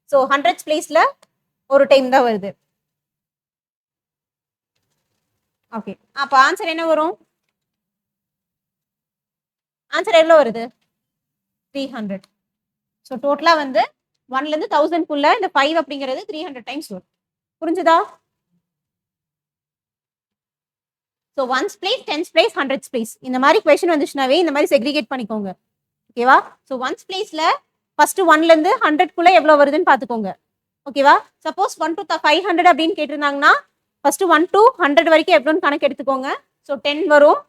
ஸோ 100th பிளேஸ்ல ஒரு டைம் தான் வருது ஓகே அப்ப ஆன்சர் என்ன வரும் ஆன்சர் எவ்வளவு வருது 300 ஸோ டோட்டலா வந்து 1ல இருந்து 1000 குள்ள இந்த 5 அப்படிங்கிறது 300 டைம்ஸ் வரும் புரிஞ்சுதா so once place 10th place 100th place இந்த மாதிரி கொஸ்டின் வந்துச்சுனாவே இந்த மாதிரி செக்ரிகேட் பண்ணிக்கோங்க ஓகேவா ஸோ ஒன்ஸ் பிளேஸ்ல ஃபர்ஸ்ட் 1ல இருந்து 100 குள்ள எவ்வளவு வருதுன்னு பாத்துக்கோங்க ஓகேவா சப்போஸ் 1 to 500 அப்படின்னு கேட்டிருந்தாங்கன்னா ஃபர்ஸ்ட் 1 to 100 வரைக்கும் எவ்வளோன்னு கணக்கு எடுத்துக்கோங்க ஸோ 10 வரும்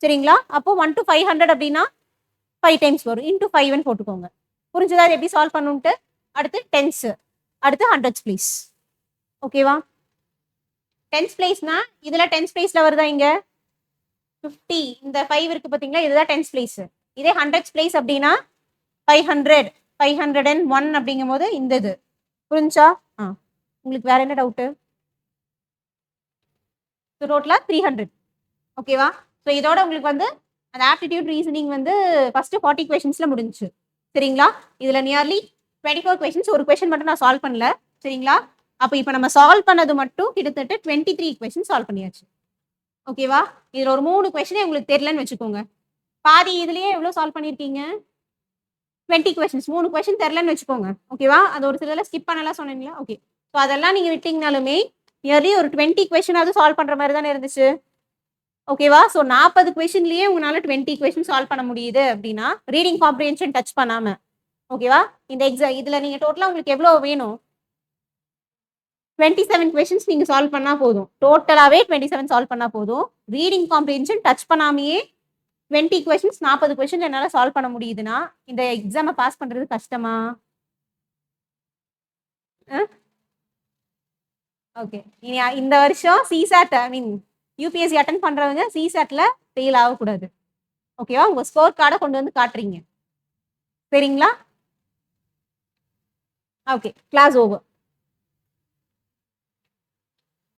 சரிங்களா அப்போ 1 to 500 அப்படின்னா 5 டைம்ஸ் வரும் இன்டூ 5ன்னு போட்டுக்கோங்க புரிஞ்சுதா எப்படி சால்வ் பண்ணுன்ட்டு அடுத்து 10th அடுத்து 100th பிளேஸ் ஓகேவா 10th பிளேஸ்னா இதுல 10th பிளேஸ்ல வருதா இங்க 50 இந்த 5 இருக்கு பாத்தீங்களா இதுதான் 10th பிளேஸ் இதே 100th பிளேஸ் அப்படின்னா 500 501 அப்படிங்கும் போது இந்த இது புரிஞ்சா உங்களுக்கு வேற என்ன டவுட் டோட்டலா 300 ஓகேவா ஸோ இதோட உங்களுக்கு வந்து அந்த ஆப்டிடியூட் ரீசனிங் வந்து ஃபர்ஸ்ட் 40 கொஸ்டின்ஸ்ல முடிஞ்சுச்சு சரிங்களா இதுல நியர்லி 24 கொஸ்டின்ஸ் ஒரு கொஸ்டின் மட்டும் நான் சால்வ் பண்ணல சரிங்களா அப்போ இப்போ நம்ம சால்வ் பண்ணது மட்டும் கிட்டத்தட்ட 23 கொஸ்டின் சால்வ் பண்ணியாச்சு ஓகேவா இதுல ஒரு 3 கொஸ்டினே உங்களுக்கு தெரியலன்னு வச்சுக்கோங்க பாதி இதுலயே எவ்வளவு சால்வ் பண்ணிருக்கீங்க 20 கொஸ்டின்ஸ் 3 கொஸ்டின் தெரியலன்னு வச்சுக்கோங்க ஓகேவா அது ஒரு சிலர்ல ஸ்கிப் பண்ணலாம் சொன்னீங்களா ஓகே ஸோ அதெல்லாம் நீங்க விட்டீங்கனாலுமே நியர்லி ஒரு 20 கொஸ்டினாவது சால்வ் பண்ற மாதிரி தானே இருந்துச்சு ஓகேவா ஸோ 40 கொஸ்டின்லயே உங்களால 20 கொஸ்டின் சால்வ் பண்ண முடியுது அப்படின்னா ரீடிங் காம்ப்ரிஹென்ஷன் டச் பண்ணாம ஓகேவா இந்த எக்ஸாம் இதுல நீங்க டோட்டலா உங்களுக்கு எவ்வளவு வேணும் 27 கொஸ்டின்ஸ் நீங்க சால்வ் பண்ணா போதும் டோட்டலாவே 27 சால்வ் பண்ணா போதும் ரீடிங் காம்ப்ரிஹென்ஷன் டச் பண்ணாமையே 20 கொஸ்டின்ஸ் 40 கொஸ்டின் என்னால சால்வ் பண்ண முடியுதுன்னா இந்த எக்ஸாமை பாஸ் பண்றது கஷ்டமா ஓகே இனி இந்த வருஷம் சிசாட் ஐ மீன் யூபிஎஸ்சி அட்டன் பண்றவங்க சிசாட்ல ஃபெயில் ஆகக்கூடாது ஓகேவா உங்க ஸ்கோர் கார்டை கொண்டு வந்து காட்டுறீங்க சரிங்களா ஓகே கிளாஸ் ஓவர்